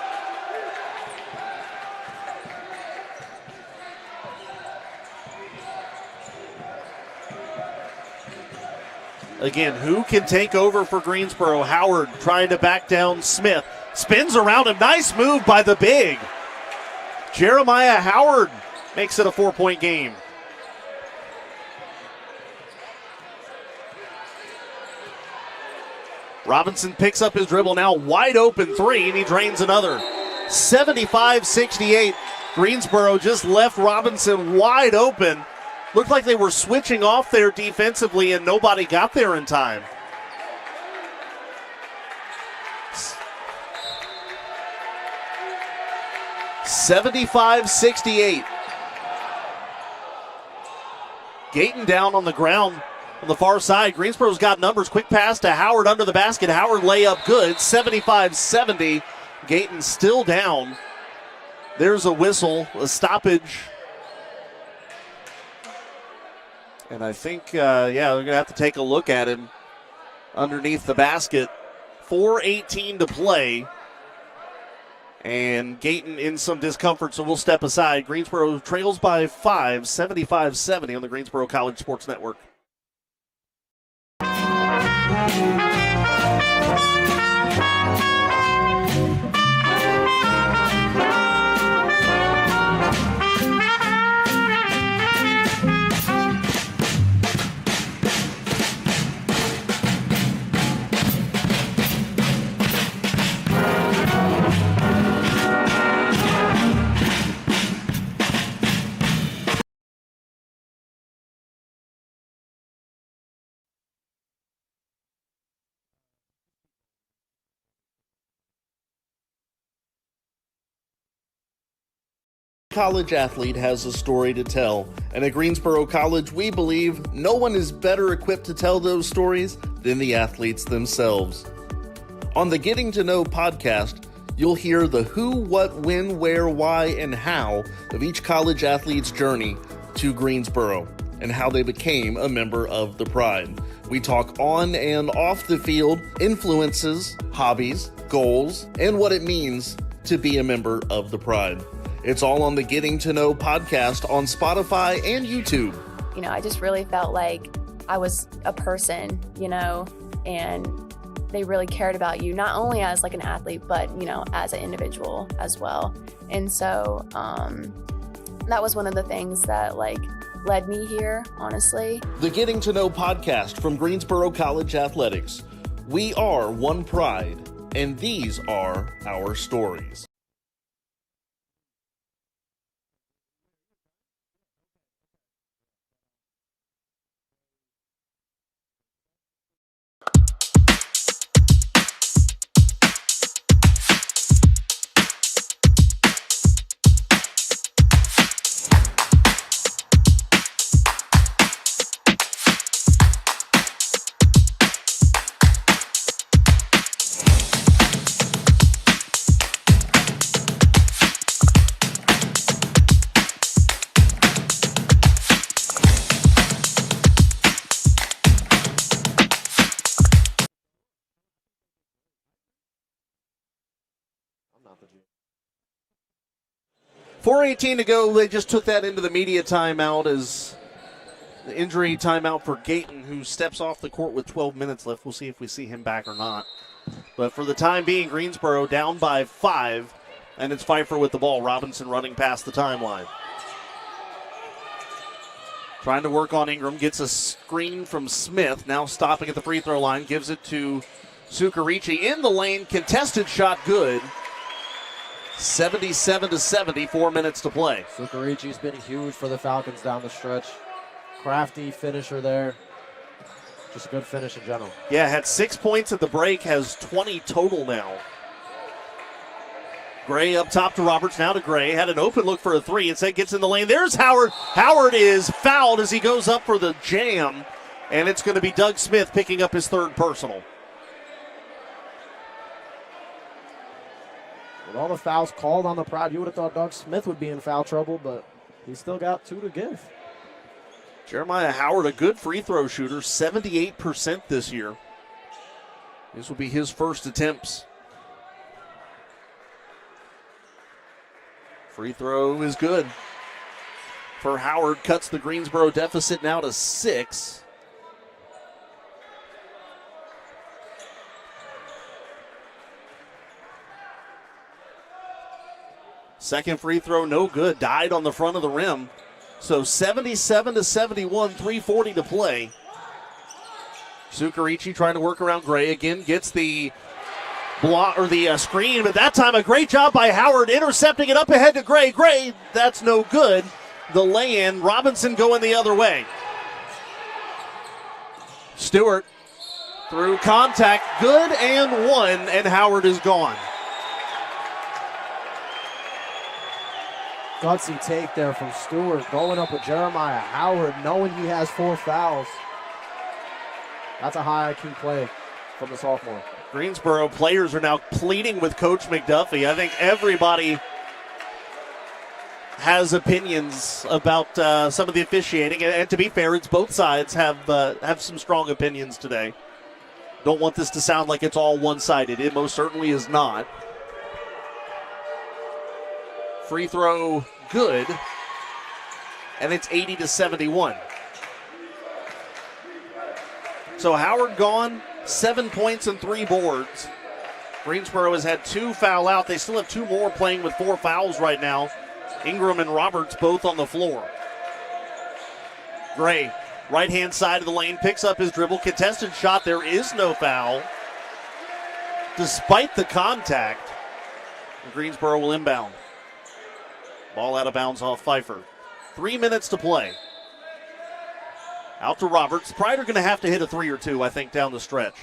Again, who can take over for Greensboro? Howard trying to back down Smith. Spins around him. Nice move by the big. Jeremiah Howard makes it a 4-point game. Robinson picks up his dribble now. Wide open 3, and he drains another. 75-68. Greensboro just left Robinson wide open. Looked like they were switching off there defensively, and nobody got there in time. (75-68). Gayton down on the ground on the far side. Greensboro's got numbers. Quick pass to Howard under the basket. Howard layup good. 75-70. Gayton still down. There's a whistle, a stoppage. And I think, they're going to have to take a look at him underneath the basket. 4:18 to play. And Gayton in some discomfort, so we'll step aside. Greensboro trails by 5, 75-70 on the Greensboro College Sports Network. College athlete has a story to tell, and at Greensboro College, we believe no one is better equipped to tell those stories than the athletes themselves. On the Getting to Know podcast, you'll hear the who, what, when, where, why, and how of each college athlete's journey to Greensboro and how they became a member of the Pride. We talk on and off the field, influences, hobbies, goals, and what it means to be a member of the Pride. It's all on the Getting to Know podcast on Spotify and YouTube. I just really felt like I was a person, and they really cared about you, not only as like an athlete, but, you know, as an individual as well. And so that was one of the things that like led me here, honestly. The Getting to Know podcast from Greensboro College Athletics. We are one pride, and these are our stories. Not the G. 4:18 to go. They just took that into the media timeout as the injury timeout for Gayton, who steps off the court with 12 minutes left. We'll see if we see him back or not. But for the time being, Greensboro down by 5, and it's Pfeiffer with the ball. Robinson running past the timeline. Trying to work on Ingram. Gets a screen from Smith. Now stopping at the free throw line. Gives it to Sucarici in the lane. Contested shot good. 77-70, 4 minutes to play. Sucarici's been huge for the Falcons down the stretch. Crafty finisher there. Just a good finish in general. Yeah, had 6 points at the break, has 20 total now. Gray up top to Roberts, now to Gray. Had an open look for a three. Instead gets in the lane. There's Howard. Howard is fouled as he goes up for the jam. And it's going to be Doug Smith picking up his third personal. With all the fouls called on the Pride, you would have thought Doug Smith would be in foul trouble, but he's still got 2 to give. Jeremiah Howard, a good free throw shooter, 78% this year. This will be his first attempts. Free throw is good for Howard. Cuts the Greensboro deficit now to 6. Second free throw, no good. Died on the front of the rim. So 77-71, 3:40 to play. Sucarici trying to work around Gray again. Gets the block or the screen, but that time a great job by Howard intercepting it up ahead to Gray. Gray, that's no good. The lay-in. Robinson going the other way. Stewart through contact, good and 1, and Howard is gone. Gutsy take there from Stewart, going up with Jeremiah Howard, knowing he has 4 fouls. That's a high IQ play from the sophomore. Greensboro players are now pleading with Coach McDuffie. I think everybody has opinions about some of the officiating, and to be fair, it's both sides have some strong opinions today. Don't want this to sound like it's all one-sided. It most certainly is not. Free throw good, and it's 80-71. So Howard gone, 7 points and 3 boards. Greensboro has had 2 foul out. They still have 2 more playing with 4 fouls right now. Ingram and Roberts both on the floor. Gray, right-hand side of the lane, picks up his dribble. Contested shot, there is no foul. Despite the contact, Greensboro will inbound. Ball out of bounds off Pfeiffer. 3 minutes to play. Out to Roberts. Pride are going to have to hit a 3 or 2, I think, down the stretch.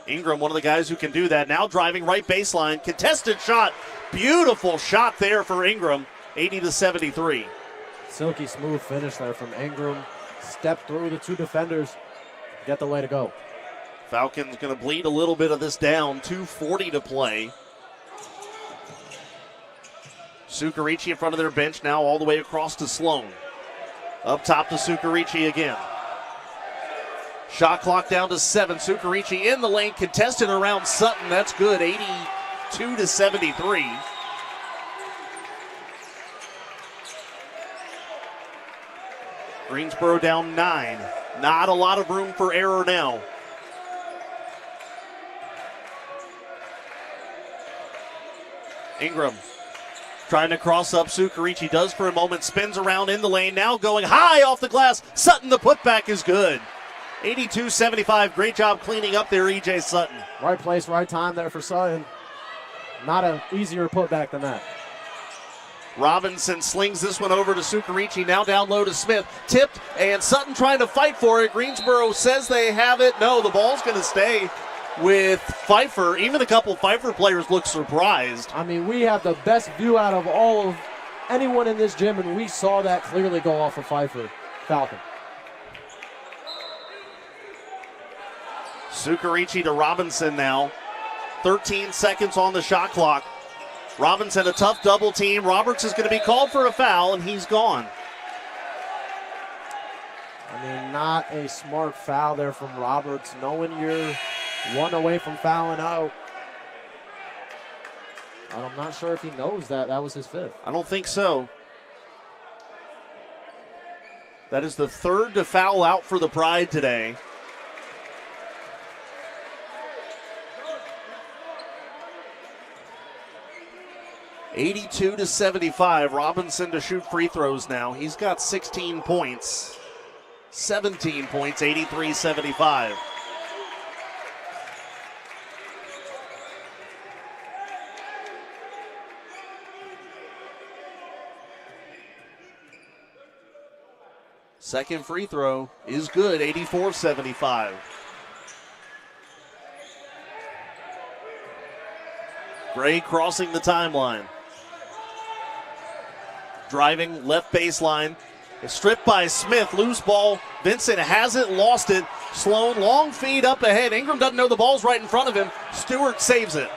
Ingram, one of the guys who can do that. Now driving right baseline. Contested shot. Beautiful shot there for Ingram. 80-73. Silky smooth finish there from Ingram. Step through the 2 defenders. Get the way to go. Falcons going to bleed a little bit of this down. 2:40 to play. Sucarici in front of their bench now all the way across to Sloan. Up top to Sucarici again. Shot clock down to 7. Sucarici in the lane, contested around Sutton. That's good, 82-73. Greensboro down 9. Not a lot of room for error now. Ingram trying to cross up. Sukarichi does for a moment, spins around in the lane, now going high off the glass. Sutton, the putback is good. 82-75, great job cleaning up there, E.J. Sutton. Right place, right time there for Sutton. Not an easier putback than that. Robinson slings this one over to Sukarichi, now down low to Smith. Tipped, and Sutton trying to fight for it. Greensboro says they have it. No, the ball's going to stay with Pfeiffer. Even a couple Pfeiffer players look surprised. I mean, we have the best view out of all of anyone in this gym, and we saw that clearly go off of Pfeiffer. Falcon. Sukarichi to Robinson now. 13 seconds on the shot clock. Robinson, a tough double team. Roberts is going to be called for a foul, and he's gone. I mean, not a smart foul there from Roberts, knowing you're one away from fouling out. I'm not sure if he knows that was his fifth. I don't think so. That is the third to foul out for the Pride today. (82-75). Robinson to shoot free throws now. He's got 16 points. 17 points, 83-75. Second free throw is good, 84-75. Gray crossing the timeline. Driving left baseline. It's stripped by Smith. Loose ball. Vincent has it, lost it. Sloan, long feed up ahead. Ingram doesn't know the ball's right in front of him. Stewart saves it.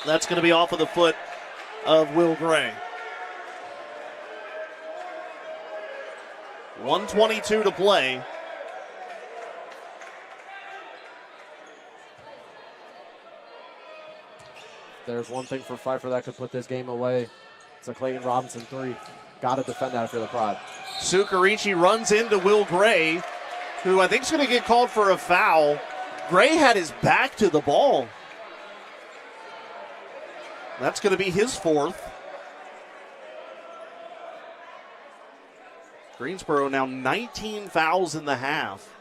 That's going to be off of the foot of Will Gray. 1:22 to play. There's one thing for Pfeiffer that could put this game away. It's a Clayton Robinson three. Got to defend that for the Pride. Sukarichi runs into Will Gray, who I think is going to get called for a foul. Gray had his back to the ball. That's going to be his fourth. Greensboro now 19 fouls in the half.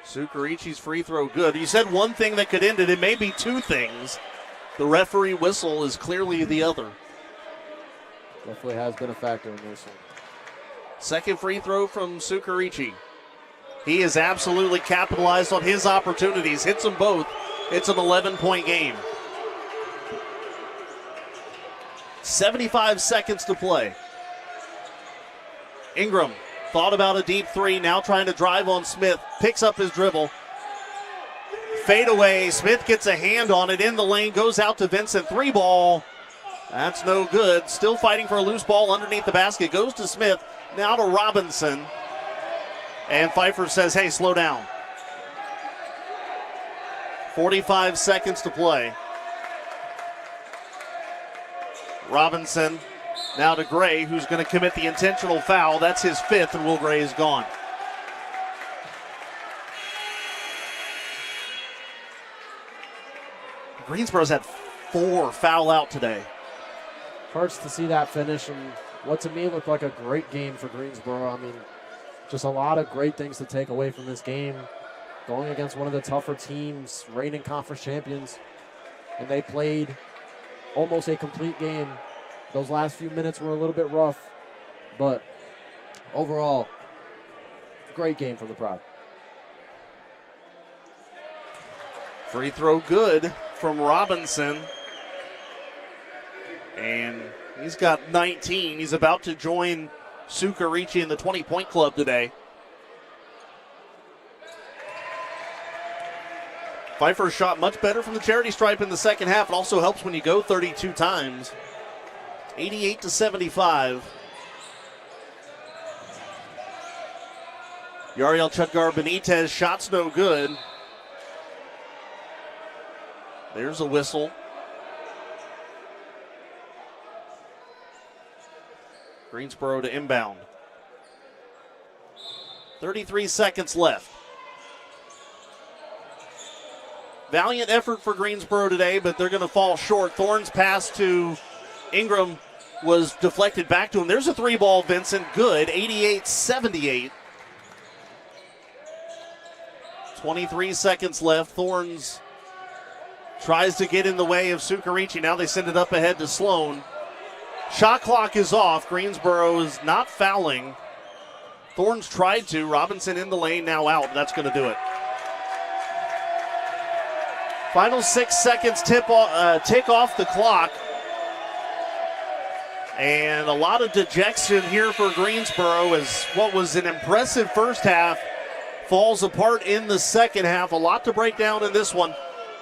Sukarichi's free throw good. You said one thing that could end it. It may be two things. The referee whistle is clearly the other. Definitely has been a factor in this one. Second free throw from Sukarichi. He has absolutely capitalized on his opportunities. Hits them both. It's an 11-point game. 75 seconds to play. Ingram thought about a deep three, now trying to drive on Smith. Picks up his dribble. Fade away. Smith gets a hand on it in the lane, goes out to Vincent. Three ball. That's no good. Still fighting for a loose ball underneath the basket. Goes to Smith. Now to Robinson. And Pfeiffer says, hey, slow down. 45 seconds to play. Robinson now to Gray, who's going to commit the intentional foul. That's his fifth, and Will Gray is gone. Greensboro's had 4 foul out today. Hurts to see that finish, and what to me looked like a great game for Greensboro. I mean, just a lot of great things to take away from this game. Going against one of the tougher teams, reigning conference champions, and they played almost a complete game. Those last few minutes were a little bit rough, but overall, great game for the Pride. Free throw good from Robinson. And he's got 19. He's about to join Sukarichi in the 20-point club today. Pfeiffer shot much better from the charity stripe in the second half. It also helps when you go 32 times. 88-75. Yariel Chutgar Benitez, shots no good. There's a whistle. Greensboro to inbound. 33 seconds left. Valiant effort for Greensboro today, but they're going to fall short. Thorne's pass to Ingram was deflected back to him. There's a three ball, Vincent. Good, 88-78. 23 seconds left. Thorne's tries to get in the way of Sukarichi. Now they send it up ahead to Sloan. Shot clock is off. Greensboro is not fouling. Thorne's tried to. Robinson in the lane, now out. That's going to do it. Final 6 seconds tick off the clock. And a lot of dejection here for Greensboro as what was an impressive first half falls apart in the second half. A lot to break down in this one.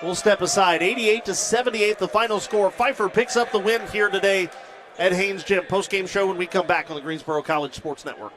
We'll step aside. 88-78, the final score. Pfeiffer picks up the win here today at Haynes Gym. Post-game show when we come back on the Greensboro College Sports Network.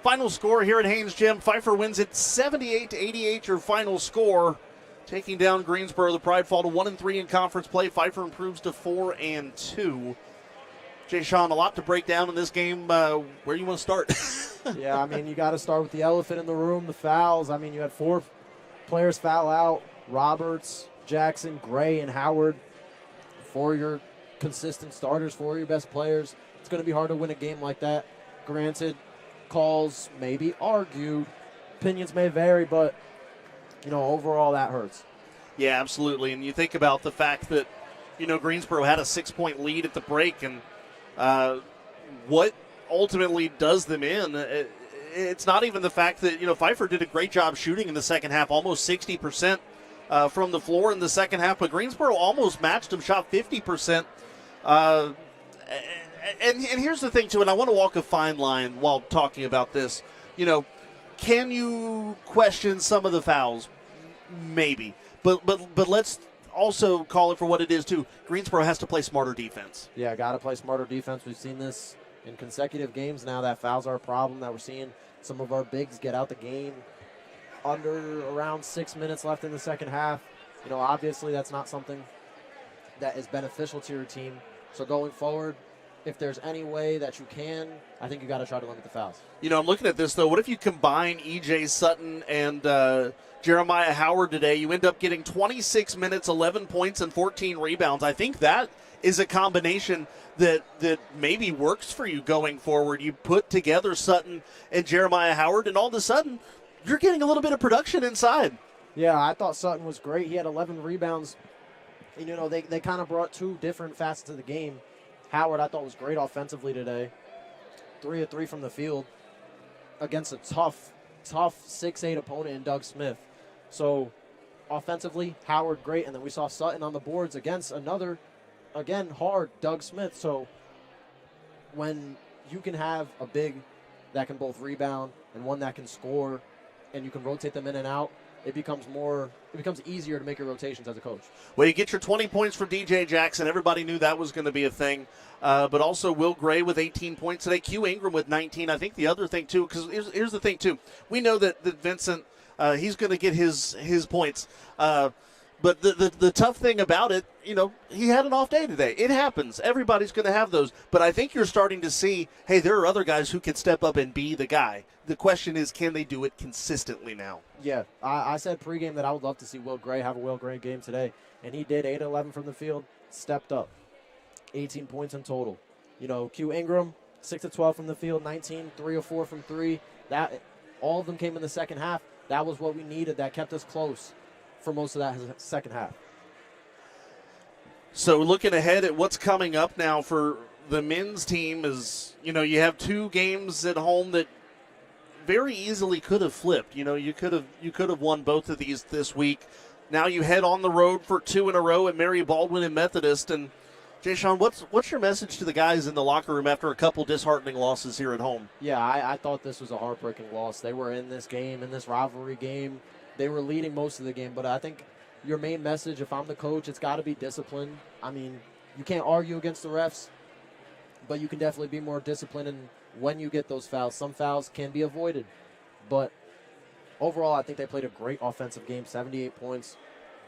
Final score here at Haynes Gym. Pfeiffer wins it 78-88, your final score. Taking down Greensboro, the Pride fall to 1-3 in conference play. Pfeiffer improves to 4-2. Jay Sean, a lot to break down in this game. Where do you want to start? Yeah, I mean, you got to start with the elephant in the room, the fouls. I mean, you had 4 players foul out: Roberts, Jackson, Gray, and Howard. 4 of your consistent starters, 4 of your best players. It's going to be hard to win a game like that. Granted, calls may be argued, opinions may vary, but, you know, overall that hurts. Yeah, absolutely. And you think about the fact that, you know, Greensboro had a 6-point lead at the break, and what ultimately does them in, it's not even the fact that, you know, Pfeiffer did a great job shooting in the second half, almost 60% from the floor in the second half, but Greensboro almost matched them, shot 50%. And here's the thing, too, and I want to walk a fine line while talking about this. You know, can you question some of the fouls? Maybe. But let's also call it for what it is, too. Greensboro has to play smarter defense. Yeah, got to play smarter defense. We've seen this in consecutive games now, that fouls are a problem, that we're seeing some of our bigs get out the game under around 6 minutes left in the second half. You know, obviously that's not something that is beneficial to your team. So going forward, if there's any way that you can, I think you got to try to limit the fouls. You know, I'm looking at this, though. What if you combine E.J. Sutton and Jeremiah Howard today? You end up getting 26 minutes, 11 points, and 14 rebounds. I think that is a combination that maybe works for you going forward. You put together Sutton and Jeremiah Howard, and all of a sudden, you're getting a little bit of production inside. Yeah, I thought Sutton was great. He had 11 rebounds. And, you know, they kind of brought 2 different facets of the game. Howard, I thought, was great offensively today. 3 of 3 from the field against a tough 6'8" opponent in Doug Smith. So, offensively, Howard, great. And then we saw Sutton on the boards against another, again, hard Doug Smith. So, when you can have a big that can both rebound and one that can score, and you can rotate them in and out, it becomes easier to make your rotations as a coach. Well, you get your 20 points from DJ Jackson. Everybody knew that was going to be a thing. But also Will Gray with 18 points today. Q Ingram with 19. I think the other thing, too, because here's the thing, too. We know that Vincent, he's going to get his points. But the tough thing about it, he had an off day today. It happens. Everybody's going to have those. But I think you're starting to see, hey, there are other guys who can step up and be the guy. The question is, can they do it consistently now? Yeah, I said pregame that I would love to see Will Gray have a Will Gray game today. And he did 8-11 from the field, stepped up. 18 points in total. Q Ingram, 6-12 from the field, 19, 3 or 4 from 3. All of them came in the second half. That was what we needed. That kept us close for most of that second half. So looking ahead at what's coming up now for the men's team is, you have 2 games at home that very easily could have flipped. You could have won both of these this week. Now you head on the road for 2 in a row at Mary Baldwin and Methodist. And Jay Sean, what's your message to the guys in the locker room after a couple disheartening losses here at home? Yeah, I thought this was a heartbreaking loss. They were in this game, in this rivalry game. They were leading most of the game, but I think your main message, if I'm the coach, it's got to be discipline. I mean, you can't argue against the refs, but you can definitely be more disciplined when you get those fouls. Some fouls can be avoided, but overall, I think they played a great offensive game, 78 points,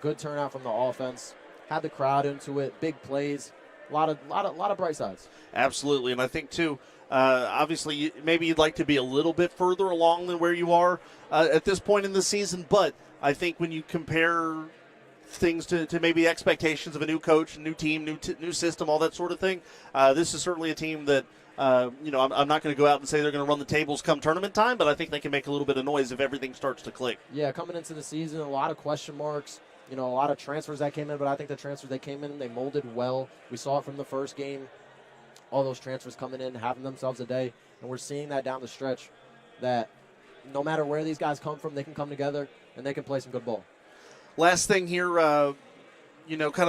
good turnout from the offense, had the crowd into it, big plays, a lot of bright sides. Absolutely, and I think too, obviously, maybe you'd like to be a little bit further along than where you are at this point in the season, but I think when you compare things to maybe expectations of a new coach, new team, new system, all that sort of thing, this is certainly a team that, I'm not going to go out and say they're going to run the tables come tournament time, but I think they can make a little bit of noise if everything starts to click. Yeah, coming into the season, a lot of question marks, a lot of transfers that came in, but I think the transfers that came in, they molded well. We saw it from the first game. All those transfers coming in, having themselves a day, and we're seeing that down the stretch, that no matter where these guys come from, they can come together and they can play some good ball. Last thing here, kind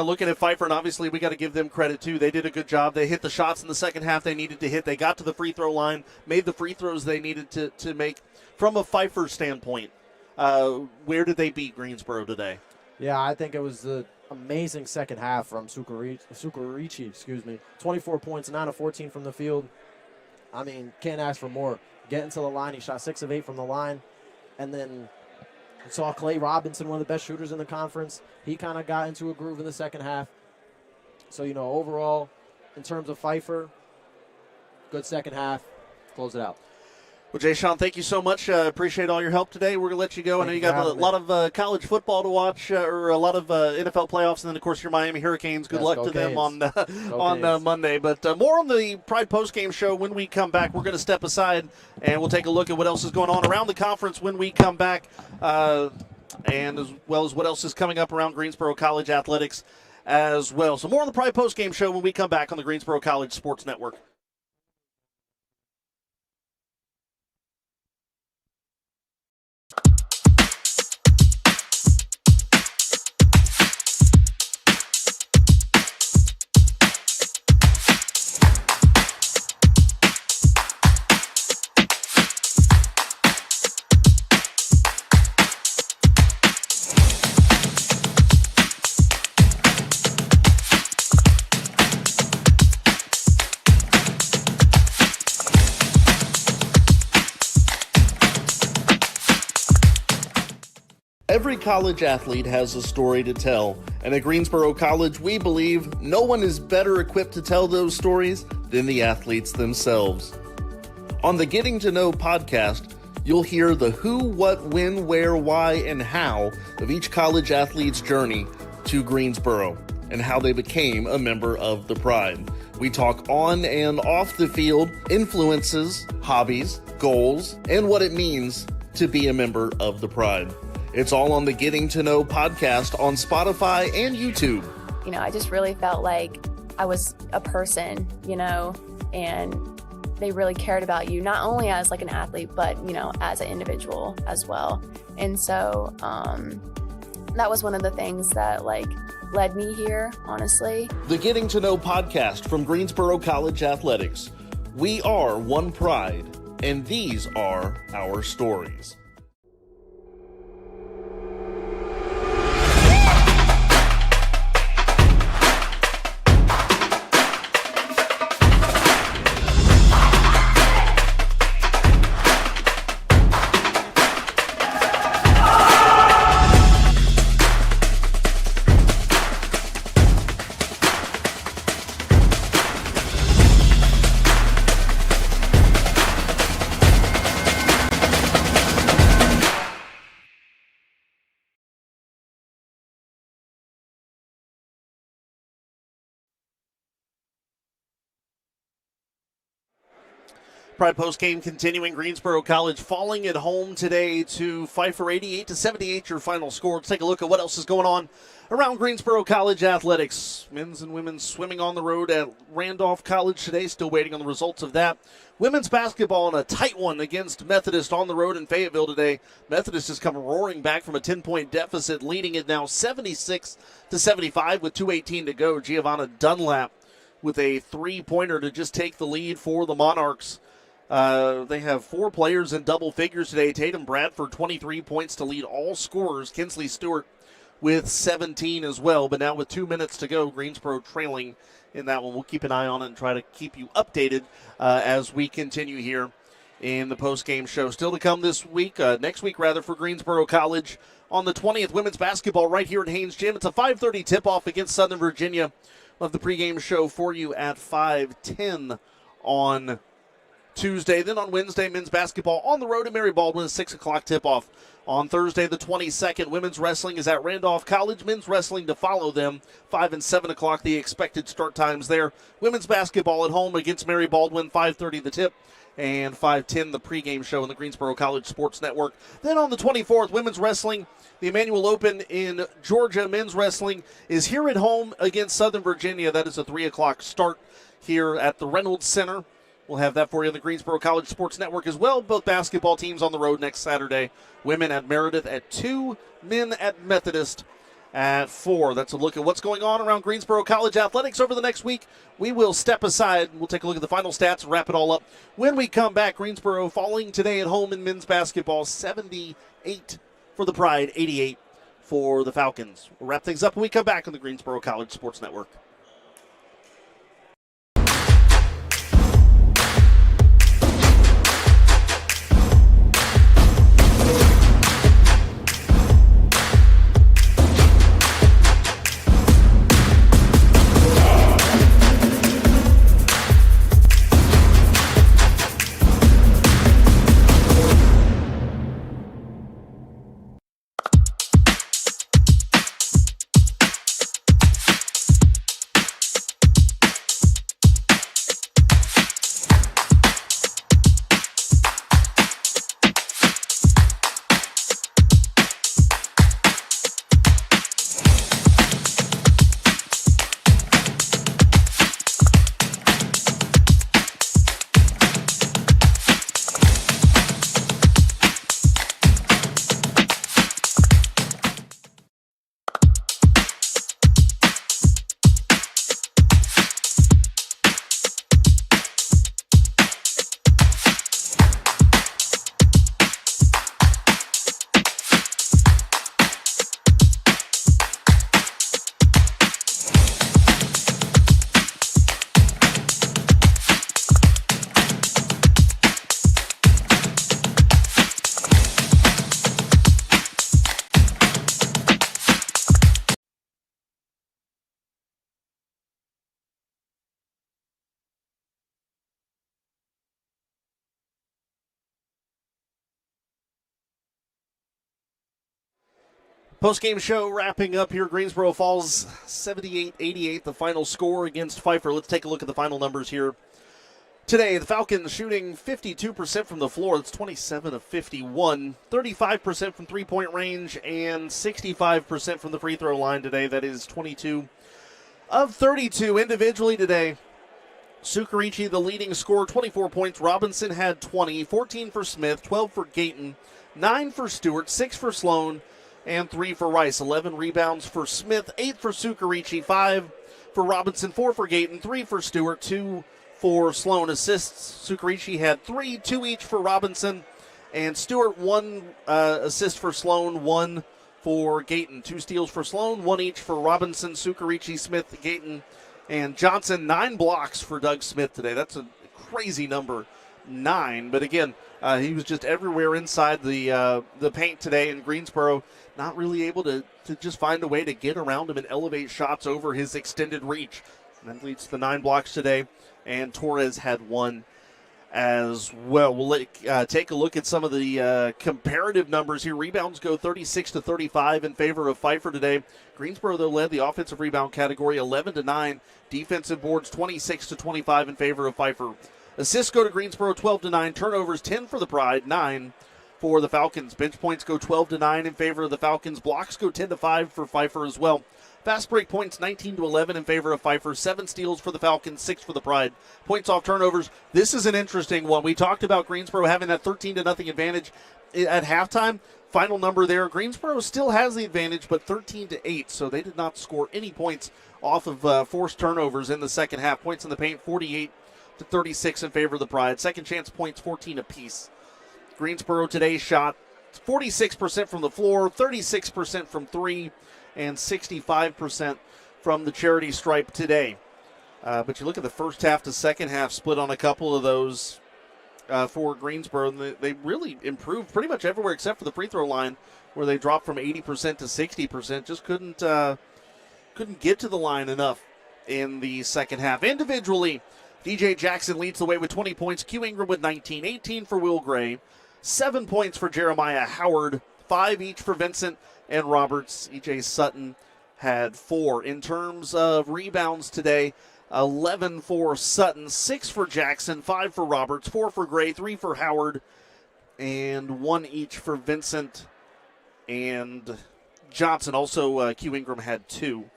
of looking at Pfeiffer, and obviously we got to give them credit too. They did a good job. They hit the shots in the second half they needed to hit. They got to the free throw line, made the free throws they needed to make. From a Pfeiffer standpoint, where did they beat Greensboro today? Yeah, I think it was the amazing second half from Sukarichi, 24 points, 9 of 14 from the field. I mean, can't ask for more. Getting to the line, he shot 6 of 8 from the line. And then saw Clay Robinson, one of the best shooters in the conference. He kind of got into a groove in the second half. So, overall, in terms of Pfeiffer, good second half. Close it out. Well, Jay Sean, thank you so much. Appreciate all your help today. We're going to let you go. I know you got a lot of college football to watch, or a lot of NFL playoffs, and then, of course, your Miami Hurricanes. Good luck to them on Monday. But more on the Pride postgame show when we come back. We're going to step aside, and we'll take a look at what else is going on around the conference when we come back, and as well as what else is coming up around Greensboro College athletics as well. So more on the Pride postgame show when we come back on the Greensboro College Sports Network. Every college athlete has a story to tell, and at Greensboro College, we believe no one is better equipped to tell those stories than the athletes themselves. On the Getting to Know podcast, you'll hear the who, what, when, where, why, and how of each college athlete's journey to Greensboro and how they became a member of the Pride. We talk on and off the field, influences, hobbies, goals, and what it means to be a member of the Pride. It's all on the Getting to Know podcast on Spotify and YouTube. I just really felt like I was a person, and they really cared about you, not only as like an athlete, but, as an individual as well. And so that was one of the things that led me here, honestly. The Getting to Know podcast from Greensboro College Athletics. We are one Pride, and these are our stories. Pride postgame continuing. Greensboro College falling at home today to Pfeiffer 88-78, your final score. Let's take a look at what else is going on around Greensboro College athletics. Men's and women's swimming on the road at Randolph College today. Still waiting on the results of that. Women's basketball in a tight one against Methodist on the road in Fayetteville today. Methodist has come roaring back from a 10-point deficit, leading it now 76-75 with 2:18 to go. Giovanna Dunlap with a three-pointer to just take the lead for the Monarchs. They have 4 players in double figures today. Tatum Bradford, 23 points to lead all scorers. Kinsley Stewart with 17 as well. But now with 2 minutes to go, Greensboro trailing in that one. We'll keep an eye on it and try to keep you updated as we continue here in the post-game show. Still to come this week, next week rather, for Greensboro College on the 20th. Women's basketball right here at Haynes Gym. It's a 5:30 tip-off against Southern Virginia. We'll have the pregame show for you at 5:10 on Tuesday. Then on Wednesday, men's basketball on the road at Mary Baldwin, 6 o'clock tip-off. On Thursday, the 22nd, women's wrestling is at Randolph College. Men's wrestling to follow them, 5 and 7 o'clock, the expected start times there. Women's basketball at home against Mary Baldwin, 5:30 the tip, and 5:10 the pregame show on the Greensboro College Sports Network. Then on the 24th, women's wrestling, the Emmanuel Open in Georgia. Men's wrestling is here at home against Southern Virginia. That is a 3 o'clock start here at the Reynolds Center. We'll have that for you on the Greensboro College Sports Network as well. Both basketball teams on the road next Saturday. Women at Meredith at 2, men at Methodist at 4. That's a look at what's going on around Greensboro College athletics over the next week. We will step aside. We'll take a look at the final stats and wrap it all up. When we come back, Greensboro falling today at home in men's basketball, 78 for the Pride, 88 for the Falcons. We'll wrap things up when we come back on the Greensboro College Sports Network. Post-game show wrapping up here. Greensboro falls 78-88, the final score against Pfeiffer. Let's take a look at the final numbers here. Today, the Falcons shooting 52% from the floor. That's 27 of 51. 35% from three-point range and 65% from the free throw line today. That is 22 of 32 individually today. Sukarichi, the leading scorer, 24 points. Robinson had 20, 14 for Smith, 12 for Gayton, 9 for Stewart, 6 for Sloan, and 3 for Rice. 11 rebounds for Smith, 8 for Sukarichi, 5 for Robinson, 4 for Gayton, 3 for Stewart, 2 for Sloan. Assists, Sukarichi had 3, 2 each for Robinson, and Stewart 1 assist for Sloan, 1 for Gayton. 2 steals for Sloan, 1 each for Robinson, Sukarichi, Smith, Gayton, and Johnson. 9 blocks for Doug Smith today. That's a crazy number, 9. But again, he was just everywhere inside the paint today, in Greensboro not really able to just find a way to get around him and elevate shots over his extended reach. And that leads to the 9 blocks today, and Torres had 1 as well. We'll take a look at some of the comparative numbers here. Rebounds go 36-35 in favor of Pfeiffer today. Greensboro, though, led the offensive rebound category 11-9. Defensive boards 26-25 in favor of Pfeiffer. Assists go to Greensboro 12-9. Turnovers 10 for the Pride, 9 for the Falcons. Bench points go 12-9 in favor of the Falcons. Blocks go 10-5 for Pfeiffer as well. Fast break points 19-11 in favor of Pfeiffer. 7 steals for the Falcons, 6 for the Pride. Points off turnovers. This is an interesting one. We talked about Greensboro having that 13-0 advantage at halftime. Final number there. Greensboro still has the advantage, but 13-8. So they did not score any points off of forced turnovers in the second half. Points in the paint 48-36 in favor of the Pride. Second chance points 14 apiece. Greensboro today shot 46% from the floor, 36% from three, and 65% from the charity stripe today. But you look at the first half to second half split on a couple of those for Greensboro, and they really improved pretty much everywhere except for the free throw line, where they dropped from 80% to 60%. Just couldn't get to the line enough in the second half. Individually, DJ Jackson leads the way with 20 points. Q Ingram with 19, 18 for Will Gray, 7 points for Jeremiah Howard, 5 each for Vincent and Roberts. EJ Sutton had 4. In terms of rebounds today, 11 for Sutton, 6 for Jackson, 5 for Roberts, 4 for Gray, 3 for Howard, and 1 each for Vincent and Johnson. Also, Q Ingram had 2.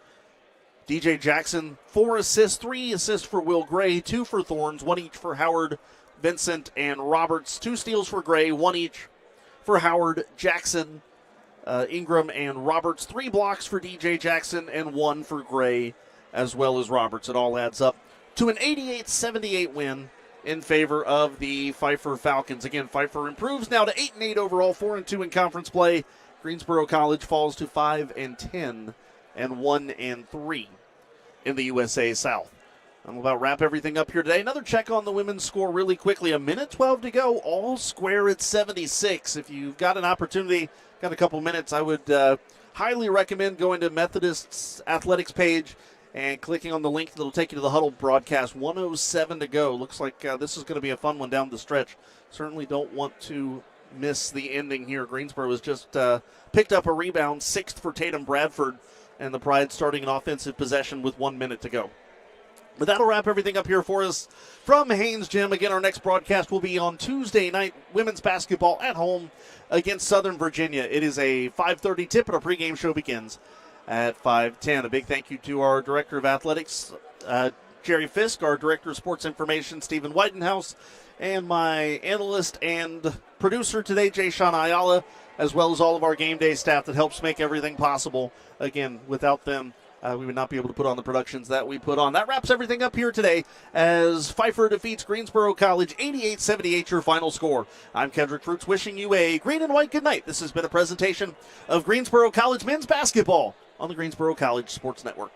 DJ Jackson, 4 assists, 3 assists for Will Gray, 2 for Thorns, 1 each for Howard, Vincent, and Roberts. 2 steals for Gray, 1 each for Howard, Jackson, Ingram, and Roberts. 3 blocks for DJ Jackson and 1 for Gray as well as Roberts. It all adds up to an 88-78 win in favor of the Pfeiffer Falcons. Again, Pfeiffer improves now to 8-8 overall, 4-2 in conference play. Greensboro College falls to 5-10 and 1-3 in the USA South. I'm about to wrap everything up here today. Another check on the women's score really quickly. 1:12 to go, all square at 76. If you've got an opportunity, got a couple minutes, I would highly recommend going to Methodist's athletics page and clicking on the link that'll take you to the Huddle broadcast. 1:07 to go. Looks like this is going to be a fun one down the stretch. Certainly don't want to miss the ending here. Greensboro has just picked up a rebound, 6th for Tatum Bradford, and the Pride starting an offensive possession with 1 minute to go. But that'll wrap everything up here for us from Haynes Gym. Again, our next broadcast will be on Tuesday night, women's basketball at home against Southern Virginia. It is a 5:30 tip, and our pregame show begins at 5:10. A big thank you to our Director of Athletics, Jerry Fisk, our Director of Sports Information, Stephen Whitenhouse, and my analyst and producer today, Jay Sean Ayala, as well as all of our game day staff that helps make everything possible. Again, without them, we would not be able to put on the productions that we put on. That wraps everything up here today as Pfeiffer defeats Greensboro College 88-78, your final score. I'm Kendrick Fruits wishing you a green and white good night. This has been a presentation of Greensboro College men's basketball on the Greensboro College Sports Network.